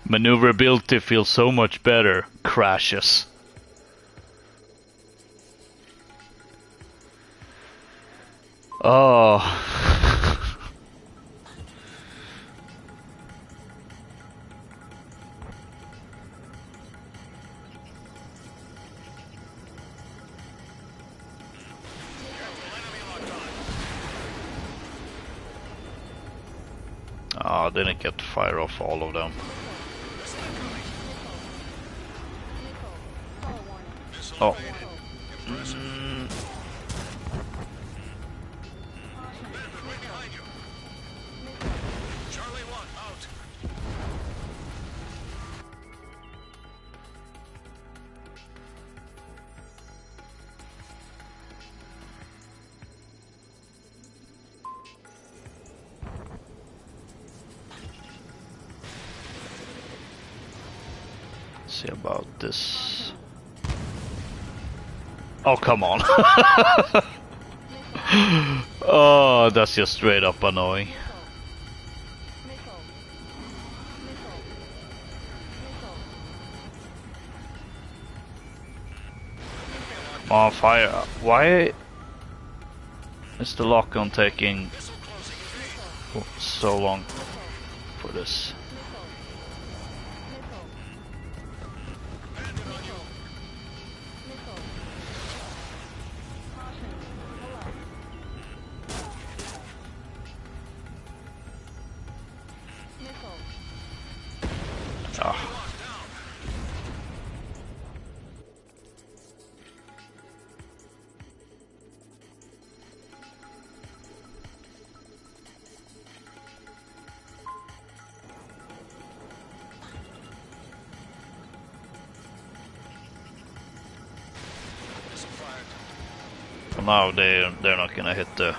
Maneuverability feels so much better. Crashes. Oh. Oh, didn't get to fire off all of them. Oh. See about this. Oh, come on. Oh, that's just straight up annoying. On fire. Why is the lock-on taking so long for this? no, they're not gonna hit the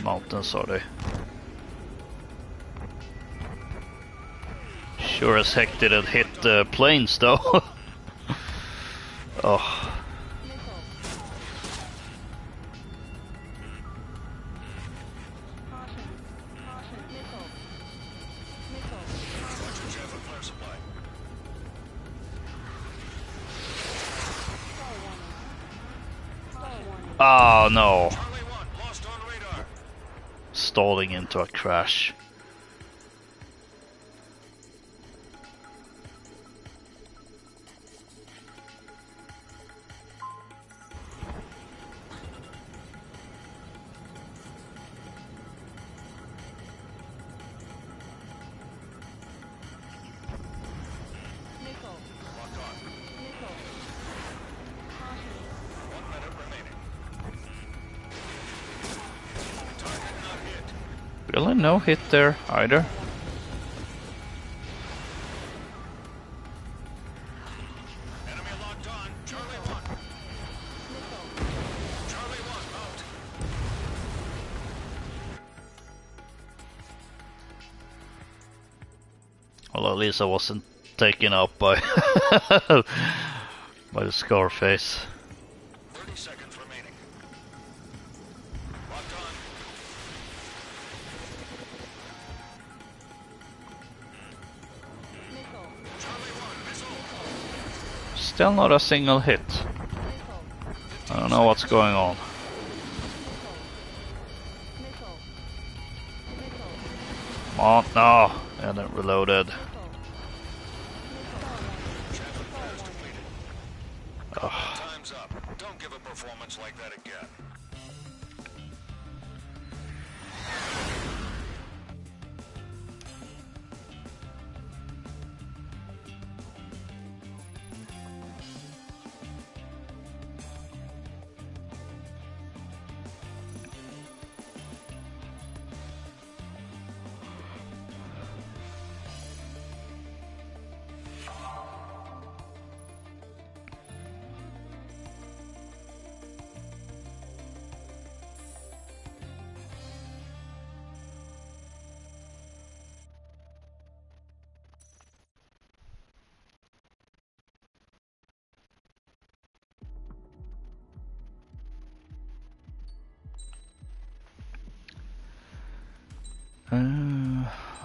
mountains, are they? Sure as heck didn't hit the plains, though. Oh. Missile. Caution. Caution. Missile. Missile. Watch your jet for flare supply. Stall warning. Oh no. Charlie 1, lost on radar. Stalling into a crash. Missile. Lock on. Missile. Caution. 1 minute remaining. Target not hit. Really no hit there either. Enemy locked on. Charlie 1. Missile. Charlie 1 out. Well, at least I wasn't taken out by by the Scarface. 30 seconds remaining. Locked on. Missile. Charlie 1, missile. Still not a single hit. Missile. I don't know what's going on. Missile. Missile. Come on, no. And then reloaded. Missile. Jet for flare is depleted. Ugh. Time's up. Don't give a performance like that again.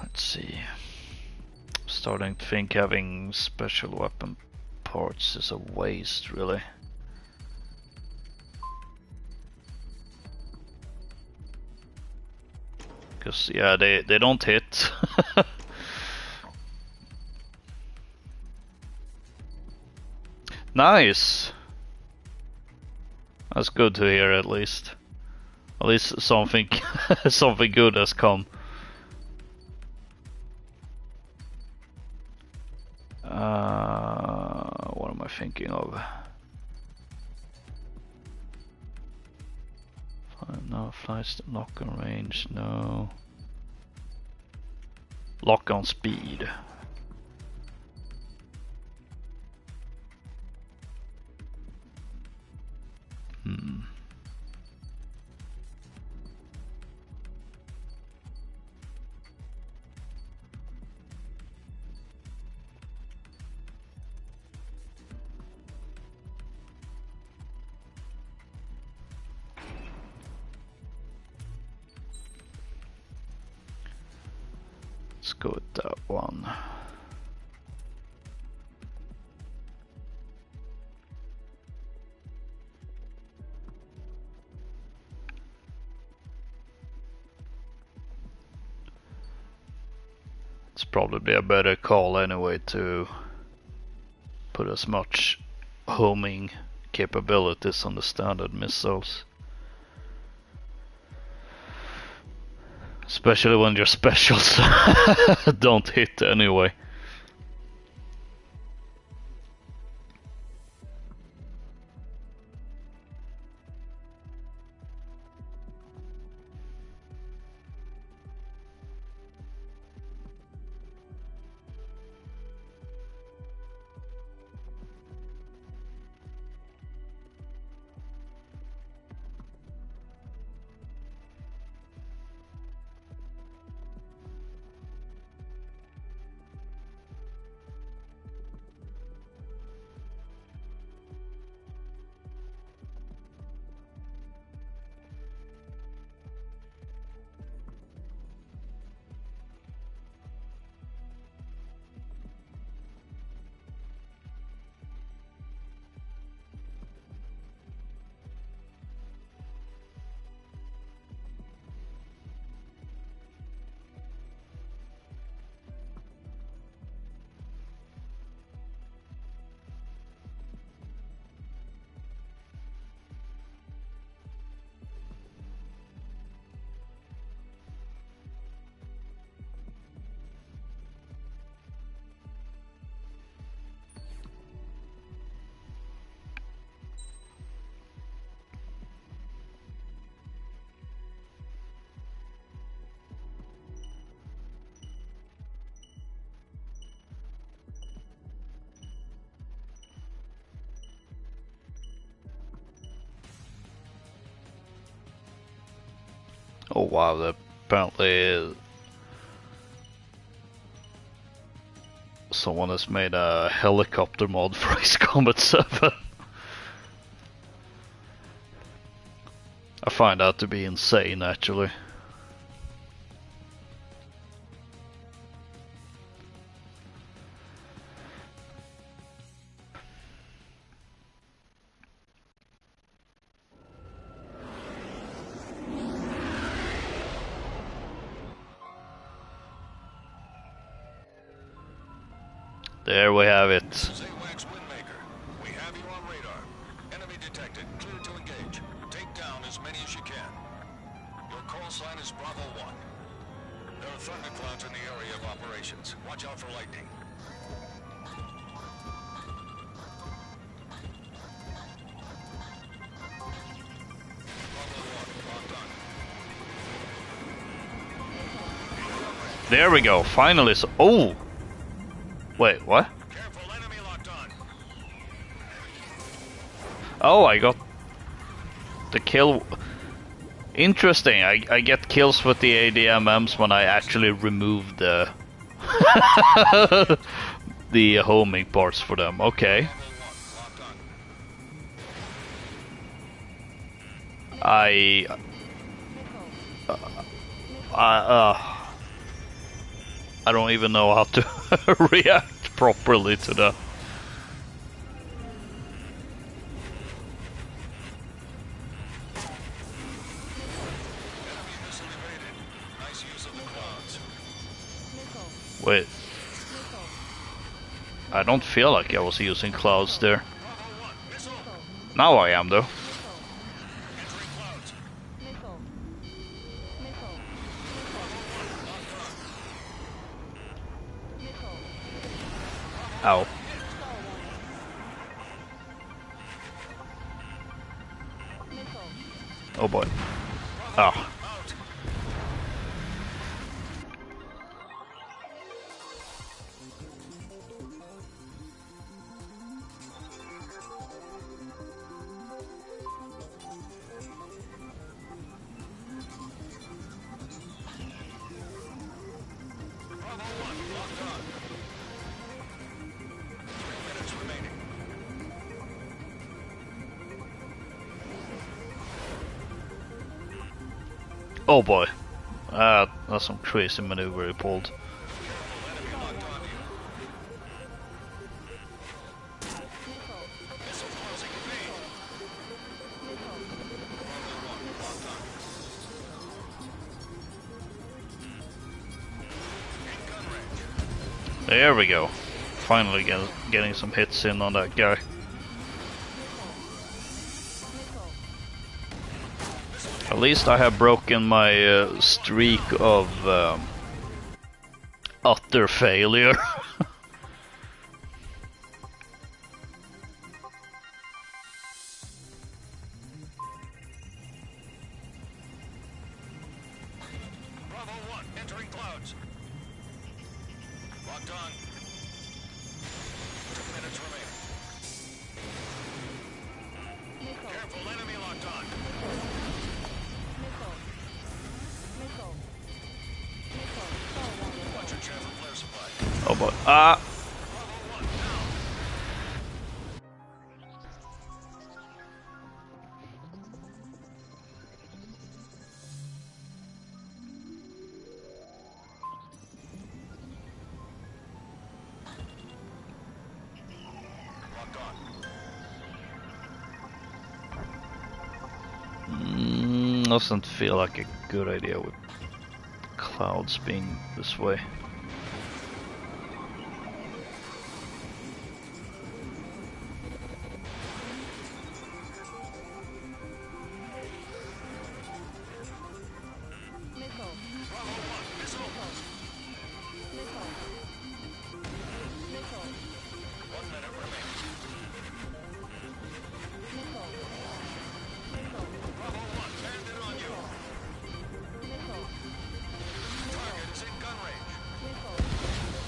Let's see. Starting to think having special weapon parts is a waste, really. Because, yeah, they don't hit. Nice! That's good to hear, at least. At least something, something good has come. What am I thinking of? No, flights lock on range, no. Lock on speed. Let's go with that one. It's probably a better call anyway to put as much homing capabilities on the standard missiles. Especially when your specials don't hit anyway. Oh wow, that apparently someone has made a helicopter mod for Ace Combat 7. I find that to be insane, actually. There we have it. This is AWACS Windmaker. We have you on radar. Enemy detected. Clear to engage. Take down as many as you can. Your call sign is Bravo 1. There are thunderclouds in the area of operations. Watch out for lightning. There we go, finally. Oh! Wait, what? Careful, enemy locked on. Oh, I got the kill. Interesting, I get kills with the ADMMs when I actually remove the the homing parts for them. Okay. I I don't even know how to react properly to that. Wait. I don't feel like I was using clouds there. Now I am though. Ow. Oh boy. Ah. Oh boy. That's some crazy maneuver he pulled. There we go. Finally getting some hits in on that guy. At least I have broken my streak of utter failure. Bravo 1, entering clouds. Locked on. 2 minutes remaining. Careful, enemy locked on. Watch your chance for flare supply. Oh boy. Ah! Locked on. Doesn't feel like a good idea with clouds being this way.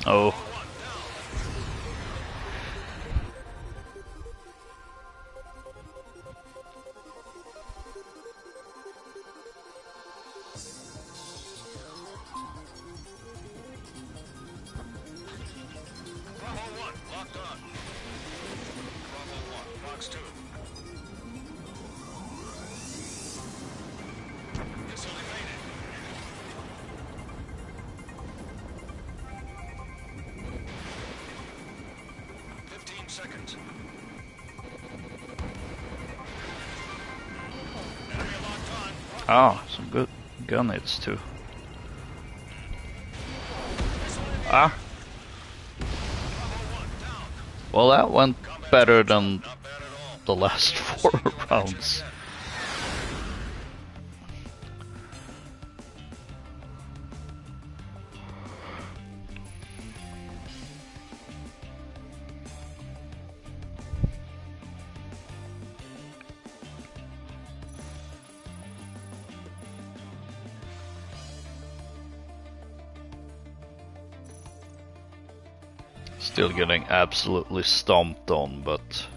Oh. seconds. Ah, some good gun hits too. Ah. Well, that went better than the last 4 rounds. Still getting absolutely stomped on, but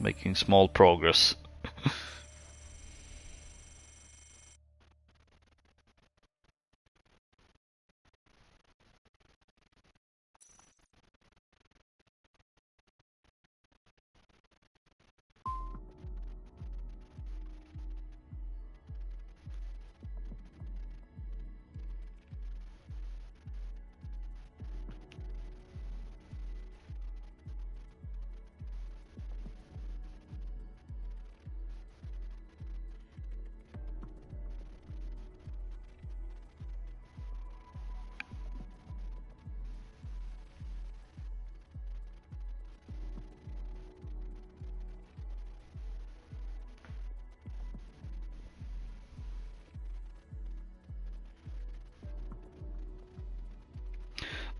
making small progress.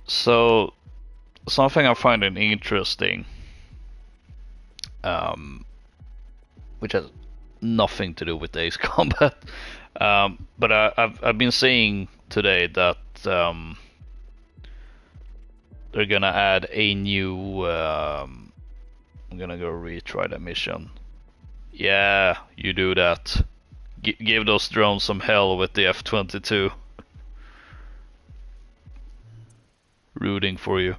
So, something I find interesting, which has nothing to do with Ace Combat, but I've been seeing today that they're gonna add a new. I'm gonna go retry the mission. Yeah, you do that. Give those drones some hell with the F-22. Rooting for you.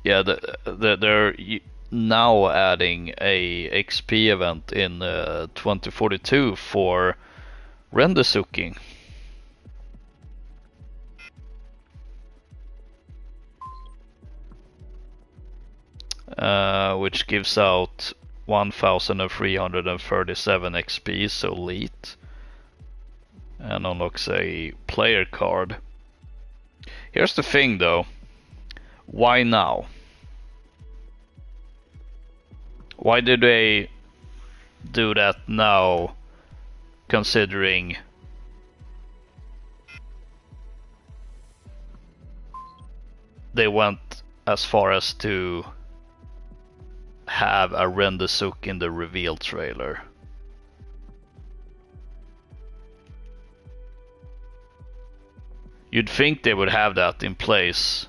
Yeah, they're now adding a XP event in 2042 for Rendesuking. Which gives out 1,337 XP, so elite, and unlocks a player card. Here's the thing though, why now? Why did they do that now, considering they went as far as to have a Rendesuk in the reveal trailer? You'd think they would have that in place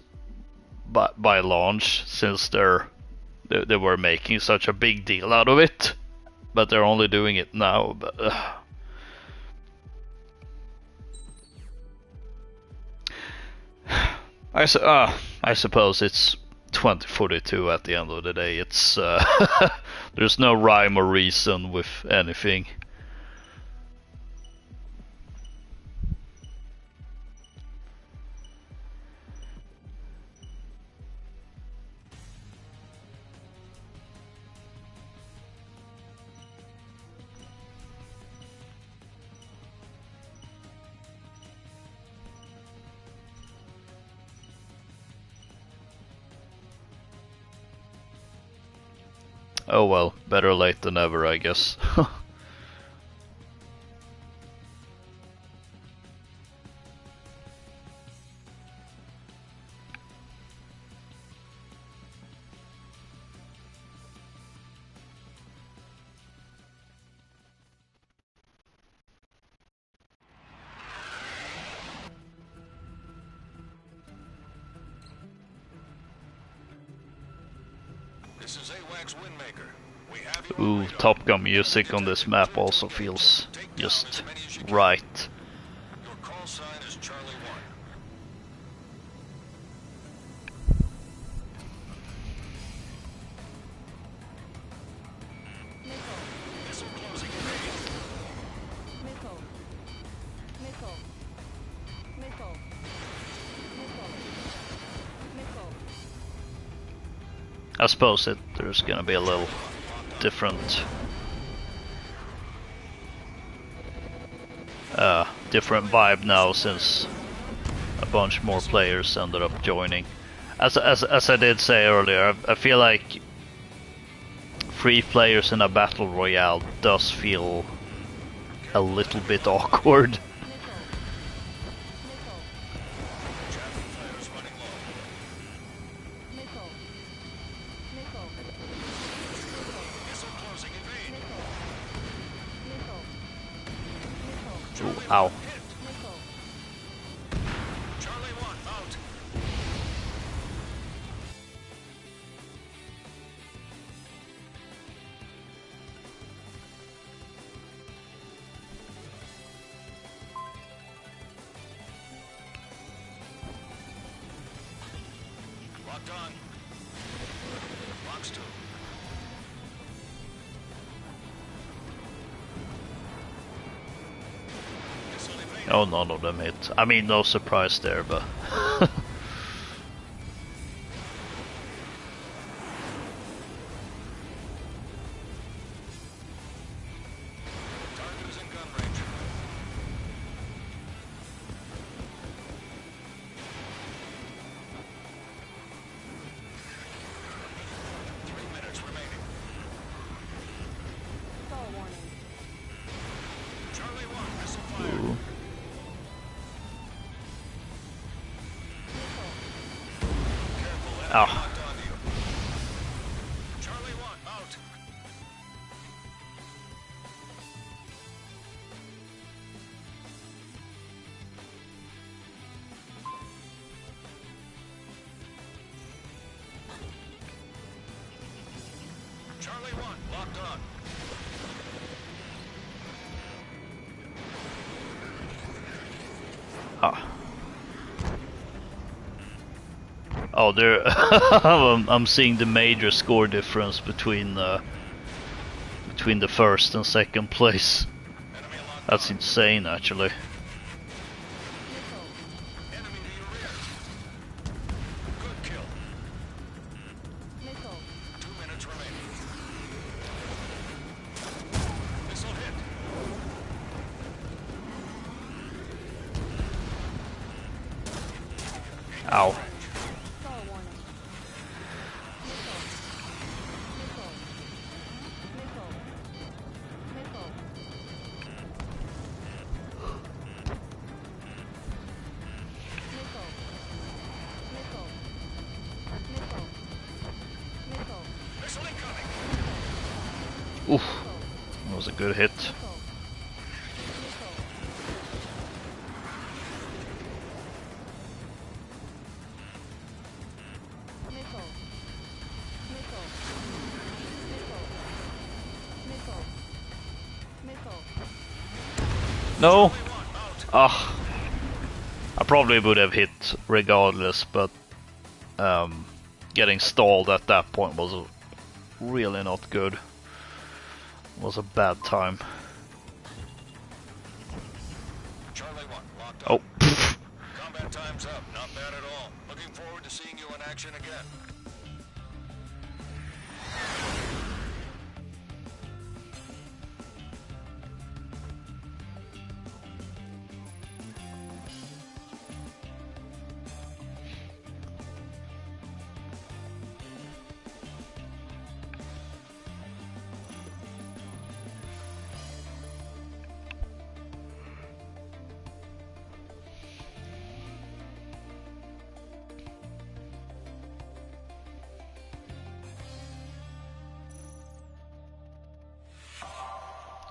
by launch, since they were making such a big deal out of it, but they're only doing it now. But I suppose it's 2042 at the end of the day. It's there's no rhyme or reason with anything. Oh well, better late than never, I guess. This is AWACS Windmaker. We have you on Ooh, radar. Top Gun music on this map also feels just right. Your call sign is Charlie 1. Missile. Missile closing in. I suppose there's gonna be a little different different vibe now since a bunch more players ended up joining. As I did say earlier, I feel like 3 players in a battle royale does feel a little bit awkward. Ooh, ow. Charlie 1 out. Locked on. Box 2. Missile evaded. Oh, none of them hit. I mean, no surprise there, but... Target is in gun range. Three minutes remaining. Fall warning. Charlie 1, missile fire. Ooh. Careful, enemy Ah. locked onto you. Charlie 1 out. Charlie 1 locked on. Ah. Oh, there. I'm seeing the major score difference between the first and second place. Enemy locked That's on. insane, actually. Enemy to your rear. Good kill. Missile. 2 minutes remaining. Missile hit. Ow. Fall warning. Missile. Missile. Missile. Missile. Missile. Missile. Missile. Missile. Missile incoming. Oof. That was a good hit. Missile. Missile. Missile. Missile. Missile. Missile. Missile. No. Charlie 1 out. Ah. I probably would have hit regardless, but getting stalled at that point was really not good. It was a bad time. Charlie 1 locked Oh. on. Combat time's up. Not bad at all. Looking forward to seeing you in action again.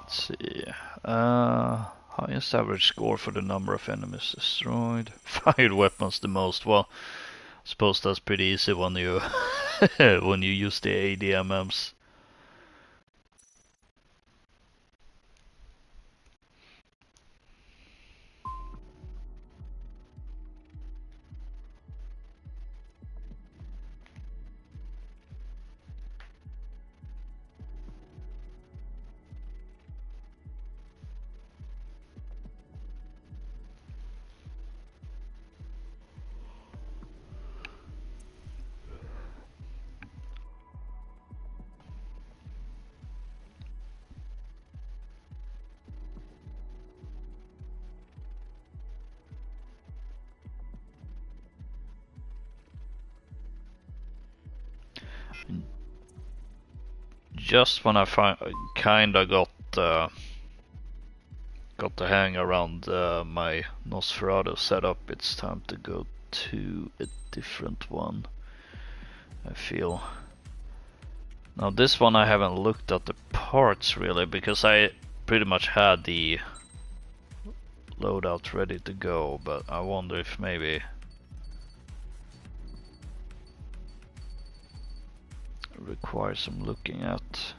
Let's see. Highest average score for the number of enemies destroyed. Fired weapons the most. Well, I suppose that's pretty easy when you when you use the ADMMs. Just when I kinda got the hang around my Nosferatu setup, it's time to go to a different one, I feel. Now this one I haven't looked at the parts really, because I pretty much had the loadout ready to go, but I wonder if maybe it requires some looking at.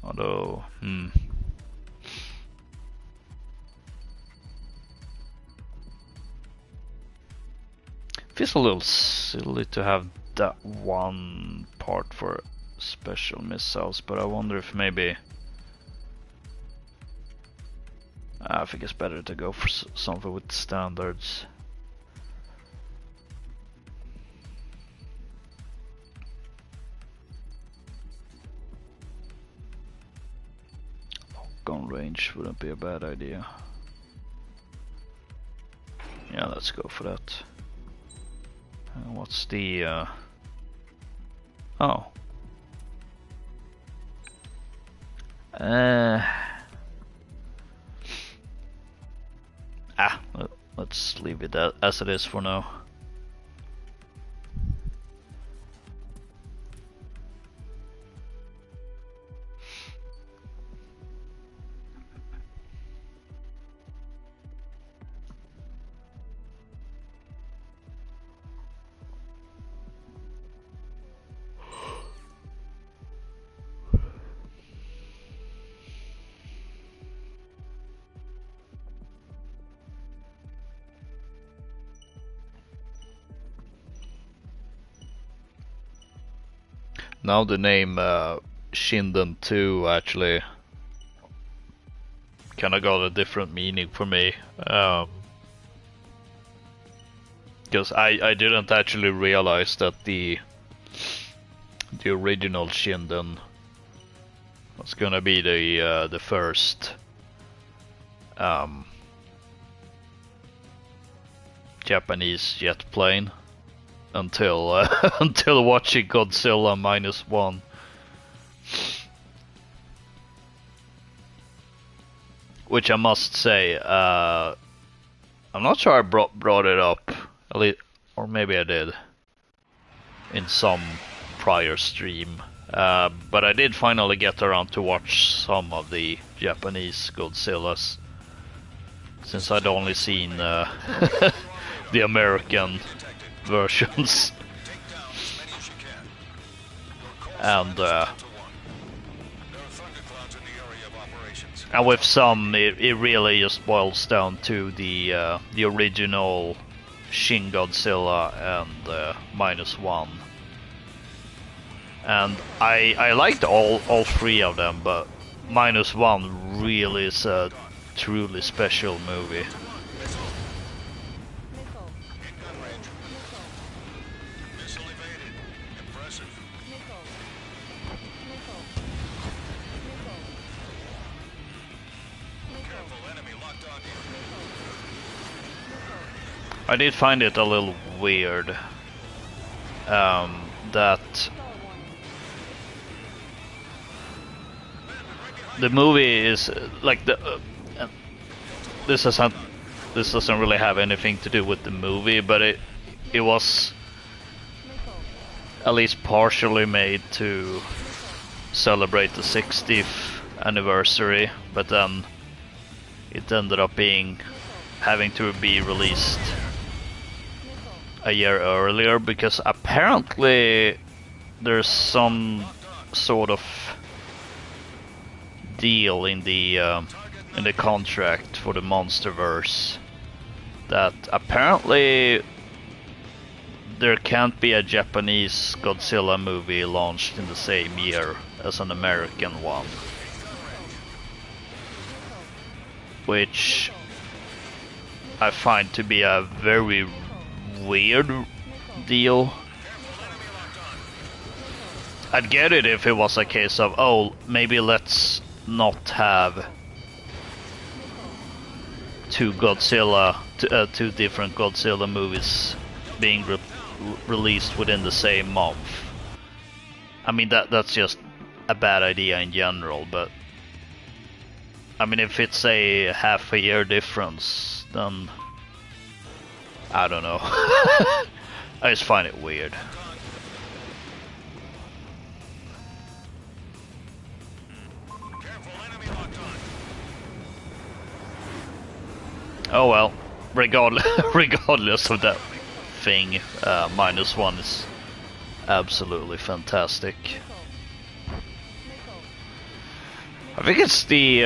Although, feels a little silly to have that one part for special missiles, but I wonder if maybe I think it's better to go for something with standards. Gun range wouldn't be a bad idea. Yeah, let's go for that. What's the oh. Let's leave it as it is for now. Now the name Shinden 2 actually kinda got a different meaning for me. Because I didn't actually realize that the original Shinden was gonna be the first Japanese jet plane until until watching Godzilla -1. Which I must say, I'm not sure I brought it up, at least, or maybe I did in some prior stream. But I did finally get around to watch some of the Japanese Godzillas, since I'd only seen the American versions. And with some, it really just boils down to the original Shin Godzilla and -1. And I liked all three of them, but -1 really is a truly special movie. I did find it a little weird that the movie is like this doesn't really have anything to do with the movie, but it was at least partially made to celebrate the 60th anniversary, but then it ended up having to be released a year earlier, because apparently there's some sort of deal in the contract for the Monsterverse that apparently there can't be a Japanese Godzilla movie launched in the same year as an American one, which I find to be a very weird deal. I'd get it if it was a case of, oh, maybe let's not have two different Godzilla movies being released within the same month. I mean, that's just a bad idea in general, but I mean, if it's a half a year difference, then I don't know. I just find it weird. Careful, enemy locked on. Oh well, regardless of that thing, -1 is absolutely fantastic. I think it's the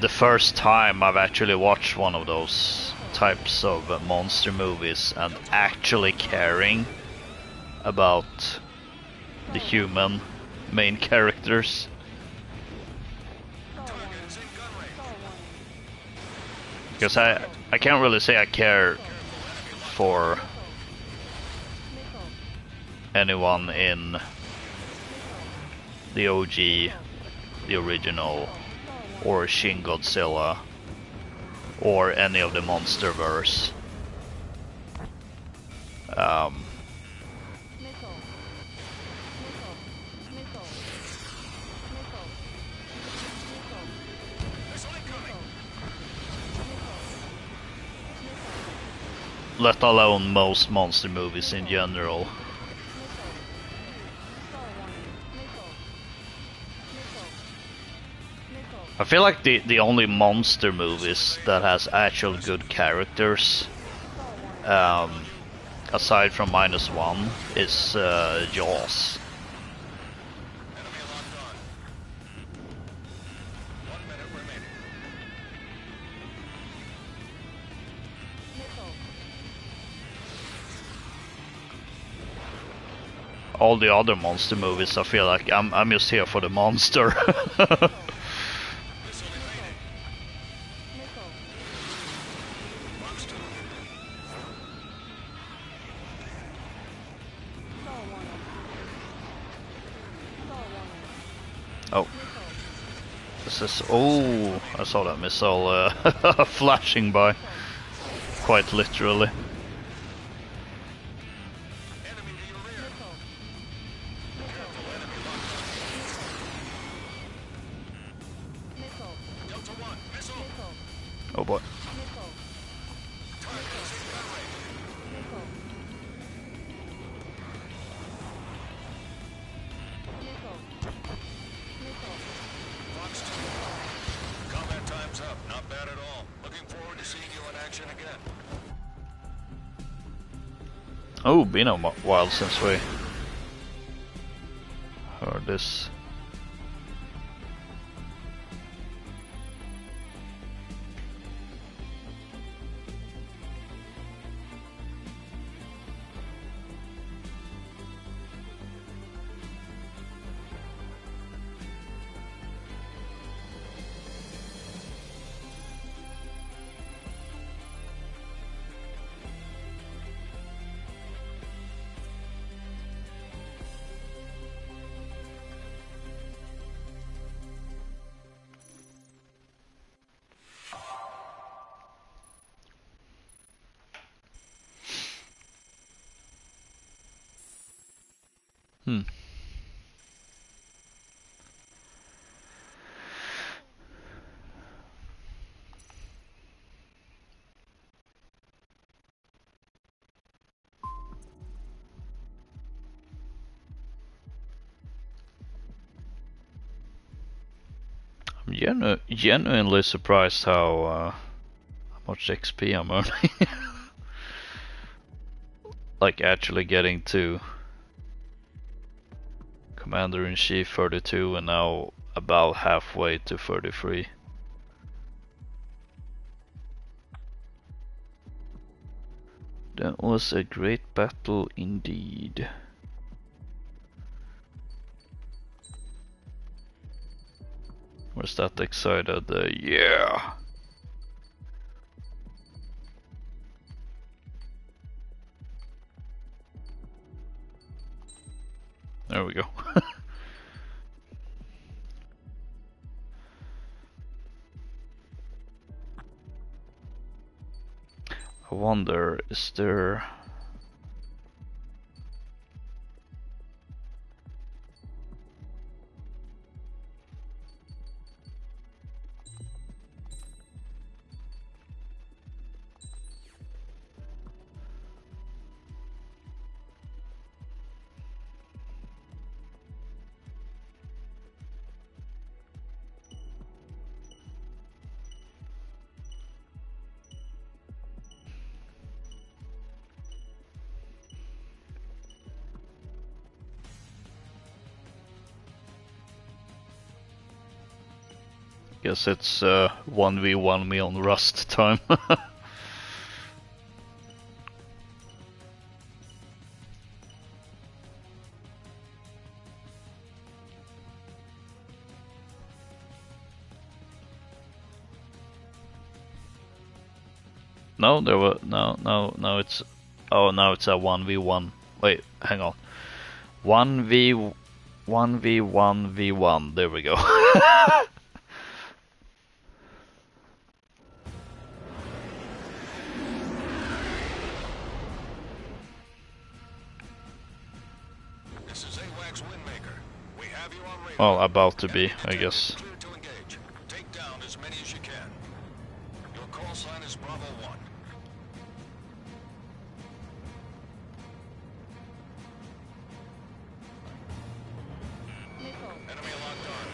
first time I've actually watched one of those types of monster movies and actually caring about the human main characters. Because I can't really say I care for anyone in the OG, the original, or Shin Godzilla, or any of the MonsterVerse. Let alone most monster movies in general. I feel like the only monster movies that has actual good characters, aside from -1, is Jaws. Enemy locked on. 1 minute remaining. All the other monster movies, I feel like I'm just here for the monster. Missile evaded. Box 2. Oh. This is... Oh, I saw that missile flashing by. Quite literally. Enemy to your rear. Careful, enemy locked on. Delta 1, missile. Oh boy. Target is in gun range. Box 2. Combat time's up. Not bad at all. Looking forward to seeing you in action again. Oh, been a while since we heard this. Hmm. I'm genuinely surprised how much XP I'm earning. Like actually getting to Commander-in-Chief 32 and now about halfway to 33. That was a great battle indeed. Was that excited? Yeah! There we go. I wonder, is there... Guess it's 1v1 me on Rust time. No, there were no. It's now it's a 1v1. Wait, hang on. 1v1v1. There we go. This is AWACS Windmaker. We have you on radar. Well, about to be, I guess. Clear to engage. Take down as many as you can. Your call sign is Bravo 1. Missile. Enemy locked on.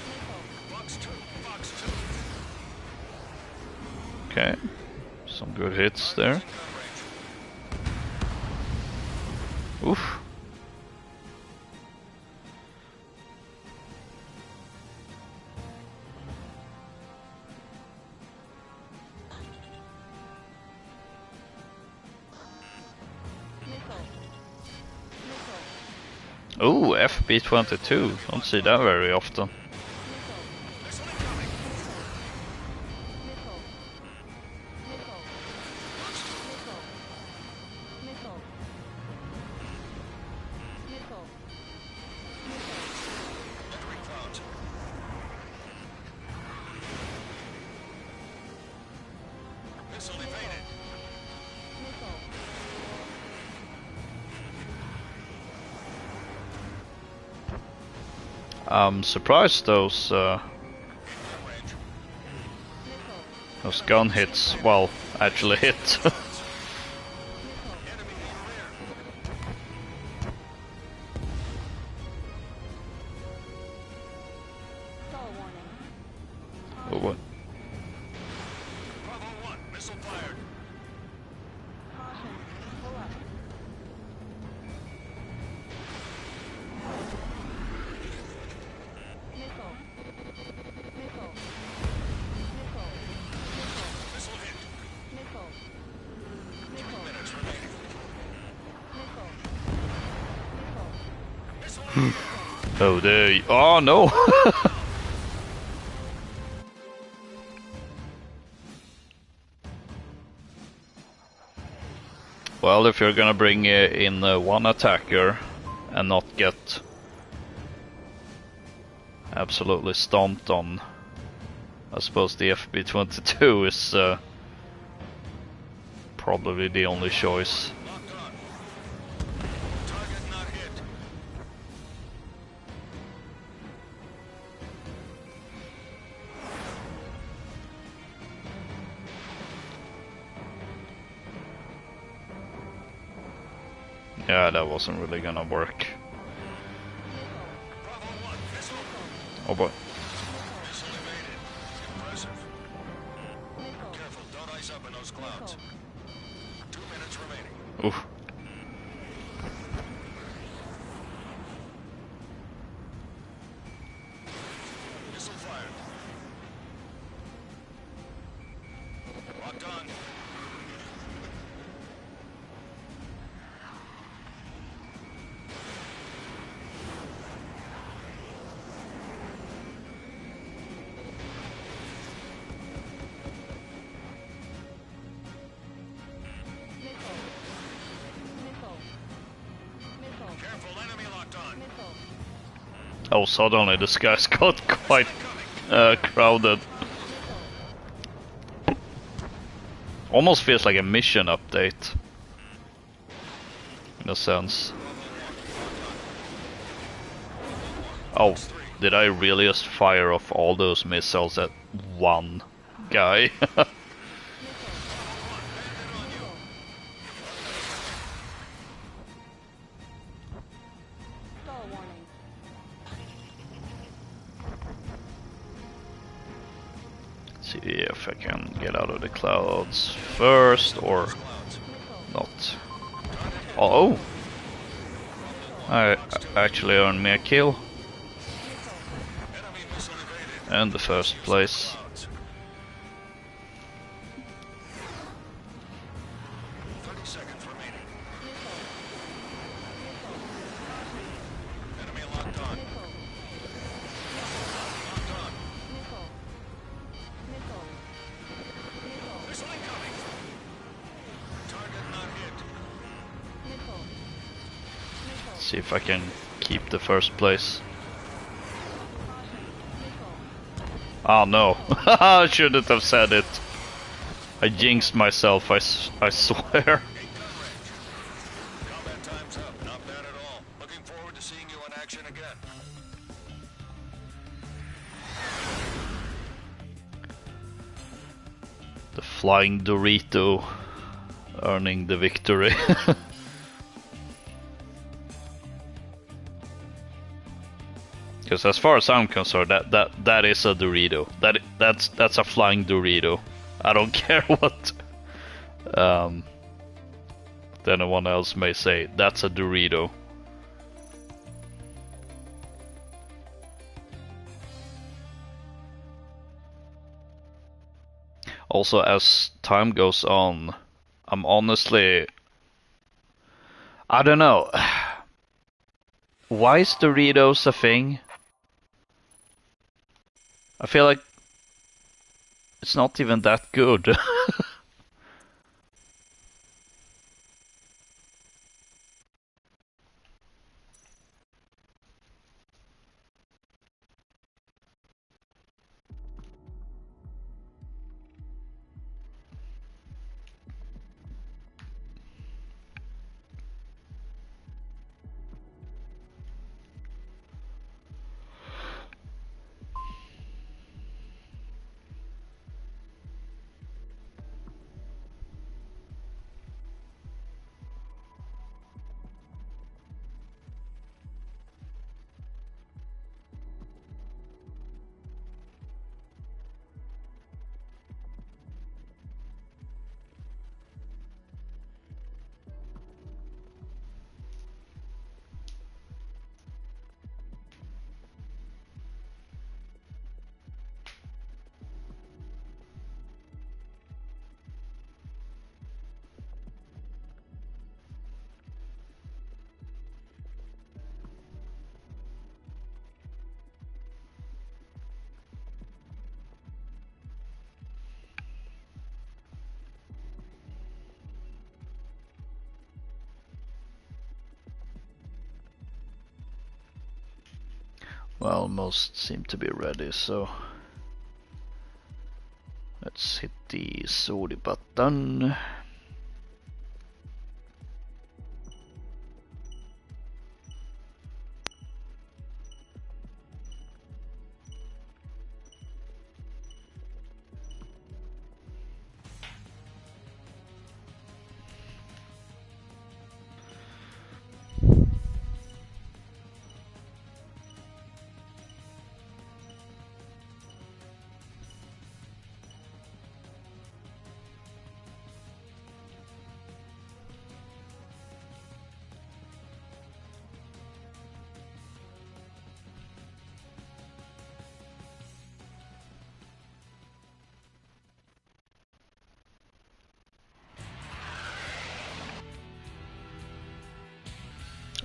Missile. Box 2. Box 2. Okay, some good hits there. In gun range. Oof. Missile. Missile. Ooh, FB22. Don't see that very often. Missile. Missile incoming. Missile. Missile. Missile. Missile. Entering clouds. Missile evaded. Missile. I'm surprised those In gun range. Missile. those gun hits, well, actually hit. Missile. Enemy in rear. Stall warning. Oh, what? Bravo 1. Missile fired. Caution. Pull up. Missile. Missile. Missile. Missile hit. Missile. 2 Missile. minutes remaining. Missile. Missile. Missile in the air. Oh, there. Oh no! Well, if you're gonna bring in one attacker and not get absolutely stomped on, I suppose the FB22 is probably the only choice. Locked on. Target not hit. Yeah, that wasn't really gonna work. Bravo 1. Missile. Oh boy. Missile evaded. Impressive. Missile. Careful, don't ice up in those clouds. 2 minutes remaining. Oof. Missile fired. Locked on. Missile. Missile. Missile. Careful, enemy locked on. Missile. Oh, suddenly the skies got quite Incoming. crowded. Missile. almost feels like a mission update. In a sense. Oh, did I really just fire off all those missiles at one guy? Stall warning. See if I can get out of the clouds first or Missile. not. Oh! I actually earned me a kill. Enemy missile evaded. And the first place. Clouds. 30 seconds remaining. Enemy locked on. Missile. Locked on. Missile. Missile. Missile. Missile incoming. Target not hit. Missile. Missile. See if I can keep the first place. Oh no, I shouldn't have said it. I jinxed myself, I swear. 8 gun range. Combat time's up. Not bad at all. Looking forward to seeing you in action again. The flying Dorito earning the victory. Because as far as I'm concerned, that is a Dorito. That's a flying Dorito. I don't care what anyone else may say. That's a Dorito. Also, as time goes on, I'm honestly, I don't know. Why is Doritos a thing? I feel like it's not even that good. Well, most seem to be ready, so let's hit the sortie button.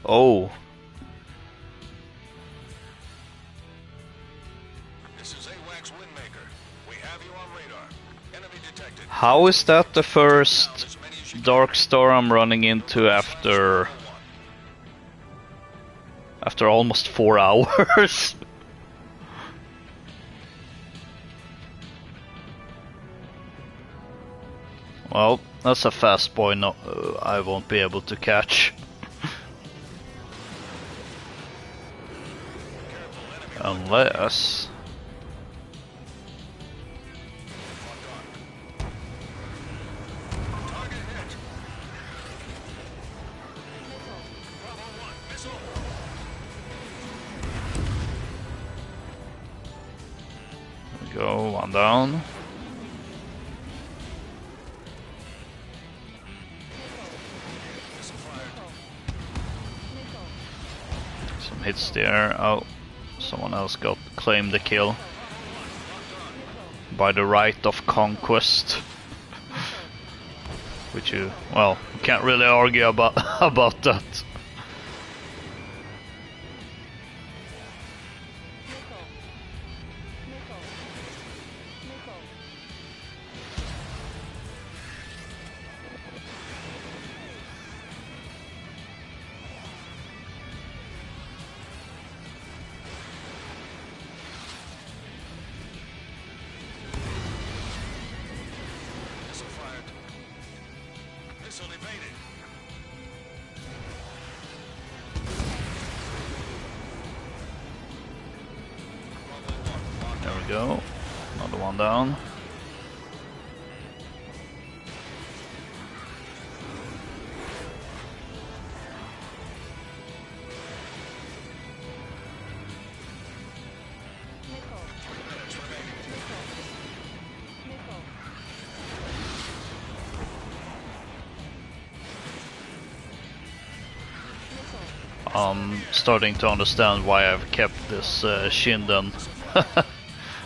Oh, This is AWACS Windmaker. We have you on radar. Enemy detected. how is that the first Down as many as you can. dark star I'm running into after almost 4 hours? Well, that's a fast boy. No, I won't be able to catch. Unless... There we go, one down. Some hits there. Oh, someone else claimed the kill. By the right of conquest. Which you, well, can't really argue about about that. There we go. Another one down. I'm starting to understand why I've kept this Shinden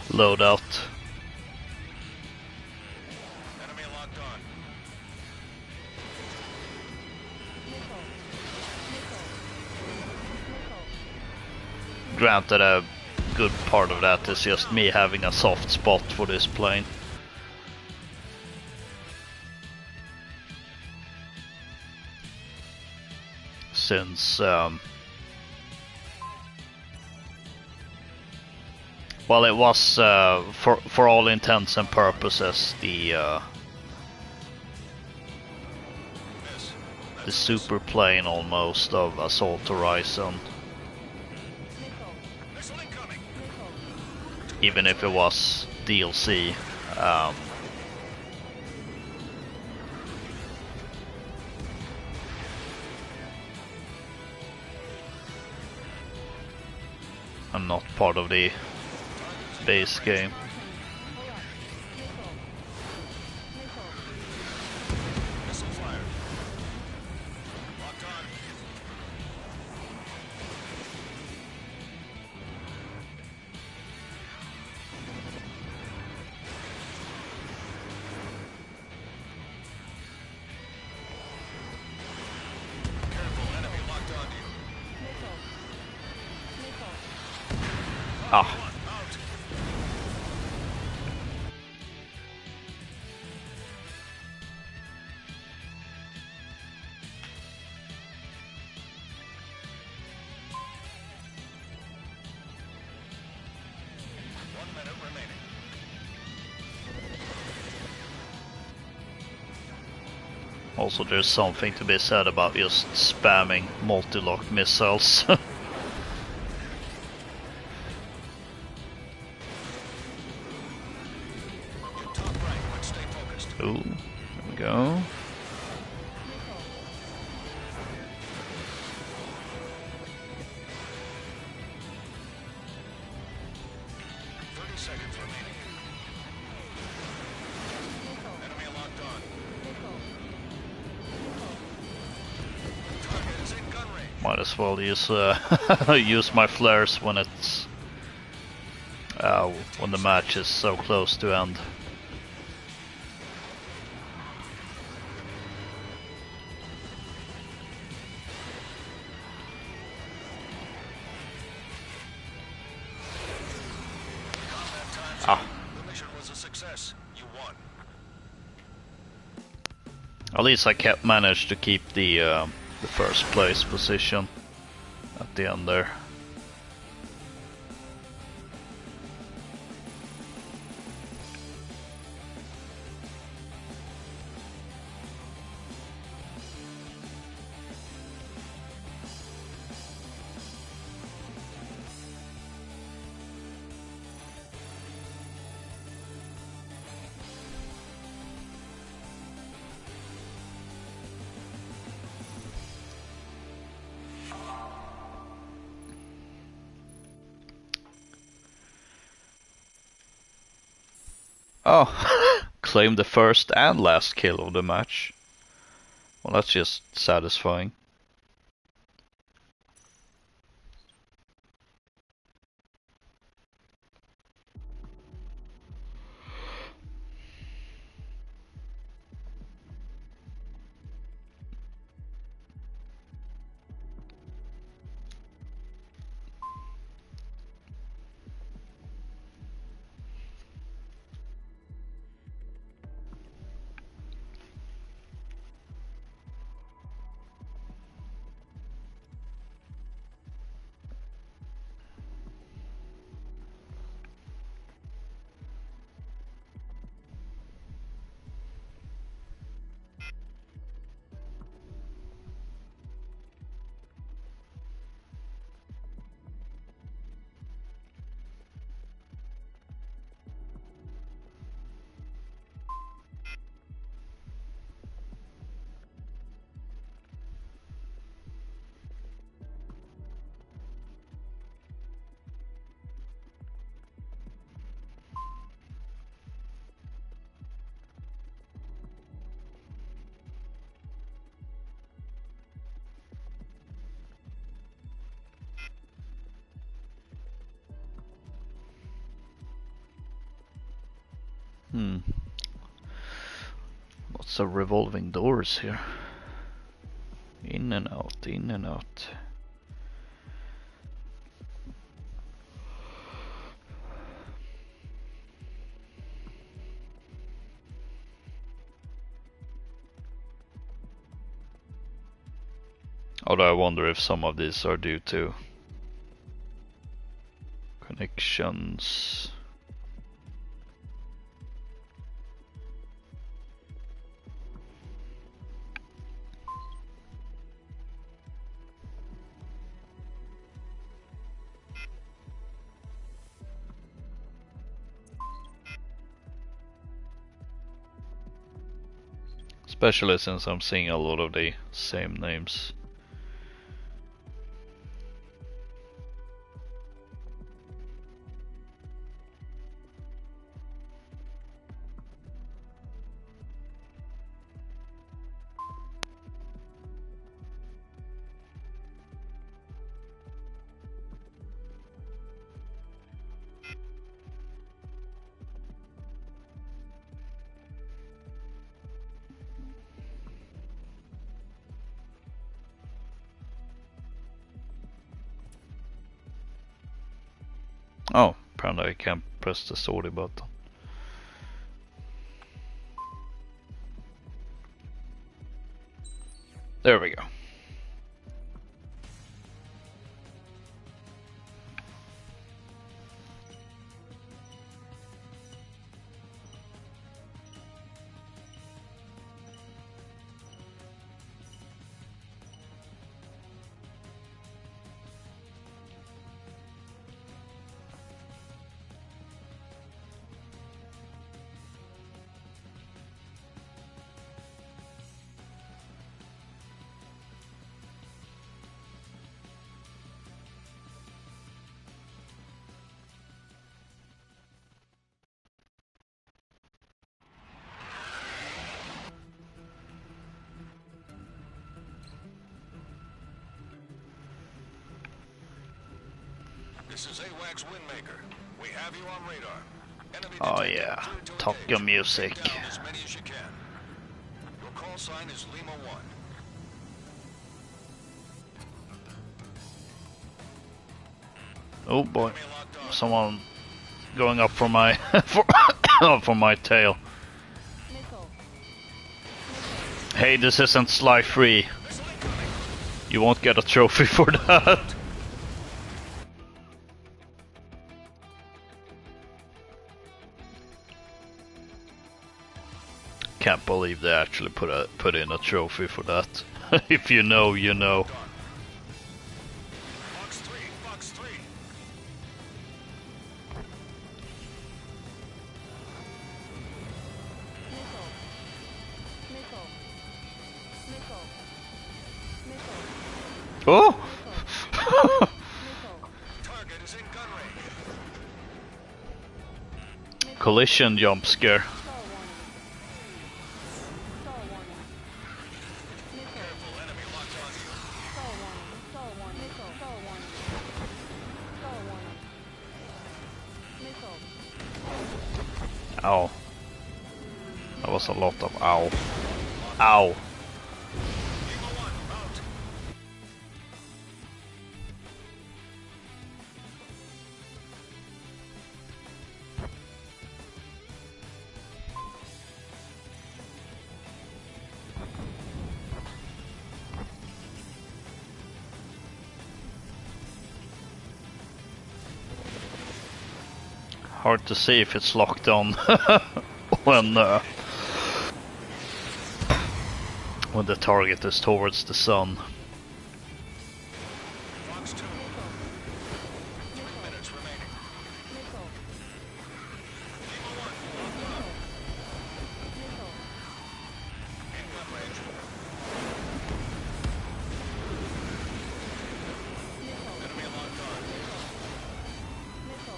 loadout. Enemy locked on. Granted, a good part of that is just me having a soft spot for this plane. Since, well, it was, for all intents and purposes, the super plane almost of Assault Horizon. Even if it was DLC. And not part of the base game. Missile fired. Locked on. Careful, enemy locked on you. Ah. Out. One minute remaining. Also, there's something to be said about just spamming multi-lock missiles. Top right, but stay focused. Ooh, there we go. 30 seconds remaining. Enemy locked on. Target is in gun range. Might as well use use my flares when it's when the match is so close to end. Ah, The mission was a success. You won. at least I managed to keep the first place position at the end there. Oh, claim the first and last kill of the match. Well, that's just satisfying. Lots of revolving doors here. In and out, in and out. Although I wonder if some of these are due to connections. Especially since I'm seeing a lot of the same names. Oh, apparently I can't press the sortie button. There we go. This is AWACS Windmaker. We have you on radar. Enemy Oh detected. yeah, Clear to Top engage. Gun music. Take down as many as you can. Your call sign is Lima 1. Oh boy, Enemy locked on. someone going up for my for my tail. Missile. Hey, this isn't Sly Free. You won't get a trophy for that. Can't believe they actually put in a trophy for that. If you know, you know. Fox 3, Fox 3. Missile. Missile. Missile. Missile. Oh! Missile. Target is in gun range. Missile. collision jump scare. Stall warning. Missile. Careful, enemy locked onto you. Stall warning. Stall warning. Missile. Stall warning. Stall warning. Missile. Ow. That was a lot of ow. Ow. Eagle 1, out. Hard to see if it's locked on when the target is towards the sun. Fox 2, minutes remaining. Missile. Eagle 1, locked on. Missile. In gun range. Enemy locked on. Missile.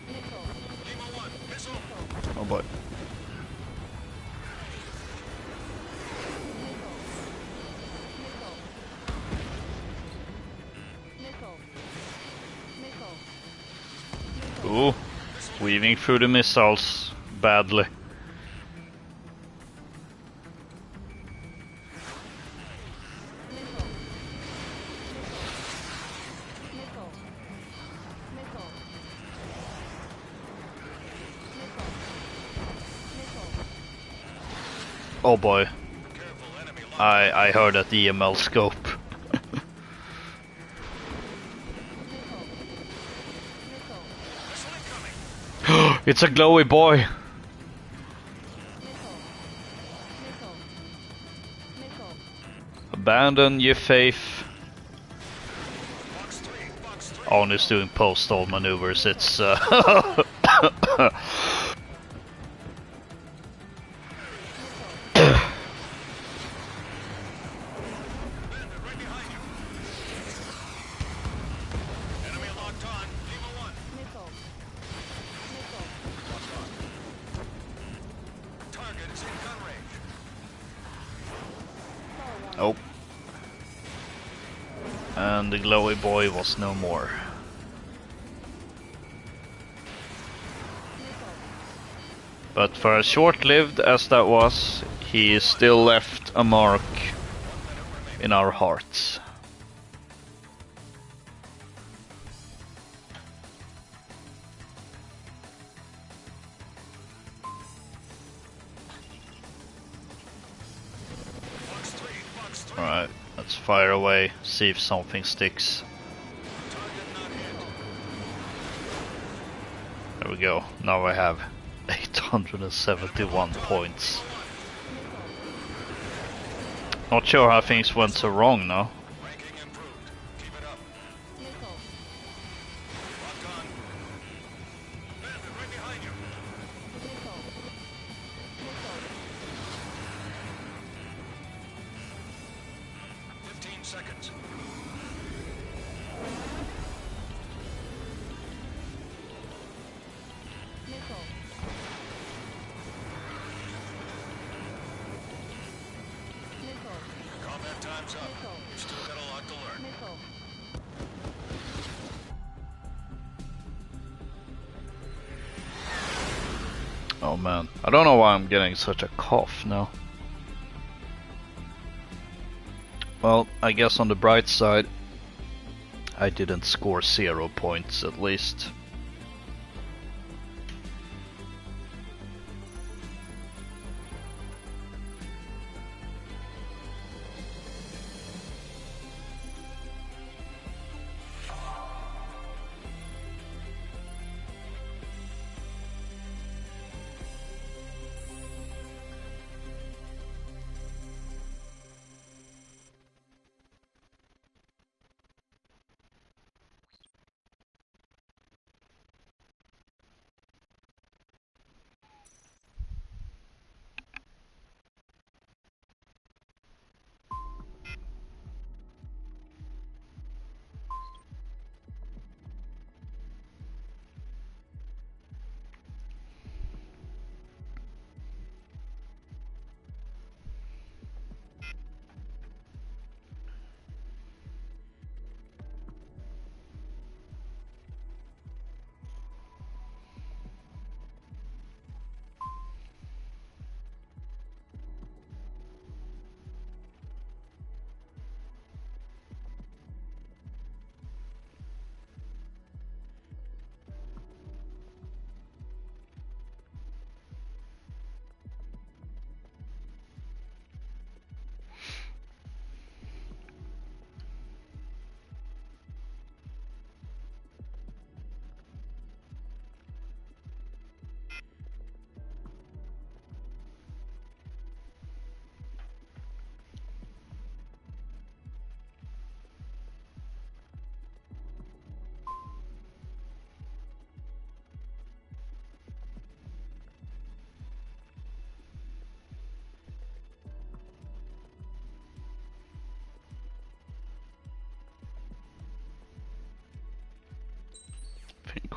Missile. Eagle 1, missile. Oh boy. Missile. Missile. Ooh. Weaving through the missiles badly. Missile. Missile. Missile. Missile. Oh boy. Careful, enemy locked I heard that EML scope. Missile. Missile incoming. It's a glowy boy. Missile. Missile. Missile. Abandon your faith. Fox 3, Fox 3. On is doing postal maneuvers. It's Bandit right behind you. Enemy locked on. Eagle 1, Missile. Missile. locked on. Target is in gun range. Stall warning. oh. And the glowy boy was no more. Missile. But for as short-lived as that was, he still left a mark in our hearts. Fox 3, Fox 3. Alright, let's fire away, see if something sticks. Target not hit. There we go, now I have 871 points. Not sure how things went so wrong now. Ranking improved. Keep it up. Missile. Locked on. Bandit right behind you. Missile. Missile. 15 seconds. Missile. Missile. Combat time's up. Missile. You've still got a lot to learn. Missile. Oh man, I don't know why I'm getting such a cough now. Well, I guess on the bright side, I didn't score 0 points at least.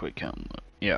think we can. Yeah.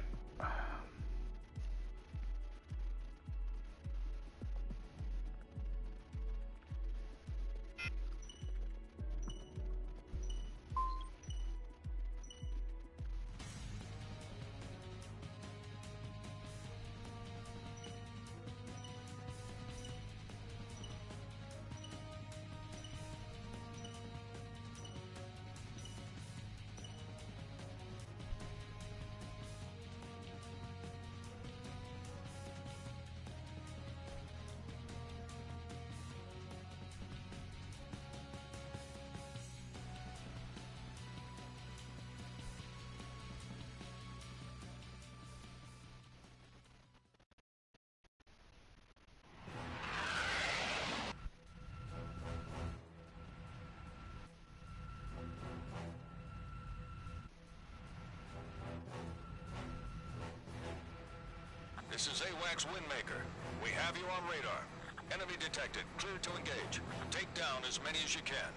This is AWACS Windmaker. We have you on radar. Enemy detected. Clear to engage. Take down as many as you can.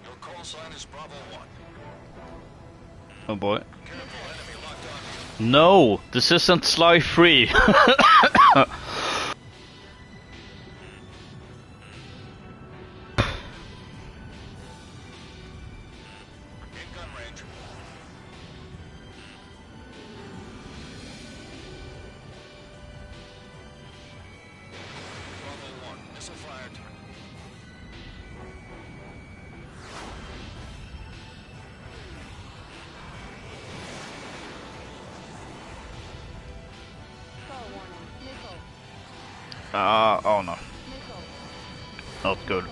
Your call sign is Bravo 1. Oh boy. Careful, enemy locked on you. No! This isn't Sly Free! In gun range. Bravo 1. Missile fired. Star warning. Missile. Oh no. Missile. Not good.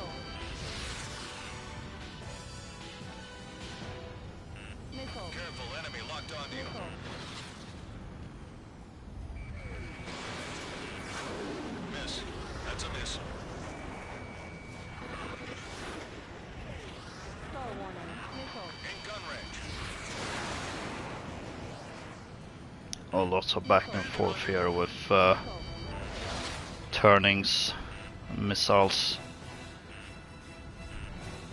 Missile. Careful, enemy locked on you. Missile. Miss. That's a miss. Star warning. Missile. In gun range. Oh, lots of back and forth here with Missile. turnings, missiles.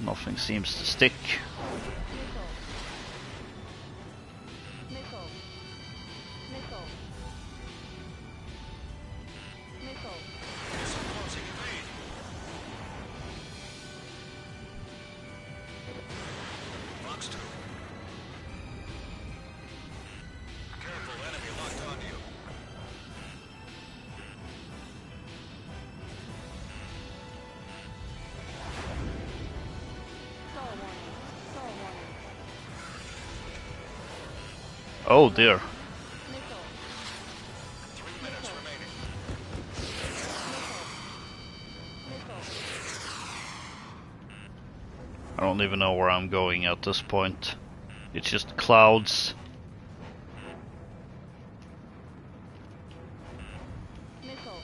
Nothing seems to stick. Missile. Missile. Missile. Missile. Missile closing. Evade. Fox 2. Careful, enemy locked on you. Star warning. Star warning. Oh dear. Missile. 3 minutes remaining. Missile. I don't even know where I'm going at this point. It's just clouds. Missile.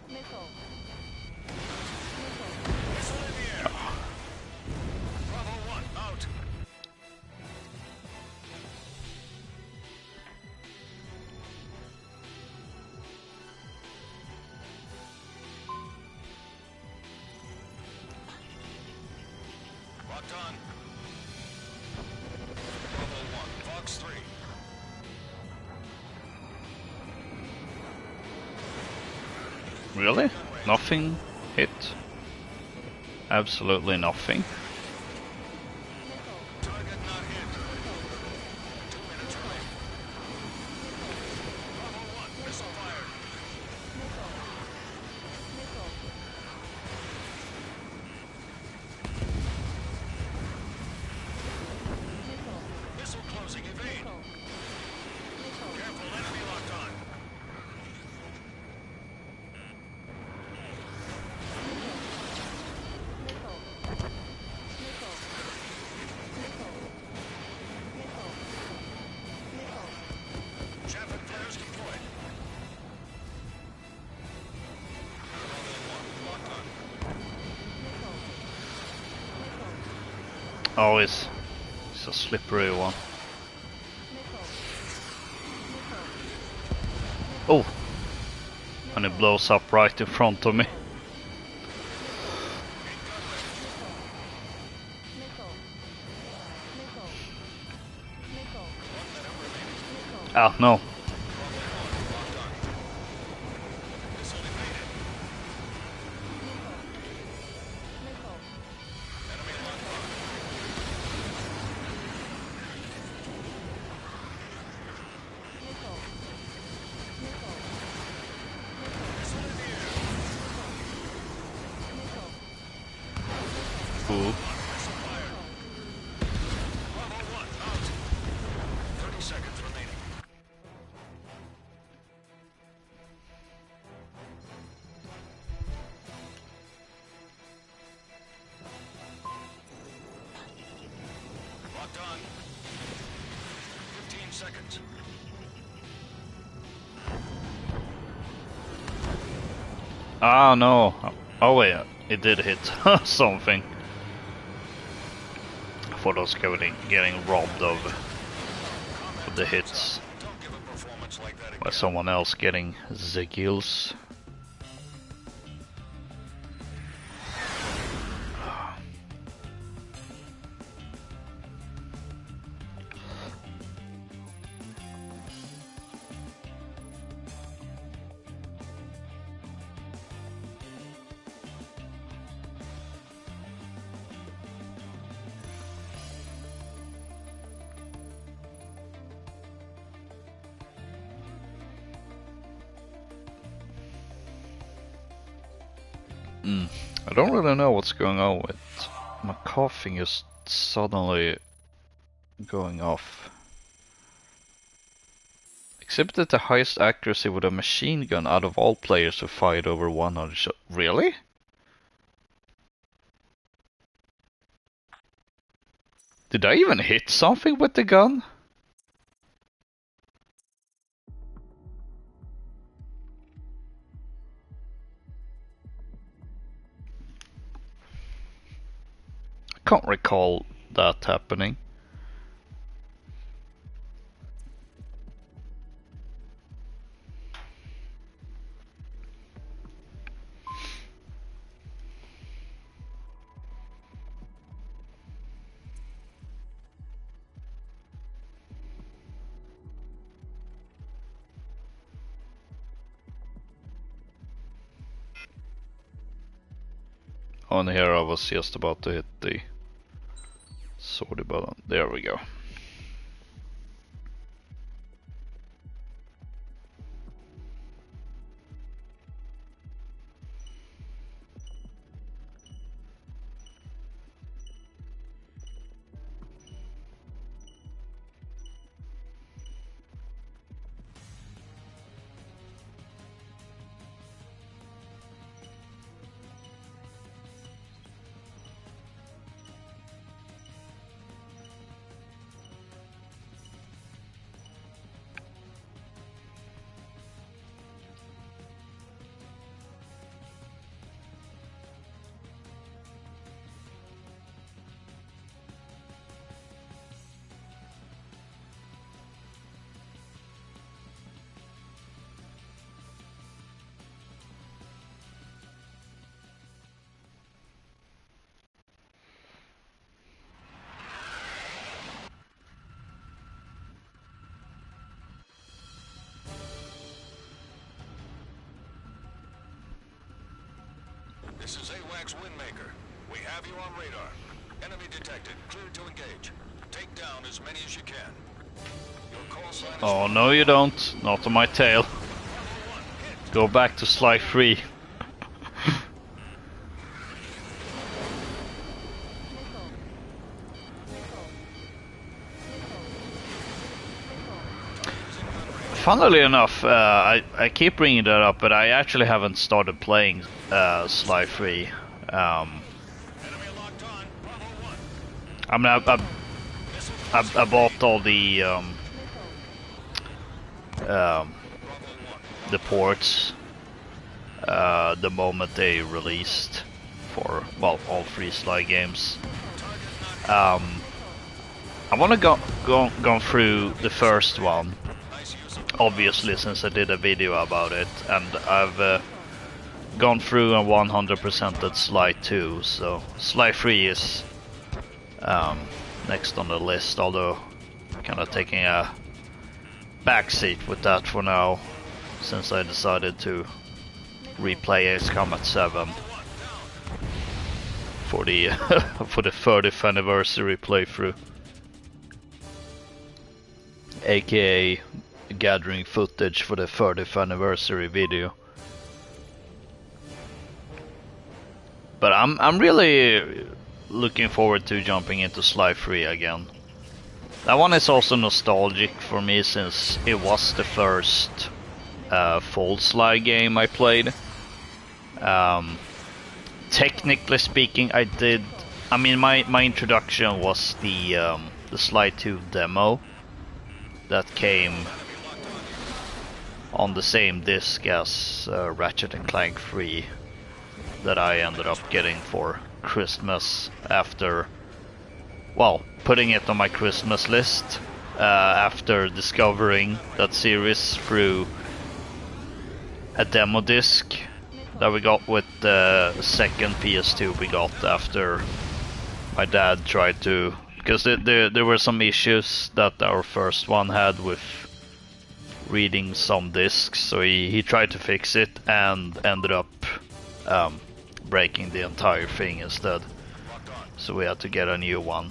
Missile. Missile. Missile in the air. Bravo 1 out. Locked on. Bravo 1. Fox 3. Really? Nothing hit? Absolutely nothing. Target not hit. 2 minutes remaining. Bravo 1. Missile fired. Missile. Missile. Missile. Missile closing. Evade. Missile. Missile. Careful, enemy locked on. Chaff and flares deployed. Bravo 1. Locked on. Oh, it's a slippery one. Oh! And it blows up right in front of me. Ah, no. Ooh. Locked on. 15 seconds. Ah, no. Oh wait, it did hit something. I thought I was getting robbed of the hits Don't give a performance like that by again. someone else getting the kills. I don't really know what's going on with my coughing is suddenly going off. Exhibited the highest accuracy with a machine gun out of all players who fired over 100 shots. Really? Did I even hit something with the gun? I can't recall that happening. On here I was just about to hit the sortie button. There we go. This is AWACS Windmaker. We have you on radar. Enemy detected. Cleared to engage. Take down as many as you can. Your call sign is... Oh no you don't. Not on my tail. Go back to slide 3. Funnily enough, I keep bringing that up, but I actually haven't started playing Sly 3. I mean, I bought all the ports the moment they released for, well, all 3 Sly games. I want to go through the first one, obviously, since I did a video about it, and I've gone through and 100%ed Sly 2, so Sly 3 is next on the list, although kind of taking a backseat with that for now, since I decided to replay Ace Combat 7 for the for the 30th anniversary playthrough, aka gathering footage for the 30th anniversary video. But I'm really looking forward to jumping into Sly 3 again. That one is also nostalgic for me since it was the first full Sly game I played. Technically speaking, I mean, my introduction was the Sly 2 demo that came on the same disc as Ratchet and Clank 3 that I ended up getting for Christmas after, well, putting it on my Christmas list after discovering that series through a demo disc that we got with the second PS2 we got after my dad tried to, because there were some issues that our first one had with reading some discs, so he tried to fix it and ended up breaking the entire thing instead. So we had to get a new one.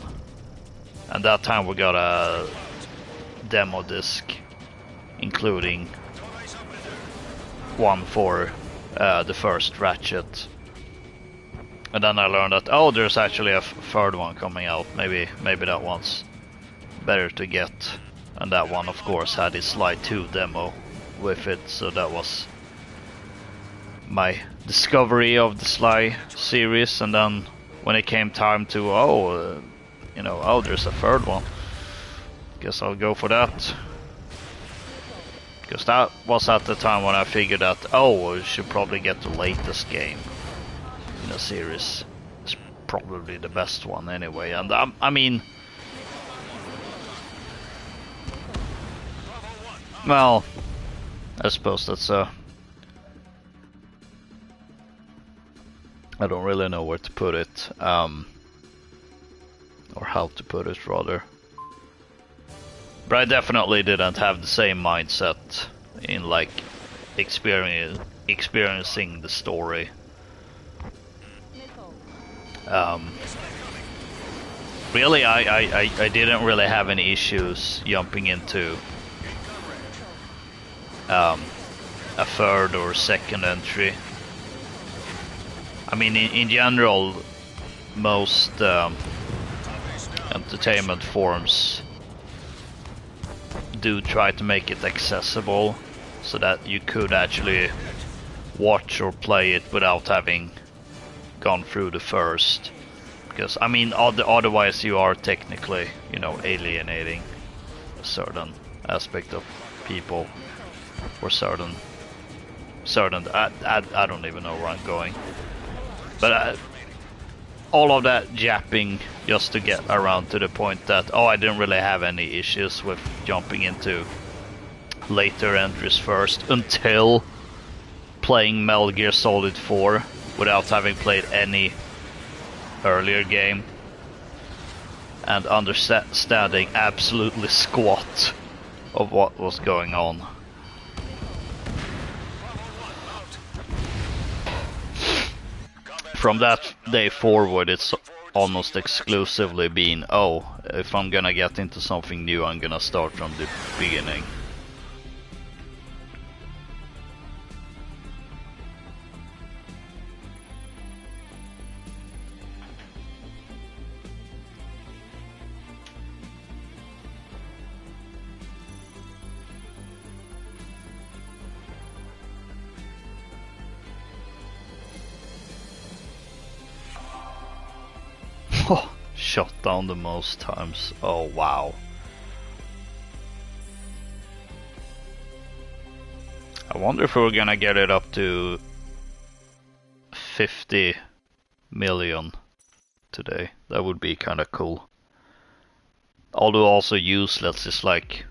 And that time we got a demo disc, including one for the first Ratchet. And then I learned that, oh, there's actually a third one coming out. Maybe that one's better to get. And that one, of course, had his Sly 2 demo with it, so that was my discovery of the Sly series. And then when it came time to, you know, oh, there's a third one, guess I'll go for that. Because that was at the time when I figured that, oh, we should probably get the latest game in the series. It's probably the best one anyway. And I mean, well, I suppose that's I don't really know where to put it, or how to put it rather. But I definitely didn't have the same mindset in like experiencing the story. Really, I didn't really have any issues jumping into a third or second entry. I mean, in general, most entertainment forms do try to make it accessible so that you could actually watch or play it without having gone through the first. Because, I mean, otherwise you are technically, you know, alienating a certain aspect of people, or certain I don't even know where I'm going. But all of that japping just to get around to the point that, oh, I didn't really have any issues with jumping into later entries first until playing Metal Gear Solid 4 without having played any earlier game and understanding absolutely squat of what was going on. From that day forward, it's almost exclusively been, oh, if I'm gonna get into something new, I'm gonna start from the beginning. Shot down the most times. Oh wow. I wonder if we're gonna get it up to 50 million today. That would be kinda cool. Although also useless is like,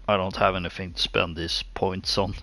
I don't have anything to spend these points on.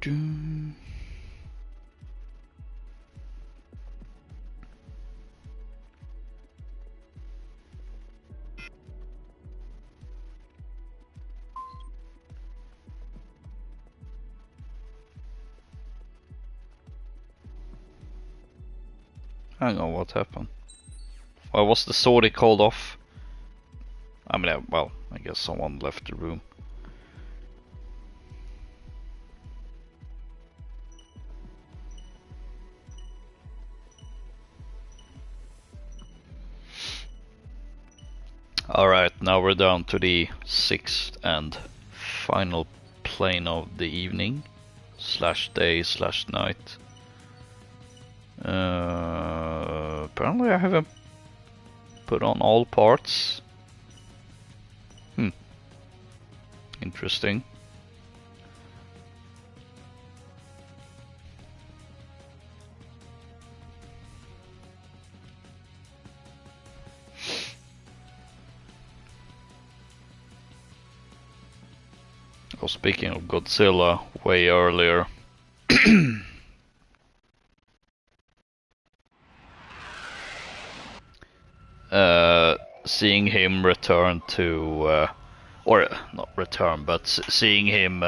do. Hang on, what happened? Why was the sword called off? I mean, well, I guess someone left the room. Alright, now we're down to the 6th and final plane of the evening / day / night. Apparently I haven't put on all parts. Interesting. Oh, speaking of Godzilla, way earlier. Seeing him return to, or not return, but seeing him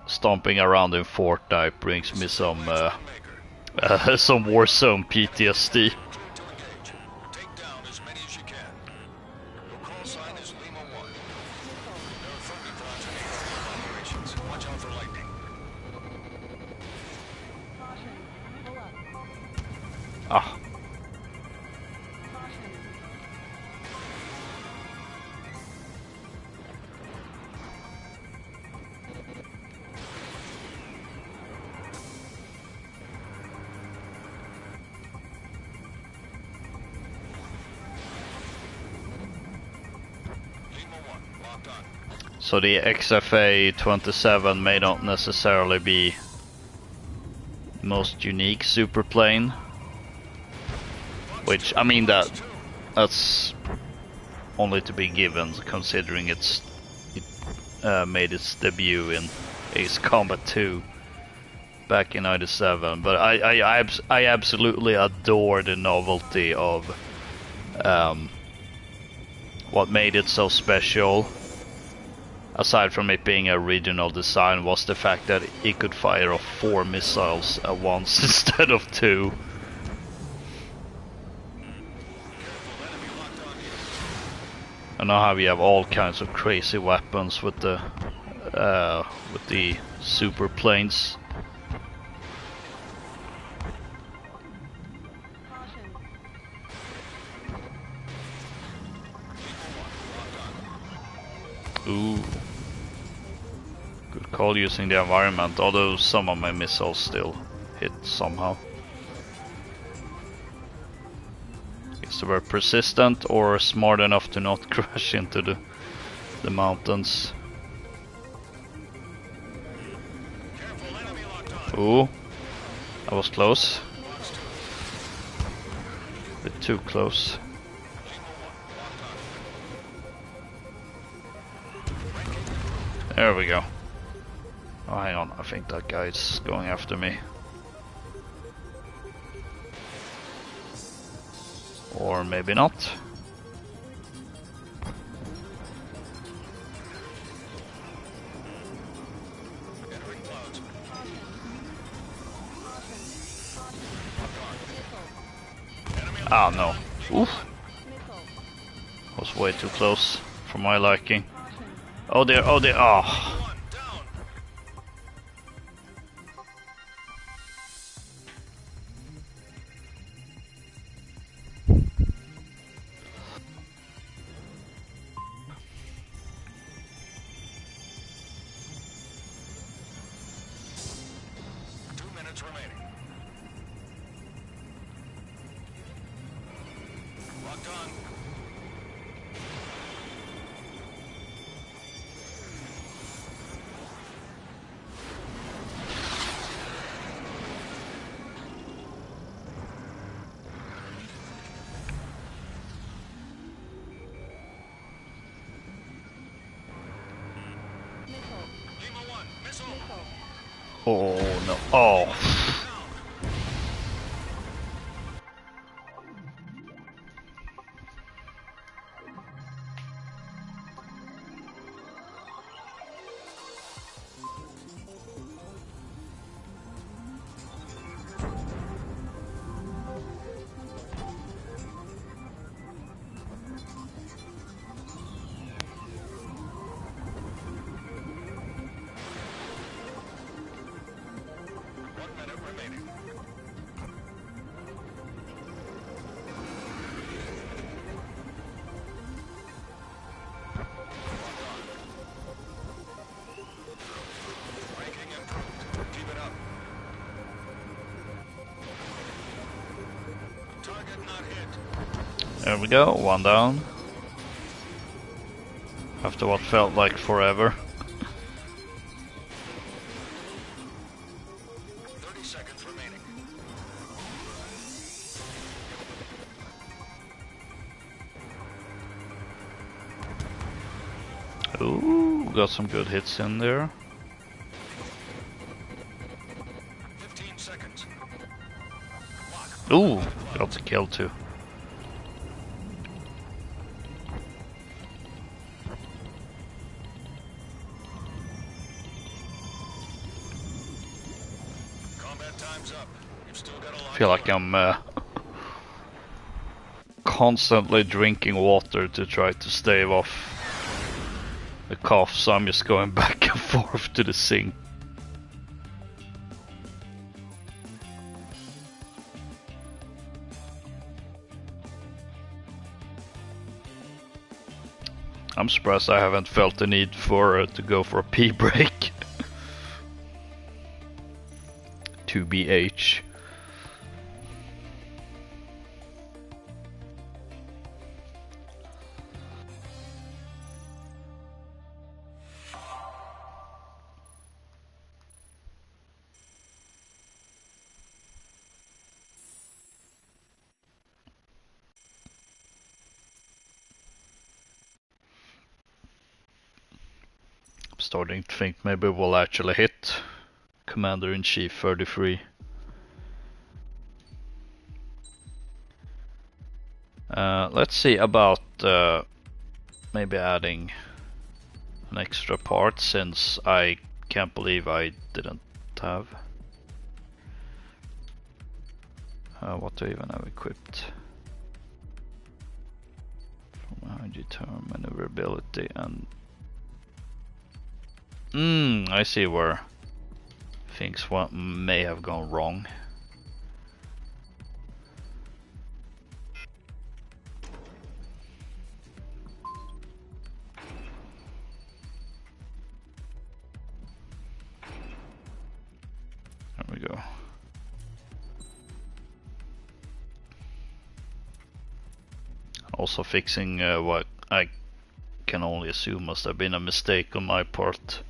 stomping around in Fortnite brings me some Warzone PTSD. Take down as many as you can. Your call sign is Lima 1. There are friendly pods in operations. Watch out for lightning. Caution. Pull up. Ah. Caution. Lima 1, locked on. So the XFA-27 may not necessarily be most unique super plane, which I mean that's only to be given considering it made its debut in Ace Combat 2 back in '97. But I absolutely adore the novelty of what made it so special. Aside from it being a regional design, was the fact that it could fire off 4 missiles at once instead of 2. And now how you have all kinds of crazy weapons with the super planes. Caution. Ooh. Good call using the environment, although some of my missiles still hit somehow. Guess they were persistent or smart enough to not crash into the mountains. Ooh. That was close. A bit too close. There we go. Oh, hang on. I think that guy's going after me. Or maybe not. Entering clouds. Ah, no. Oof. Missile. Was way too close for my liking. Caution. Oh, there. Oh, there. Oh. 1 down. 2 minutes remaining. Locked on. Missile. Lima 1, missile. Missile. Oh no. Oh. There we go, one down. After what felt like forever. 30 seconds remaining. Ooh, got some good hits in there. 15 seconds. Ooh, got the kill too. Combat time's up. You've still got a lot I feel like I'm constantly drinking water to try to stave off the cough, so I'm just going back and forth to the sink. I'm surprised I haven't felt the need for to go for a pee break. 2BH. I'm starting to think maybe we'll actually hit Commander-in-Chief 33. Let's see about maybe adding an extra part, since I can't believe I didn't have. What do I even have equipped? From behind you turn, maneuverability and... I see where things may have gone wrong. There we go. Also fixing what I can only assume must have been a mistake on my part.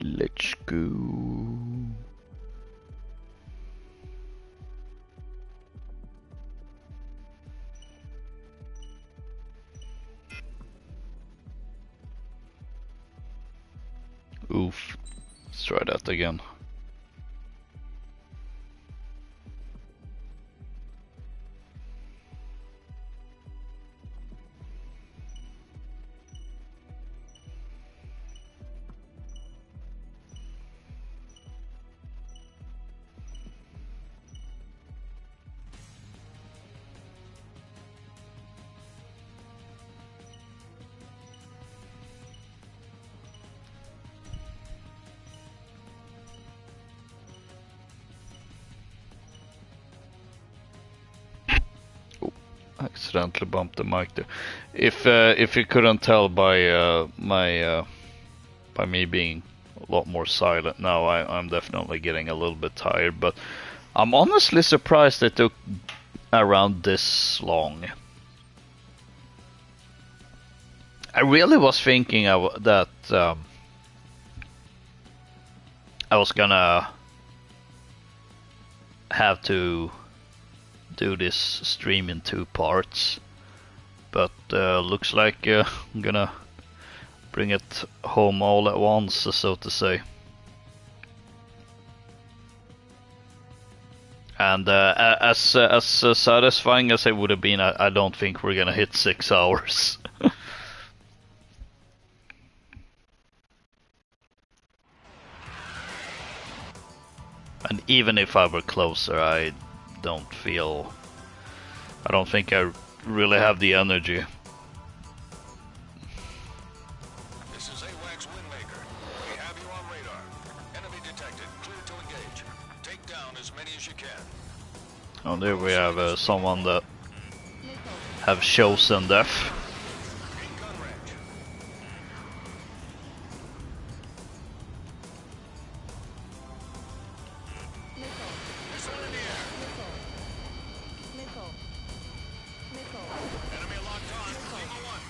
Let's go. Oof. Let's try that again. Accidentally bumped the mic there. If you couldn't tell by by me being a lot more silent now, I'm definitely getting a little bit tired. But I'm honestly surprised it took around this long. I really was thinking that I was gonna have to do this stream in 2 parts, but looks like I'm gonna bring it home all at once, so to say. And as satisfying as it would have been, I don't think we're gonna hit 6 hours. And even if I were closer, I don't think I really have the energy. This is AWACS Windmaker. We have you on radar. Enemy detected. Clear to engage. Take down as many as you can. Oh, there we have someone that have chosen death. In gun range. Missile in the air. Enemy locked on. Lima 1.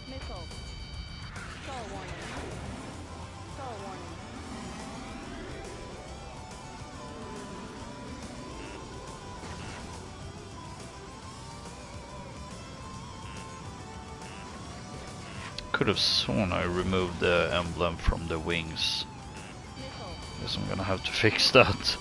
Missile. Star warning. Could have sworn I removed the emblem from the wings. Missile. Guess I'm gonna have to fix that. Missile.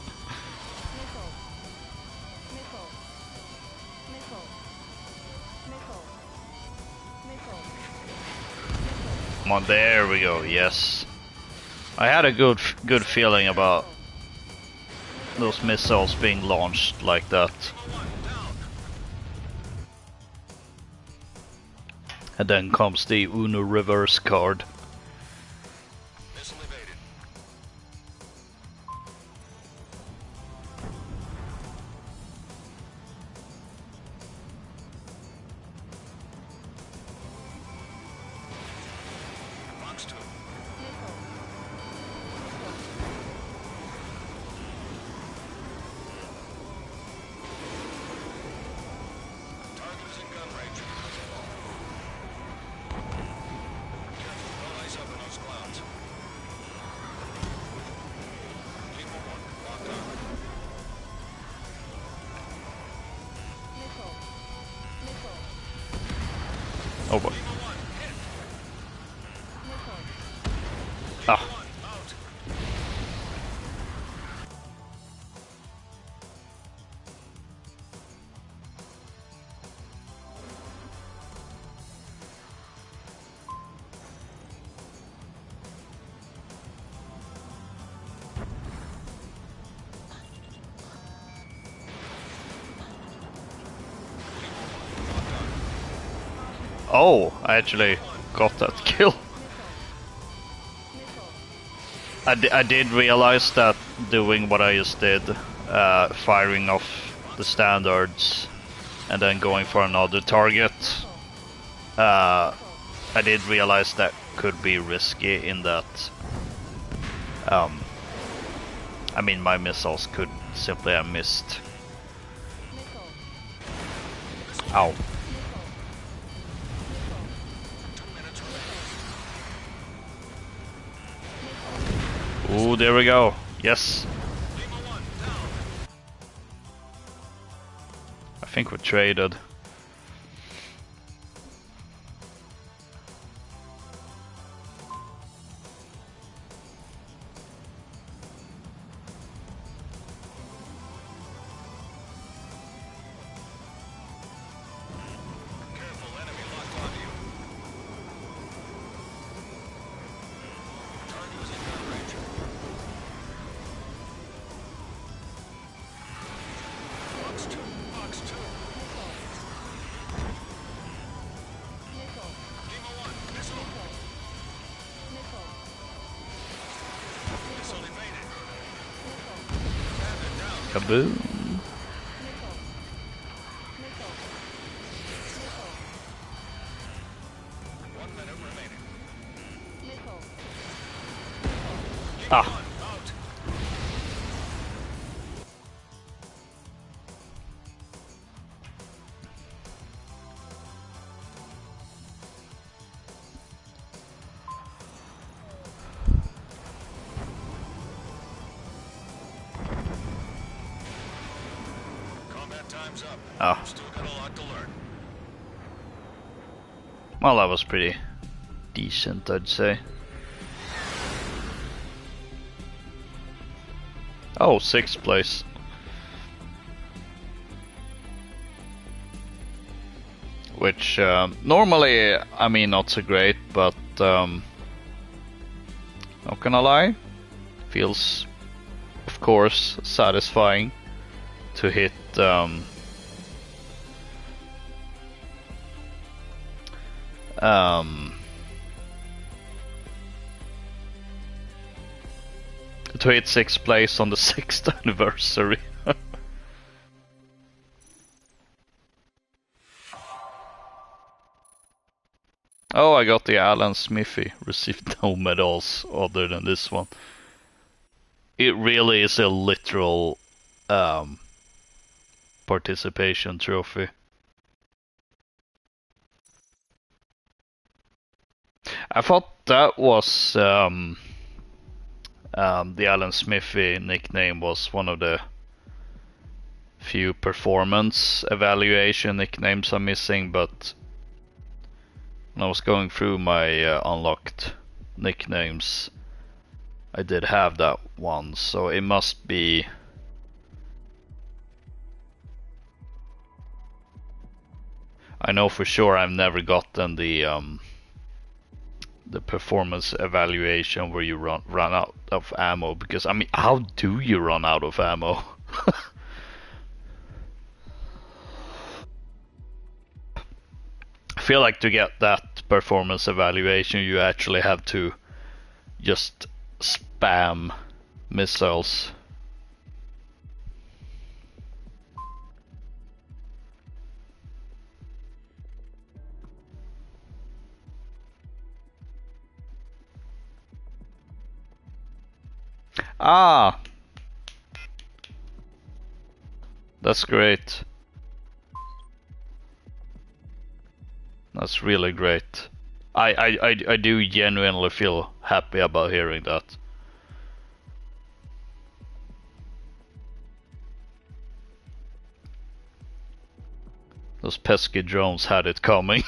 Come on, there we go. Yes, I had a good feeling about those missiles being launched like that. And then comes the Uno reverse card. Missile evaded. Box 2. Target is in gun range. Don't ice up in those clouds. Lima 1. Locked on. Oh boy. Lima 1. Hit. Ah. 1. Out. Oh, I actually got that kill. I did realize that doing what I just did, firing off the standards and then going for another target, I did realize that could be risky in that, I mean, my missiles could simply have missed. Ow. 2 minutes remaining. Ooh, there we go. Yes. Lima 1. Down. I think we traded. Kaboom. Missile. Missile. Missile. 1 minute remaining. Missile. Ah. Out. Combat time's up. Ah. Still got a lot to learn. Well, that was pretty decent, I'd say. Oh, 6th place. Which, normally, I mean, not so great, but, not gonna lie, feels, of course, satisfying to hit, to hit 6th place on the 6th anniversary. Oh, I got the Alan Smithy. Received no medals other than this one. It really is a literal participation trophy. I thought that was the Alan Smithy nickname was one of the few performance evaluation nicknames I'm missing, but when I was going through my unlocked nicknames, I did have that one, so it must be. I know for sure I've never gotten the performance evaluation where you run out of ammo, because I mean, how do you run out of ammo? I feel like to get that performance evaluation you actually have to just spam missiles. Ah, that's great. That's really great. I do genuinely feel happy about hearing that. Those pesky drones had it coming.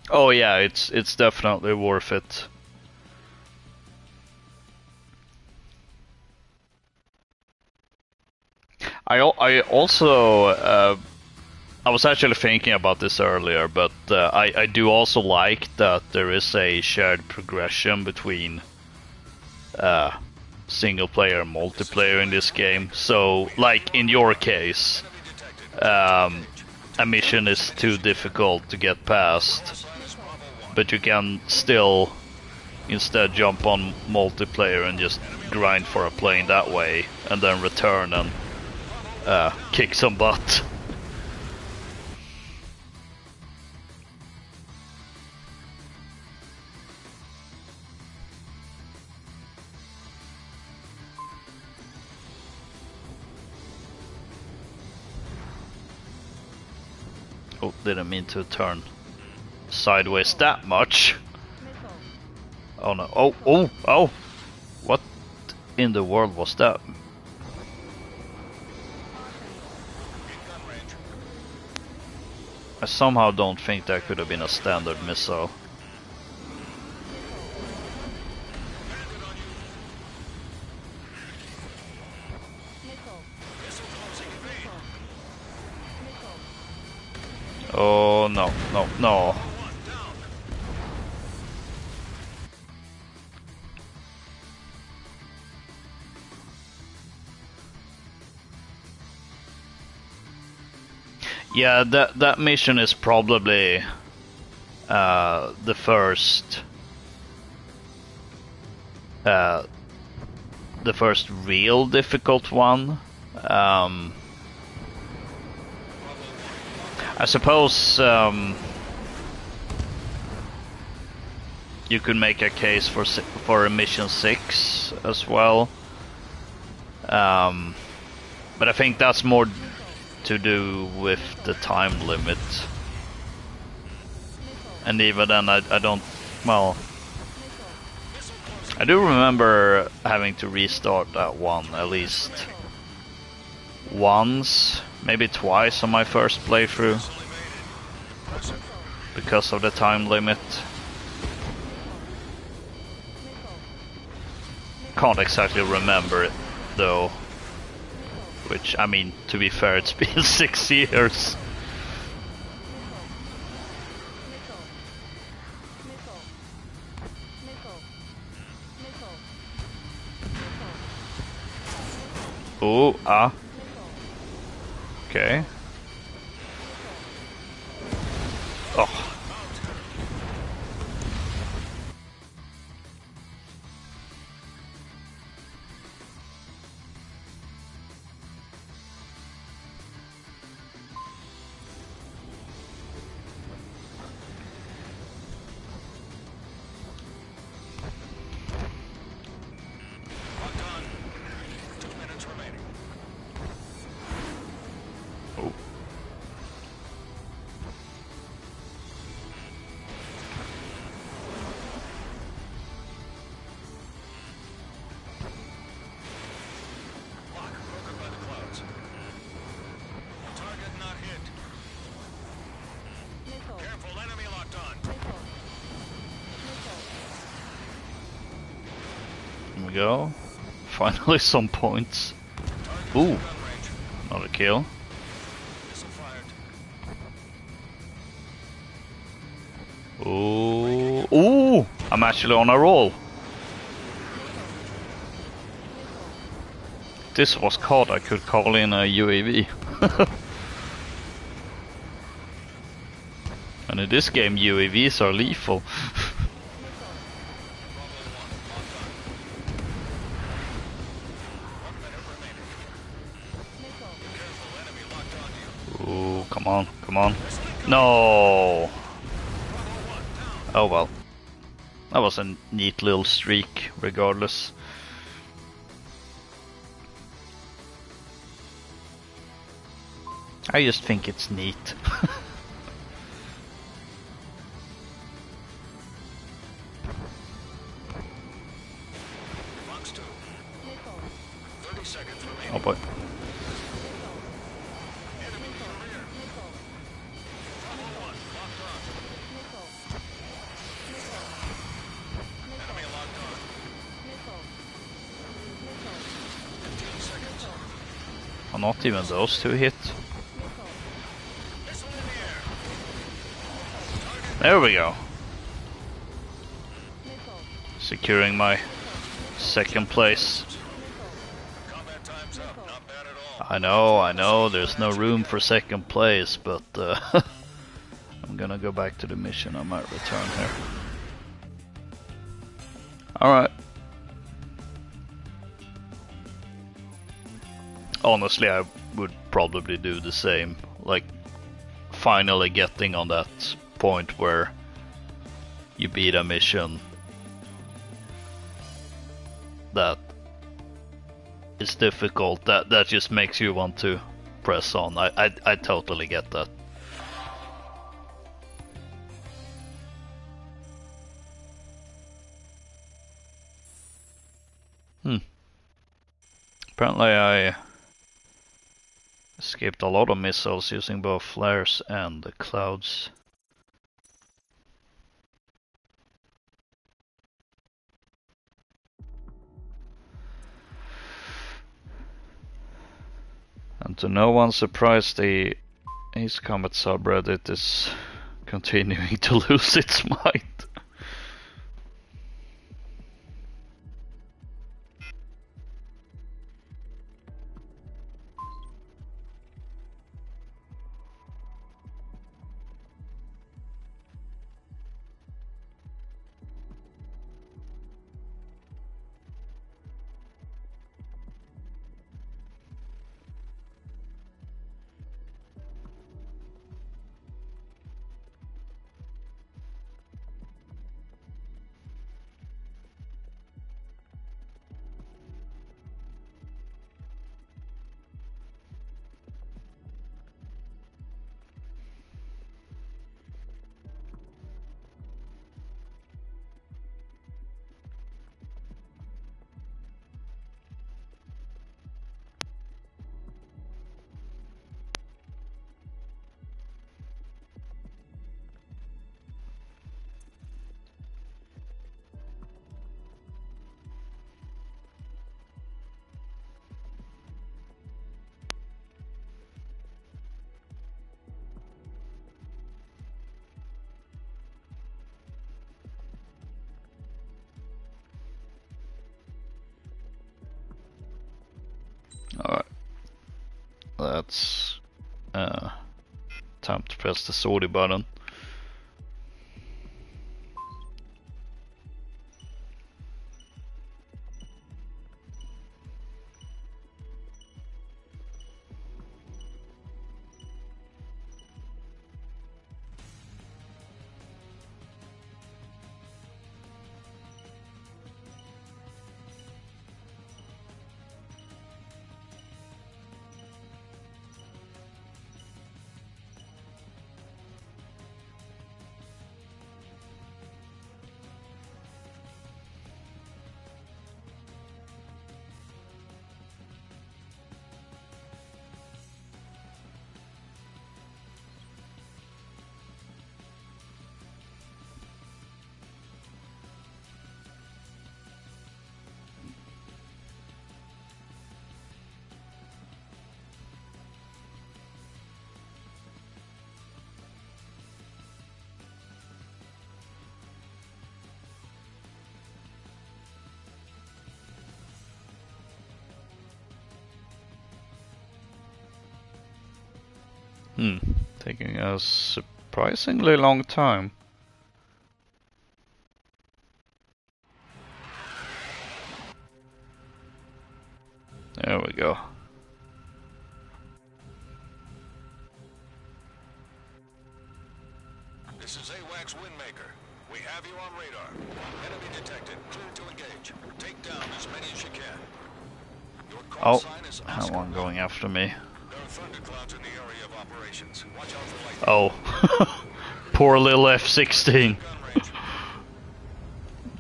Oh yeah, it's definitely worth it. I also I was actually thinking about this earlier, but I do also like that there is a shared progression between single player and multiplayer in this game. So, like in your case, a mission is too difficult to get past, but you can still instead jump on multiplayer and just grind for a plane that way, and then return and kick some butt. Oh, didn't mean to turn. sideways that much. Missile. Oh no. Oh, oh, oh! What in the world was that? Caution. In gun range. I somehow don't think that could have been a standard missile. Landed on you. Missile. Missile closing. Evade. Missile. Oh no, no, no. One down. Yeah, that mission is probably the first real difficult one. I suppose you could make a case for a mission 6 as well, but I think that's more to do with the time limit. And even then, I don't. Well, I do remember having to restart that one at least once, maybe twice on my first playthrough because of the time limit. Can't exactly remember it though. Which, I mean, to be fair, it's been 6 years. Oh, ah. Okay. Oh. Locked on. 2 minutes remaining. Oh. Lock broken by the clouds. Target not hit. Missile. Careful, enemy locked on. Missile. Missile. Here we go. Finally some points. Target Ooh. in gun range. Another kill. Missile fired. Ooh. Ooh! I'm actually on a roll. If this was COD, I could call in a UAV. And in this game, UAVs are lethal. Ooh, come on, come on. No! Oh well. That was a neat little streak, regardless. I just think it's neat. Box 2. 30 seconds remaining. Oh boy. Enemy in the rear. Bravo 1, locked on. Enemy locked on. 15 seconds. Oh, not even those two hit. Missile in the air. There we go. Securing my second place. Combat time's up. Not bad at all. I know, there's no room for second place, but I'm gonna go back to the mission. I might return here. Alright. Honestly, I would probably do the same. Like, finally getting on that point where you beat a mission that is difficult, that just makes you want to press on. I totally get that. Apparently I escaped a lot of missiles using both flares and the clouds. And to no one's surprise, the Ace Combat subreddit is continuing to lose its mind. Alright. That's time to press the sortie button. Taking a surprisingly long time. There we go. This is AWACS Windmaker. We have you on radar. Enemy detected. Clear to engage. Take down as many as you can. Your call Oh, sign is that Oscar one going after me. There are thunderclouds in the area of operations. Watch out for lightning. Oh, poor little F-16 Gun range.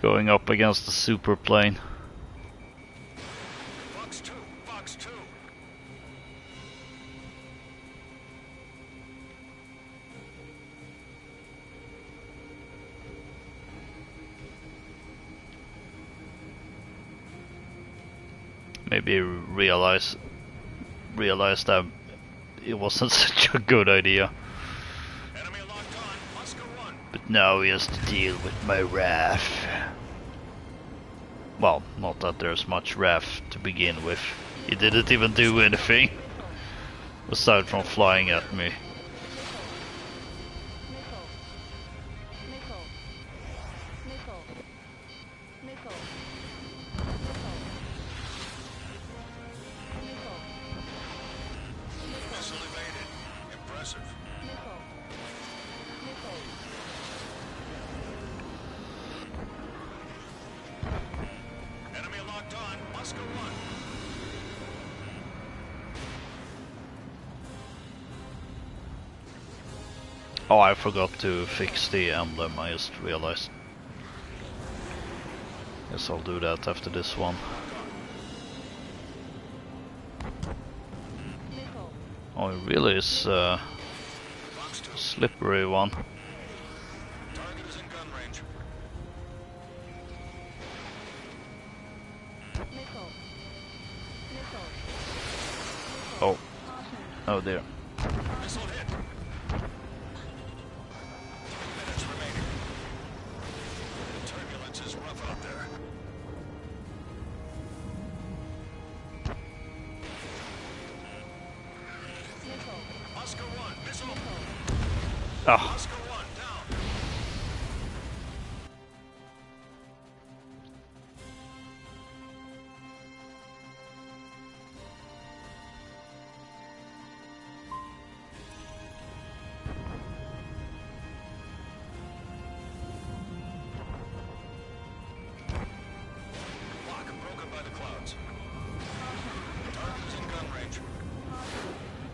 going up against the super plane. Fox 2. Fox 2. Maybe realize that it wasn't such a good idea. Enemy locked on. Oscar 1. But now he has to deal with my RAF. Well, not that there's much RAF to begin with. He didn't even do anything aside from flying at me. Missile evaded. Impressive. Enemy locked on. Oscar 1. Oh, I forgot to fix the emblem, I just realized. Guess I'll do that after this one. Oh, it really is a Fox 2. slippery one. Target is in gun range. Missile. Missile. Oh, Caution. oh dear. Missile hit. 2 minutes remaining. The turbulence is rough out there. Missile. Oscar 1, missile. Ah, Oscar 1, down. Lock broken by the clouds. Target is in gun range.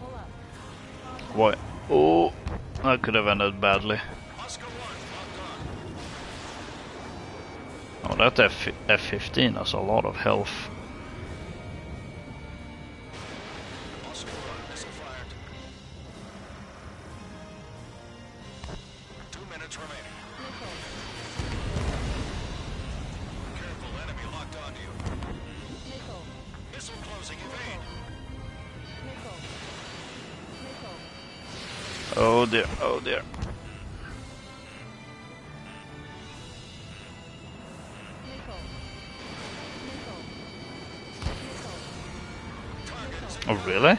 Pull up. what? Oh, that could have ended badly. Oscar 1, locked on. Oh, that F-15 has a lot of health. Oscar 1, missile fired. 2 minutes remaining. Missile. Careful, enemy locked onto you. Missile. Missile closing, evade. Missile. Missile. Oh dear, oh dear. Missile. Missile. Missile. Target is in Oh really?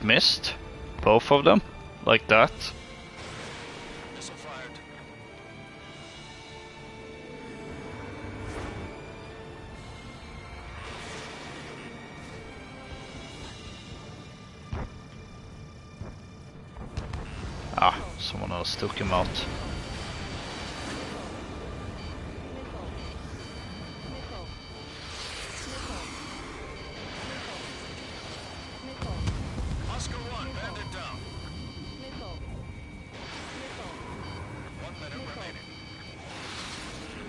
Missed? Both of them? Like that? missile fired. Ah, someone else took him out. Missile. Missile. Missile. Missile. Oscar 1, bandit down. Missile. Missile. 1 minute remaining.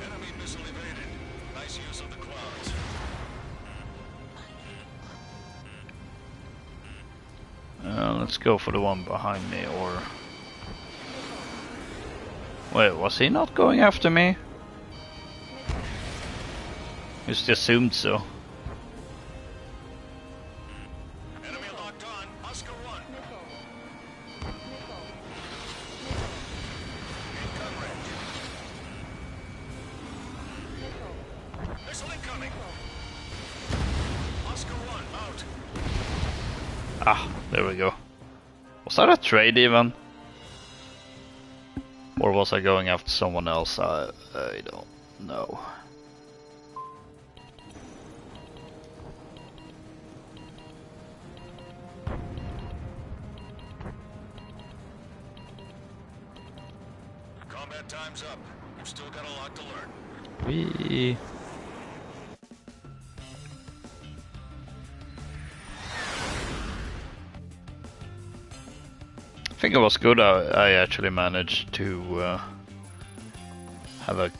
Enemy missile evaded. Nice use of the clouds. Let's go for the one behind me, or... Wait, was he not going after me? Just assumed so. Enemy locked on. Oscar 1, Missile. Missile. in gun range. Missile. Missile incoming. Oscar 1, out. Ah, there we go. Was that a trade even? Or was I going after someone else? I don't know. Combat time's up. You've still got a lot to learn. Wee. I think it was good. I actually managed to have a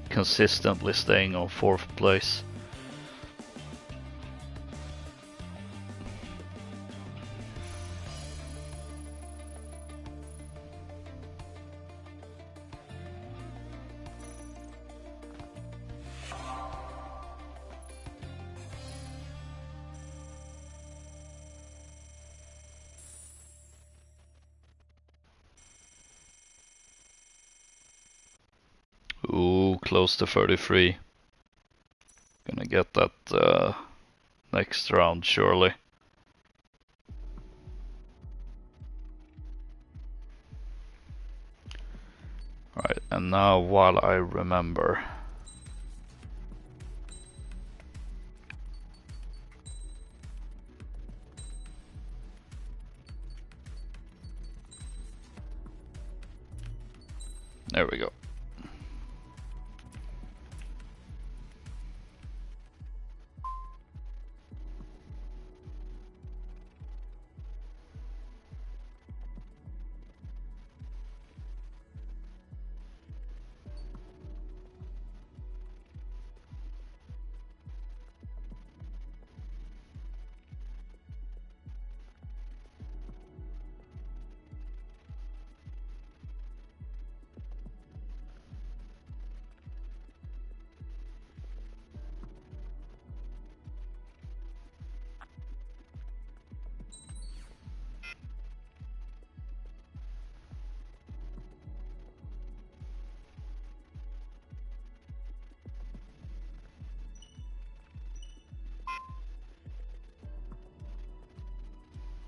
consistently staying on 4th place. Ooh, close to 33. Gonna get that next round, surely. Right, and now while I remember. There we go.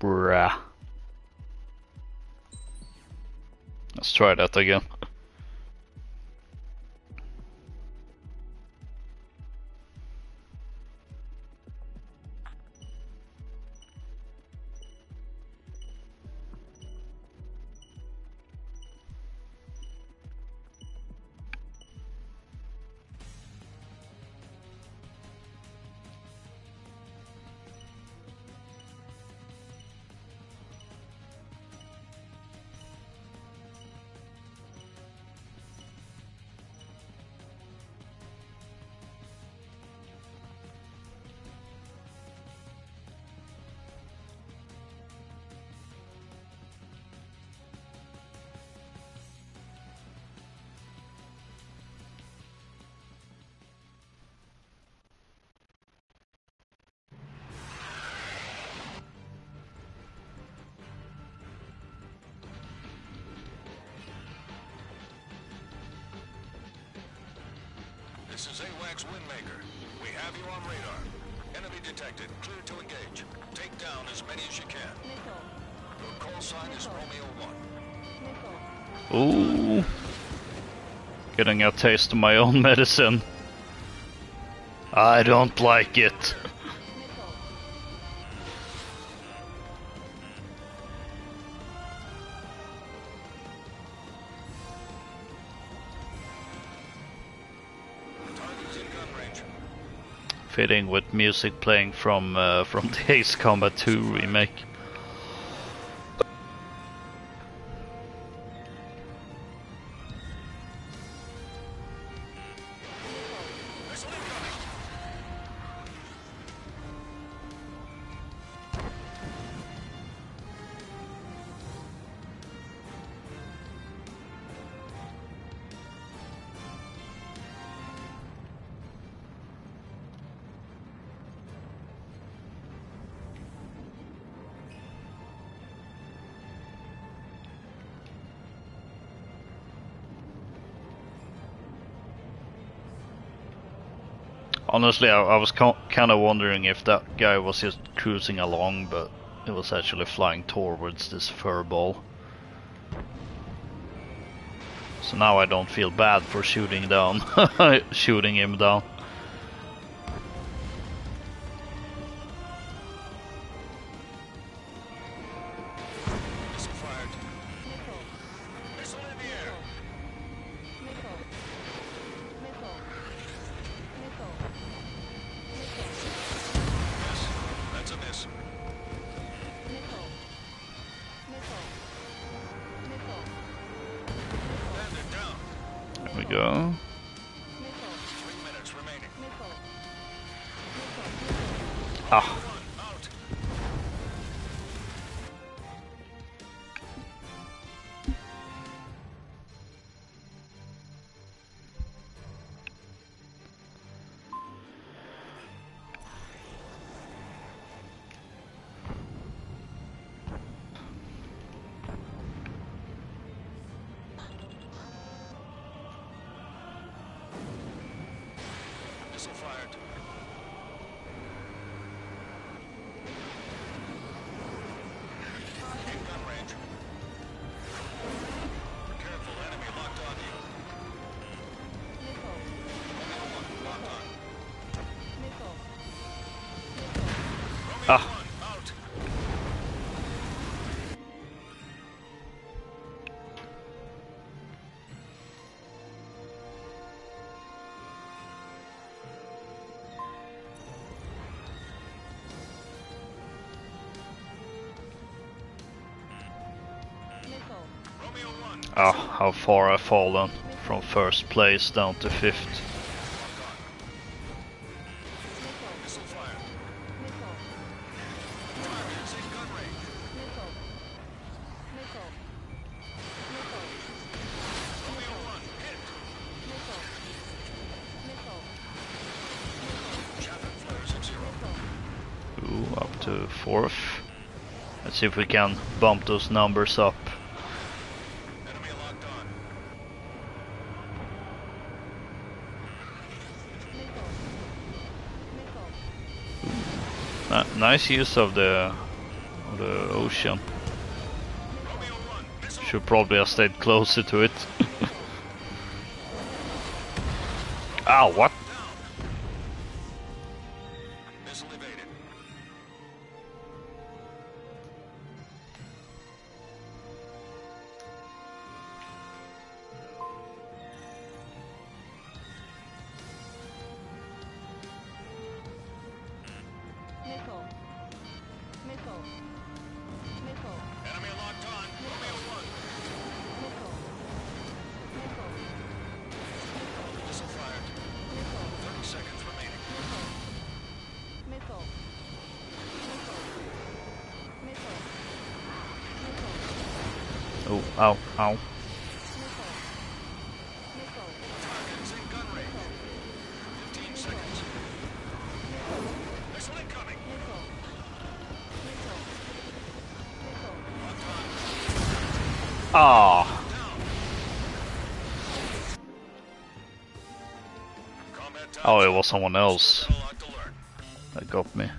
Bruh. Let's try that again. This is AWACS Windmaker. We have you on radar. Enemy detected. Clear to engage. Take down as many as you can. Missile. Your call sign is Romeo 1. Missile. Ooh. Getting a taste of my own medicine. I don't like it. Missile. Target's in gun range. Fitting with music playing from the Ace Combat 2 remake. Missile incoming. Honestly, I was kind of wondering if that guy was just cruising along, but it was actually flying towards this furball. So now I don't feel bad for shooting him down. Missile fired. Missile. Missile in the air. Missile. Missile. Missile. Miss. That's a miss. Missile. Missile. Missile. Bandit down. There we go. Missile. 3 minutes remaining. Missile. Ah, One out. Missile fired. In gun range. Careful, enemy locked on you. Missile. Romeo 1, locked on. Missile. Romeo Ah. 1, out. Missile. Romeo 1, ah, how far I've fallen from first place down to fifth. locked on. Missile. Missile fired. Missile. Target's in gun range. Missile. Missile. Missile. Romeo 1, hit. Missile. Missile. Chaffin flares at 0. Ooh, up to fourth. Let's see if we can bump those numbers up. Enemy locked on. Missile. Nice use of the the ocean. Should probably have stayed closer to it. Ow, what? Missile evaded. Missile. Missile. Missile. Enemy locked on. Romeo 1. Missile. Missile. Missile fired. Missile. 30 seconds remaining. Missile. Missile. Missile. Missile. Oh, ow, ow. Missile. Missile. Targets in gun range. 15 seconds. Missile incoming. Missile. Missile. Missile. Locked on. Ah, Down. Combat time. oh, it was someone else Got a lot to learn. that got me.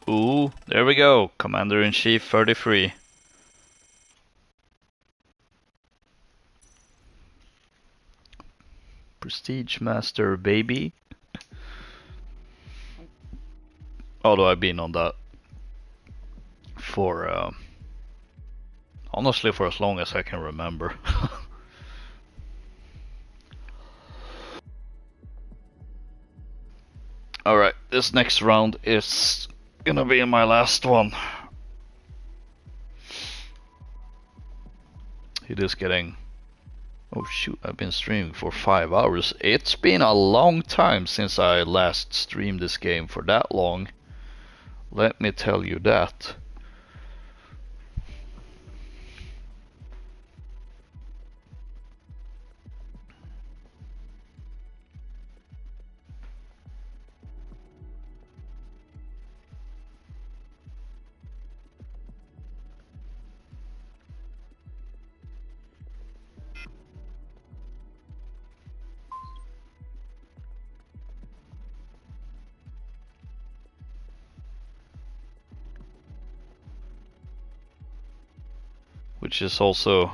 Ooh, there we go. Commander-in-Chief 33. Prestige Master, baby. Although I've been on that for, honestly, for as long as I can remember. Alright, this next round is gonna be my last one. It is getting... Oh shoot, I've been streaming for 5 hours. It's been a long time since I last streamed this game for that long. Let me tell you that. Which is also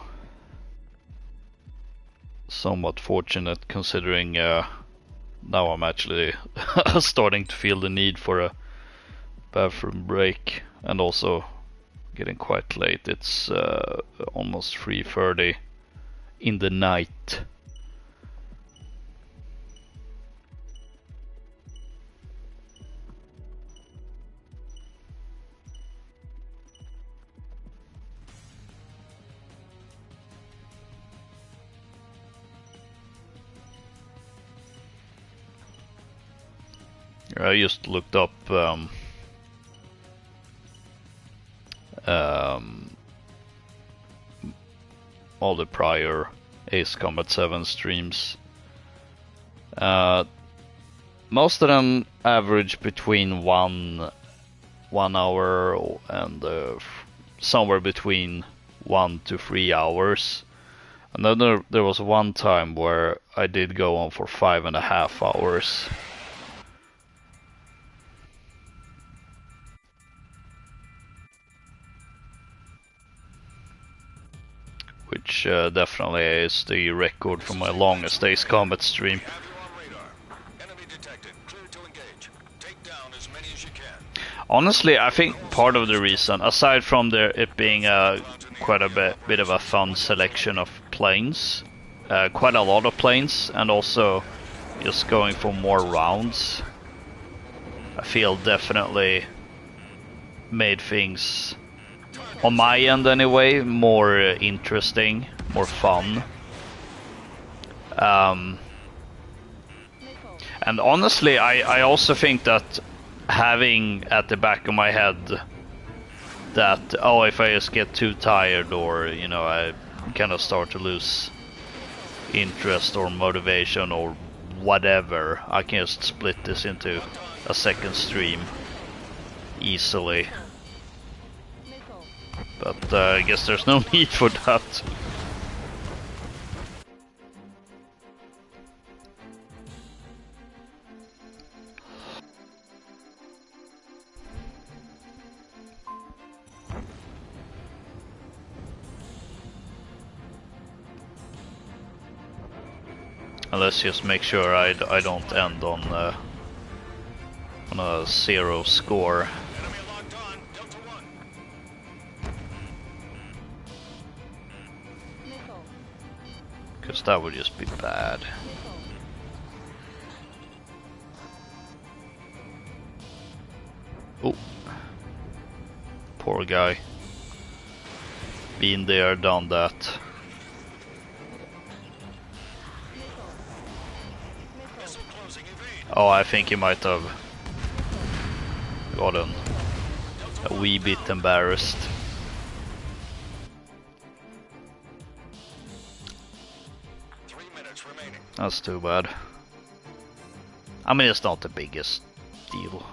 somewhat fortunate considering now I'm actually starting to feel the need for a bathroom break, and also getting quite late. It's almost 3:30 in the night. I just looked up all the prior Ace Combat 7 streams. Most of them average between one hour and somewhere between 1 to 3 hours. And then there was one time where I did go on for 5.5 hours. Which definitely is the record for my longest Ace Combat stream. Have you on radar. Enemy detected. Clear to engage. Take down as many as you can. Honestly, I think part of the reason, aside from it being quite a bit of a fun selection of planes, quite a lot of planes, and also just going for more rounds, I feel definitely made things, on my end anyway, more interesting, more fun. And honestly, I also think that having at the back of my head that, oh, if I just get too tired or, you know, I kind of start to lose interest or motivation or whatever, I can just split this into a second stream easily. But I guess there's no need for that. Let's just make sure I don't end on a 0 score. Enemy locked on. Delta 1. Missile. Because that would just be bad. Missile. Oh. Poor guy. Been there, done that. Missile closing. Evade. Oh, I think he might have gotten a wee bit embarrassed. Remaining. That's too bad. I mean, it's not the biggest deal.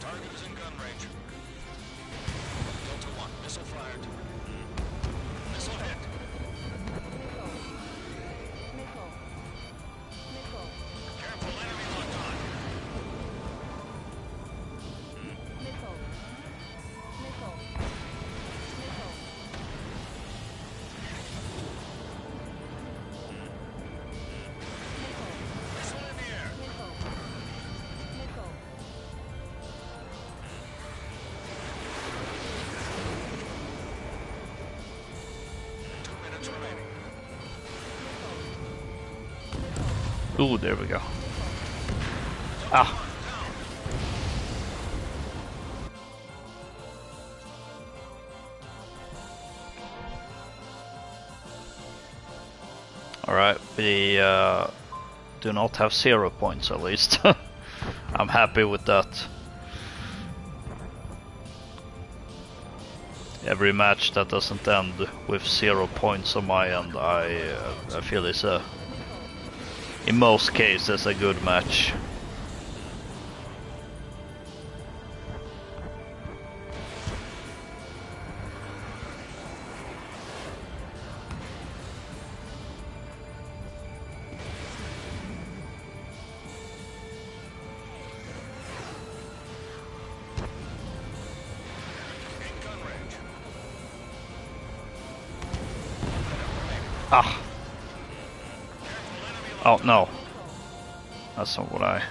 Target is in gun range. Delta 1. Missile fired. Missile hit. Missile. Missile. Careful, enemy locked on. Missile. Missile. Missile. Missile in the air. Missile. Missile. 2 minutes remaining. Ooh, there we go. Ah. Alright, we do not have 0 points at least. I'm happy with that. Every match that doesn't end with 0 points on my end, I feel is in most cases a good match. In gun range. Ah. Oh no. That's not what I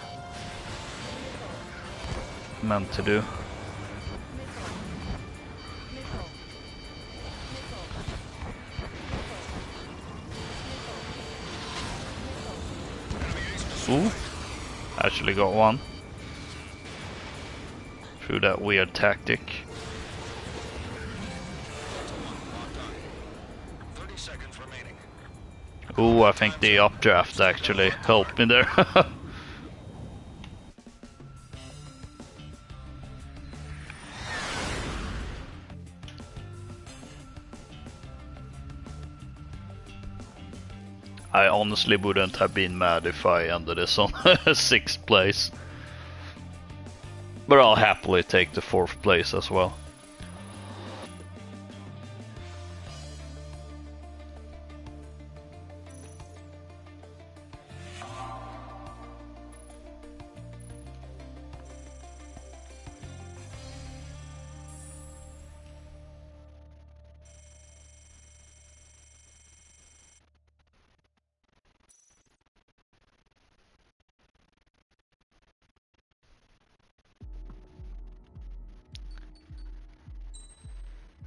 meant to do. Ooh. Actually got one. Through that weird tactic. 30 seconds remaining. Ooh, I think the updraft actually helped me there. I honestly wouldn't have been mad if I ended this on 6th place. But I'll happily take the 4th place as well.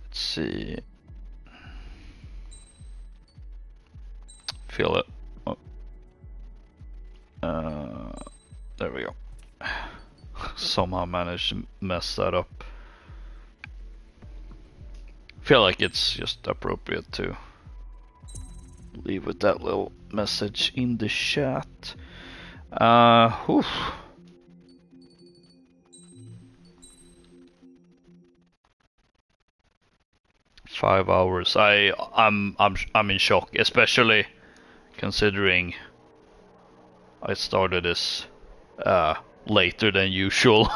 Let's see. Feel it. Oh. somehow managed to mess that up. Feel like it's just appropriate to leave with that little message in the chat. Whew. Five hours. I'm in shock, especially considering I started this later than usual.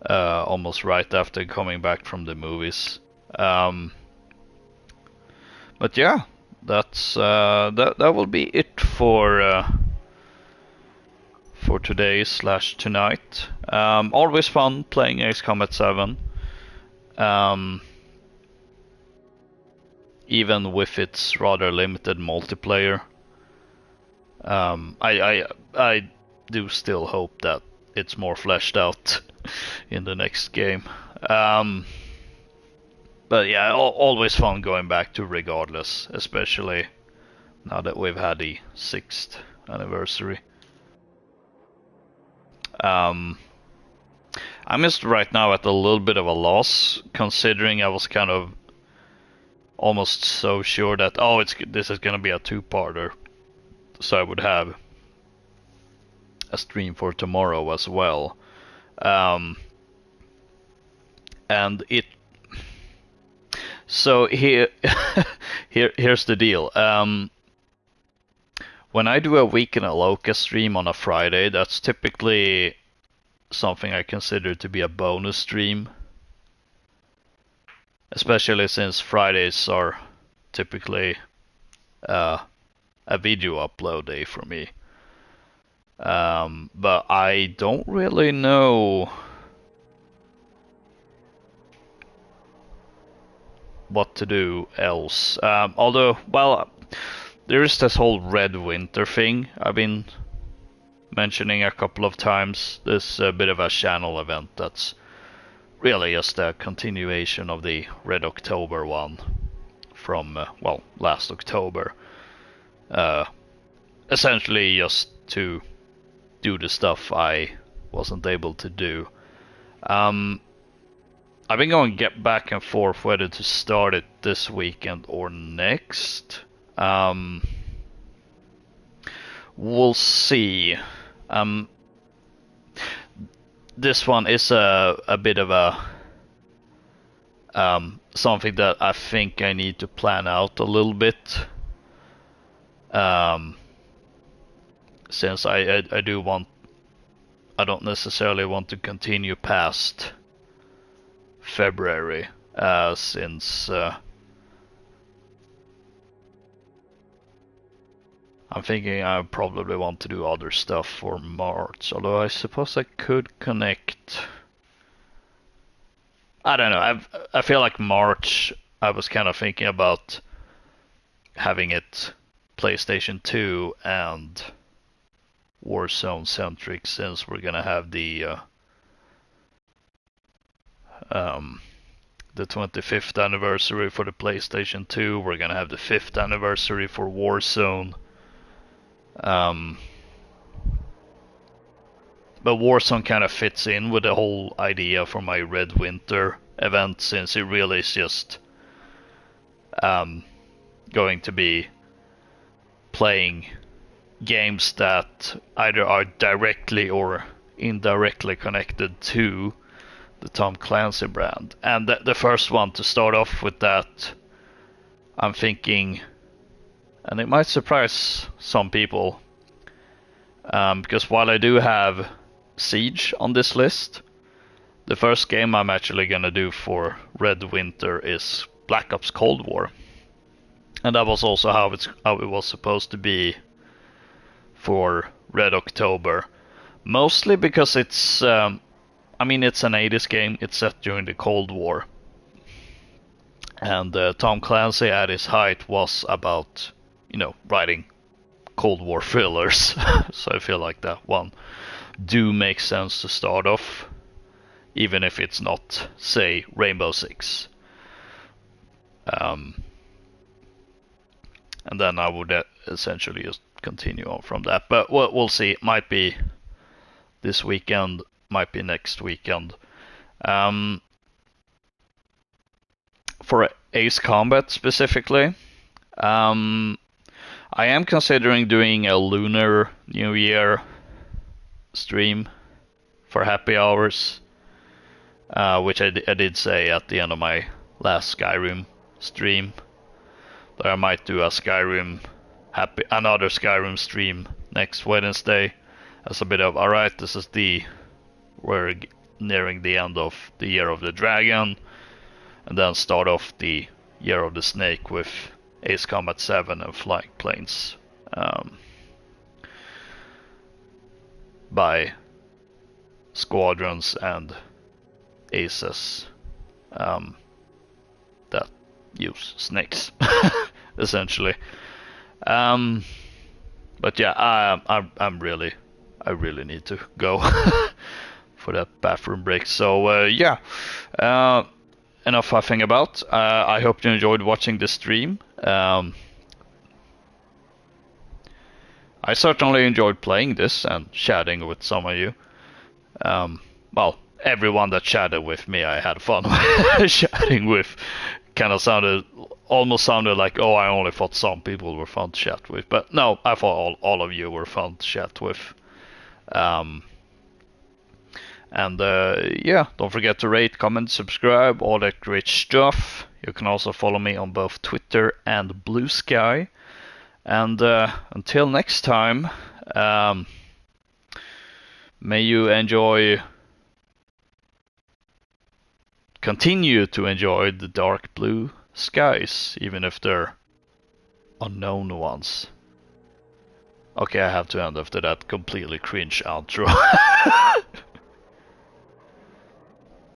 Almost right after coming back from the movies. But yeah, that's that will be it for today/tonight. Always fun playing Ace Combat 7. Even with its rather limited multiplayer. I do still hope that it's more fleshed out in the next game. But yeah, always fun going back to regardless, especially now that we've had the 6th anniversary. I'm just right now at a little bit of a loss, considering I was kind of almost so sure that this is gonna be a two-parter, so I would have a stream for tomorrow as well. And it. So here's the deal. When I do a week in a Loka stream on a Friday, that's typically something I consider to be a bonus stream. Especially since Fridays are typically a video upload day for me. But I don't really know what to do else. Although, well, there is this whole Red Winter thing I've been mentioning a couple of times. This bit of a channel event that's really just a continuation of the Red October one from, last October. Essentially just to do the stuff I wasn't able to do. I've been going back and forth whether to start it this weekend or next. We'll see. This one is a bit of a something that I think I need to plan out a little bit. Since I don't necessarily want to continue past February, since I'm thinking I probably want to do other stuff for March, although I suppose I could connect. I don't know, I feel like March, I was kind of thinking about having it PlayStation 2 and Warzone centric, since we're gonna have the 25th anniversary for the PlayStation 2. We're gonna have the 5th anniversary for Warzone. But Warzone kind of fits in with the whole idea for my Red Winter event, since it really is just going to be playing games that either are directly or indirectly connected to the Tom Clancy brand. And the first one to start off with that, I'm thinking, and it might surprise some people, because while I do have Siege on this list, the first game I'm actually gonna do for Red Winter is Black Ops Cold War. And that was also how it was supposed to be for Red October. Mostly because it's an 80s game, it's set during the Cold War. And Tom Clancy at his height was about, writing Cold War thrillers. So I feel like that one do make sense to start off, even if it's not, say, Rainbow Six. And then I would essentially just continue on from that. But we'll see. It might be this weekend might be next weekend. For Ace Combat specifically, I am considering doing a Lunar New Year stream for happy hours, which I did say at the end of my last Skyrim stream that I might do another Skyrim stream next Wednesday as a bit of, alright, we're nearing the end of the Year of the Dragon, and then start off the Year of the Snake with Ace Combat 7 and Flying Planes by squadrons and aces that use snakes, essentially. But yeah, I really need to go for that bathroom break. So yeah, enough huffing about. I hope you enjoyed watching the stream. I certainly enjoyed playing this and chatting with some of you. Well, everyone that chatted with me, I had fun chatting with. Kind of almost sounded like, oh, I only thought some people were fun to chat with. But no, I thought all of you were fun to chat with. Yeah, don't forget to rate, comment, subscribe, all that great stuff. You can also follow me on both Twitter and Blue Sky. And until next time, may you continue to enjoy the dark blue skies, even if they're unknown ones. Okay, I have to end after that completely cringe outro.